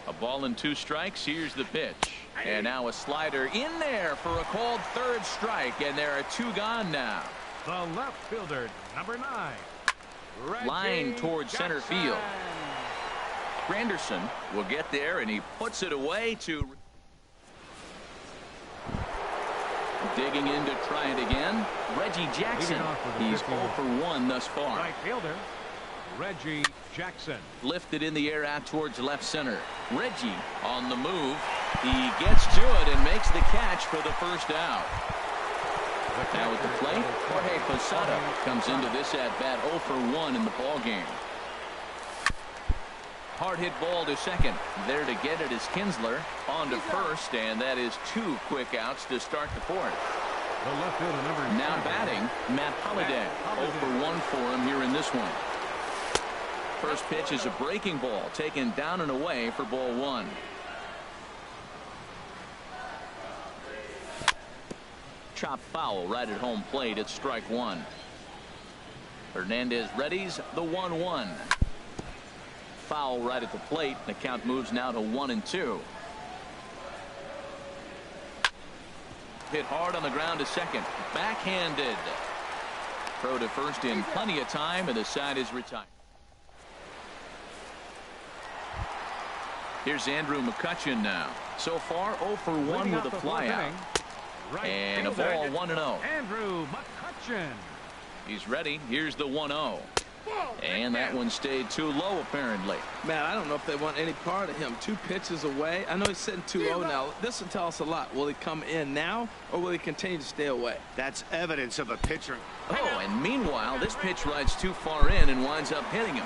Speaker 1: A ball and 2 strikes. Here's the pitch. And now a slider in there for a called third strike, and there are 2 gone now.
Speaker 2: The left fielder, number 9.
Speaker 1: Line towards center field. Granderson will get there, and he puts it away to... Digging in to try it again. Reggie Jackson. He's 0 for 1 thus far.
Speaker 2: Right fielder, Reggie Jackson.
Speaker 1: Lifted in the air out towards left center. Reggie on the move. He gets to it and makes the catch for the first out. Now at the plate, Jorge Posada comes into this at bat 0 for 1 in the ball game. Hard hit ball to second. There to get it is Kinsler. On to first, and that is 2 quick outs to start the 4th.
Speaker 2: The left fielder, number 7.
Speaker 1: Now batting, Matt Holliday. 0 for 1 for him here in this one. First pitch is a breaking ball taken down and away for ball 1. Chop foul right at home plate at strike 1. Hernandez readies the 1-1. Foul right at the plate. The count moves now to 1-2. Hit hard on the ground to second. Backhanded. Throw to first in plenty of time, and the side is retired. Here's Andrew McCutchen now. So far, 0 for 1 with a flyout. And a ball 1-0.
Speaker 2: Andrew McCutchen.
Speaker 1: He's ready. Here's the 1-0. And that one stayed too low, apparently.
Speaker 4: Man, I don't know if they want any part of him. 2 pitches away. I know he's sitting 2-0 now. This will tell us a lot. Will he come in now, or will he continue to stay away?
Speaker 3: That's evidence of a pitcher.
Speaker 1: Oh, and meanwhile, this pitch rides too far in and winds up hitting him.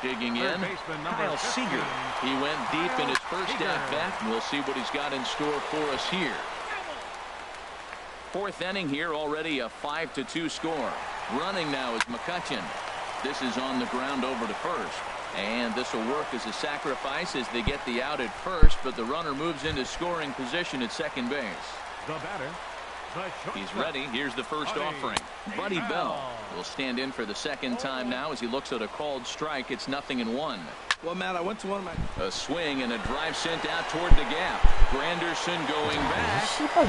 Speaker 1: Digging in, Kyle Seager. He went deep in his first at-bat, and we'll see what he's got in store for us here. 4th inning here, already a 5-2 score. Running now is McCutchen. This is on the ground over to first. And this will work as a sacrifice as they get the out at first, but the runner moves into scoring position at second base.
Speaker 2: The batter.
Speaker 1: He's ready. Here's the first offering. Buddy Bell will stand in for the second time now as he looks at a called strike. It's 0-1.
Speaker 4: Well, Matt, I went to one of my...
Speaker 1: A swing and a drive sent out toward the gap. Granderson going back. Out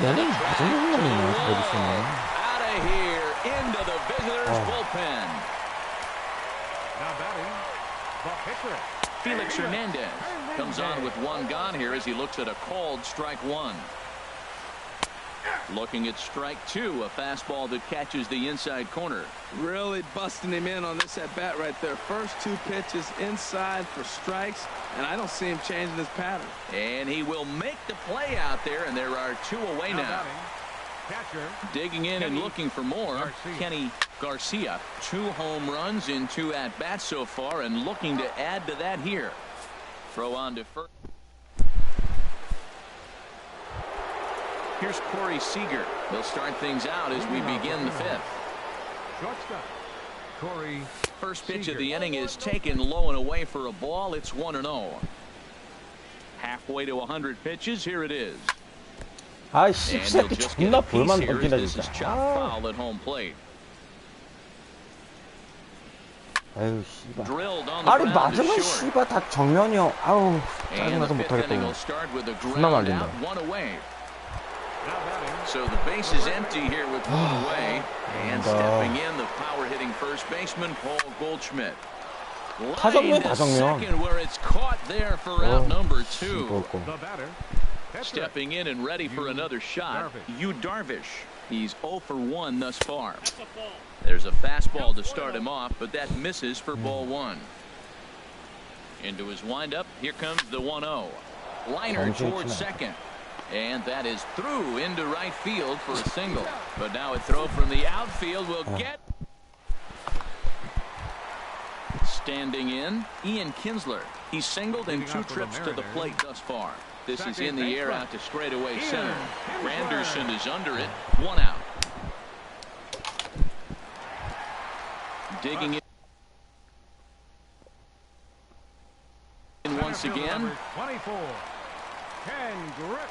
Speaker 1: of here into the visitors' bullpen.
Speaker 2: Now batting, the pitcher.
Speaker 1: Felix Hernandez comes on with 1 gone here as he looks at a called strike 1. Looking at strike 2, a fastball that catches the inside corner.
Speaker 4: Really busting him in on this at-bat right there. First 2 pitches inside for strikes, and I don't see him changing his pattern.
Speaker 1: And he will make the play out there, and there are 2 away now.
Speaker 2: Catcher.
Speaker 1: Digging in and looking for more, Kenny Garcia. 2 home runs in 2 at-bats so far, and looking to add to that here. Throw on to first. Here's Corey Seager. They'll start things out as we begin the 5th.
Speaker 2: Shortstop. Corey.
Speaker 1: First pitch of the inning is taken low and away for a ball. It's 1-0. Halfway to 100 pitches. Here it is.
Speaker 6: 아, 씹새끼 존나 볼만 던지네 진짜.
Speaker 1: Foul at home plate.
Speaker 6: 아유 씨발.
Speaker 1: 아니
Speaker 6: 맞으면 씨발 다 정면이요. 아우 짜증나서 못하겠다. 존나 말린다.
Speaker 1: So the base is empty here with 1 away, and stepping in the power-hitting first baseman Paul Goldschmidt.
Speaker 6: 타정면 타정면.
Speaker 1: Where it's caught there for out number 2.
Speaker 2: The batter.
Speaker 1: Stepping in and ready for another shot, Yu Darvish. He's 0 for 1 thus far. There's a fastball to start him off, but that misses for ball 1. Into his windup, here comes the 1-0. Liner towards second. And that is through into right field for a single. But now a throw from the outfield will get. Standing in, Ian Kinsler. He's singled in 2 trips to the plate thus far. This is in the air out to straightaway center. Granderson is under it. 1 out. Digging in once again.
Speaker 2: 24.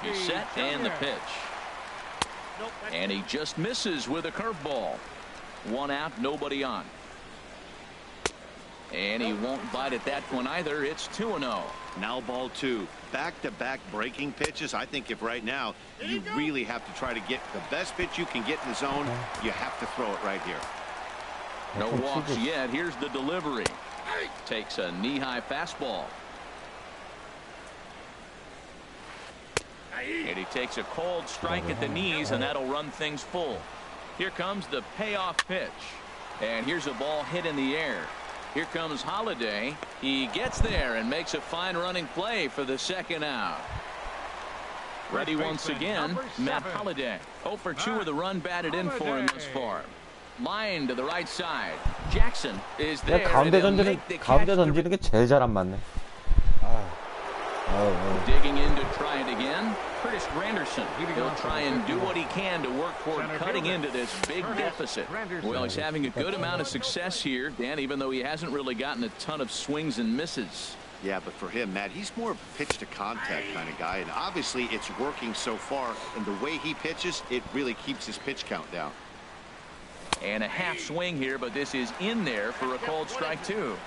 Speaker 1: He's set and the pitch. And he just misses with a curveball. 1 out, nobody on. And he won't bite at that one either. It's 2-0.
Speaker 3: Now ball 2. Back-to-back breaking pitches. I think if right now you really have to try to get the best pitch you can get in the zone, you have to throw it right here.
Speaker 1: No walks yet. Here's the delivery. Takes a knee-high fastball. And he takes a cold strike at the knees, and that'll run things full. Here comes the payoff pitch. And here's a ball hit in the air. Here comes Holiday. He gets there and makes a fine running play for the 2nd out. Ready once again, Matt Holiday. 0 for 2 with a run batted in for him thus far. Line to the right side. Jackson is there.
Speaker 6: 가운데 던지는 게 제일 잘 안 맞네.
Speaker 1: Digging in to try it again. Curtis Granderson. He'll try and do what he can to work toward cutting into this big deficit. Well, he's having a good amount of success here, Dan, even though he hasn't really gotten a ton of swings and misses.
Speaker 3: Yeah, but for him, Matt, he's more of a pitch to contact kind of guy, and obviously it's working so far, and the way he pitches, it really keeps his pitch count down.
Speaker 1: And a half swing here, but this is in there for a called strike 2.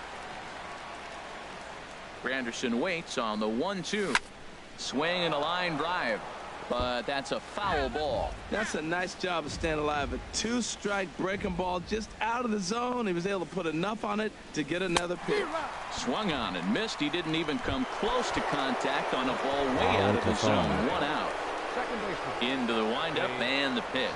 Speaker 1: Granderson waits on the 1-2. Swing and a line drive. but that's a foul ball.
Speaker 4: That's a nice job of staying alive. A two-strike breaking ball just out of the zone. He was able to put enough on it to get another pitch.
Speaker 1: Swung on and missed. He didn't even come close to contact on a ball way out of the zone. 1 out. Into the windup and the pitch.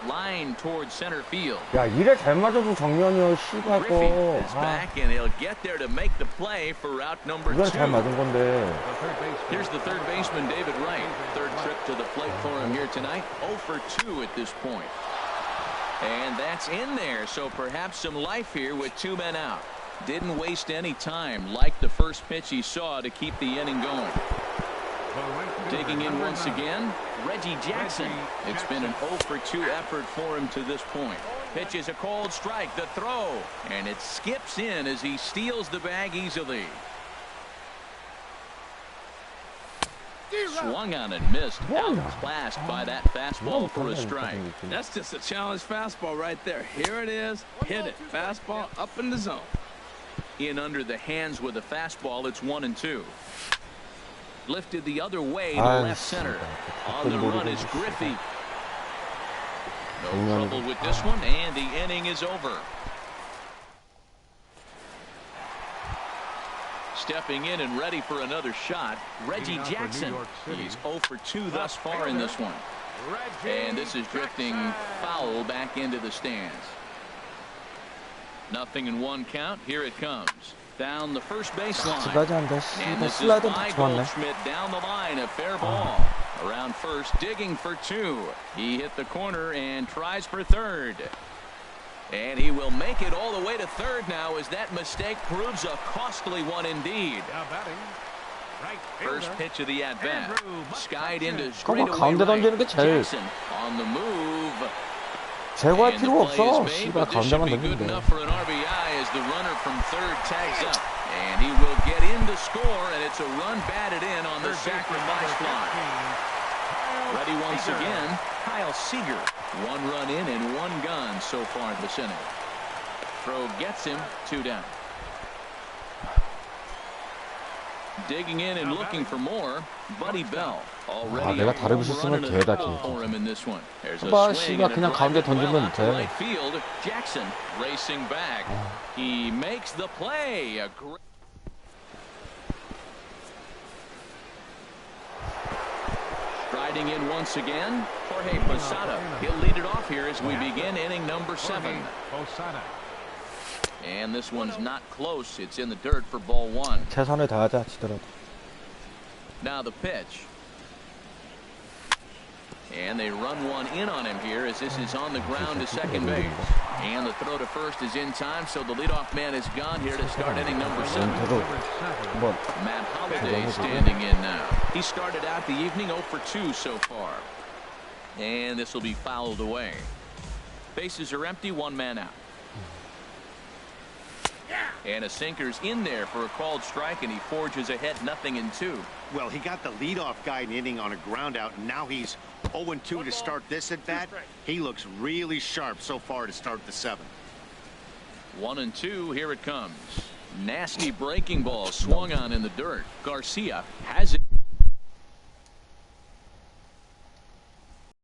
Speaker 1: Line towards center field.
Speaker 6: 야, 이래 잘 맞아도 정면이요, 씨발
Speaker 1: Griffey
Speaker 6: 거.
Speaker 1: is back and he'll get there to make the play for route number 2.
Speaker 6: 이건 잘 맞은 건데.
Speaker 1: Here's the third baseman, David Wright. Third trip to the plate for him here tonight. 0 for 2 at this point. And that's in there, so perhaps some life here with 2 men out. Didn't waste any time, like the first pitch he saw, to keep the inning going. Digging in once again, Reggie Jackson. It's been an 0 for 2 effort for him to this point. Pitches a cold strike, the throw, and it skips in as he steals the bag easily. Swung on and missed. Outclassed by that fastball for a strike.
Speaker 4: That's just a challenge fastball right there. Here it is. Hit it. Fastball up in the zone.
Speaker 1: In under the hands with a fastball, it's 1-2. Lifted the other way to left center. On the run is Griffey. No trouble with this one, and the inning is over. Stepping in and ready for another shot, Reggie Jackson. He's 0 for 2 thus far in this one. And this is drifting foul back into the stands. 0-1 count. Here it comes. Down the first baseline. And this is by Goldschmidt down the line. A fair ball. Around first, digging for 2. He hit the corner and tries for third. And he will make it all the way to third now, as that mistake proves a costly one indeed. First pitch of the at-bat. Skied into straightaway right. Jackson on the move.
Speaker 6: 제거할 필요가 없어. 씨발, 가운데만
Speaker 1: good
Speaker 6: 던지면
Speaker 1: enough
Speaker 6: 돼.
Speaker 1: for an RBI as the runner from third tags up. And he will get in to score, and it's a run batted in on the sacrifice fly. Ready once again, Kyle Seager. 1 run in and 1 gone so far this inning. Throw gets him, 2 down. Digging in and looking for more, Buddy Bell. Already
Speaker 6: 내가 다르고 있었으면 개다,
Speaker 1: for him in this one. There's a
Speaker 6: 봐,
Speaker 1: swing
Speaker 6: 씨발,
Speaker 1: and a
Speaker 6: 그냥 가운데 던지면 돼.
Speaker 1: right field. Jackson racing back. He makes the play. A great striding in once again, Jorge Posada. He'll lead it off here as we begin inning number 7. And this one's not close. It's in the dirt for ball 1.
Speaker 6: 최선을 다하자, 지더라도.
Speaker 1: Now the pitch. And they run one in on him here as this is on the ground to second base. And the throw to first is in time, so the leadoff man is gone here to start inning number 7. Matt Holliday standing in now. He started out the evening 0 for 2 so far. And this will be fouled away. Bases are empty, 1 man out. And a sinker's in there for a called strike, and he forges ahead 0-2.
Speaker 3: Well, he got the leadoff guy inning on a ground out, and now he's 0-2 to start this at bat. He looks really sharp so far to start the 7th.
Speaker 1: 1-2. Here it comes. Nasty breaking ball swung on in the dirt. Garcia has it.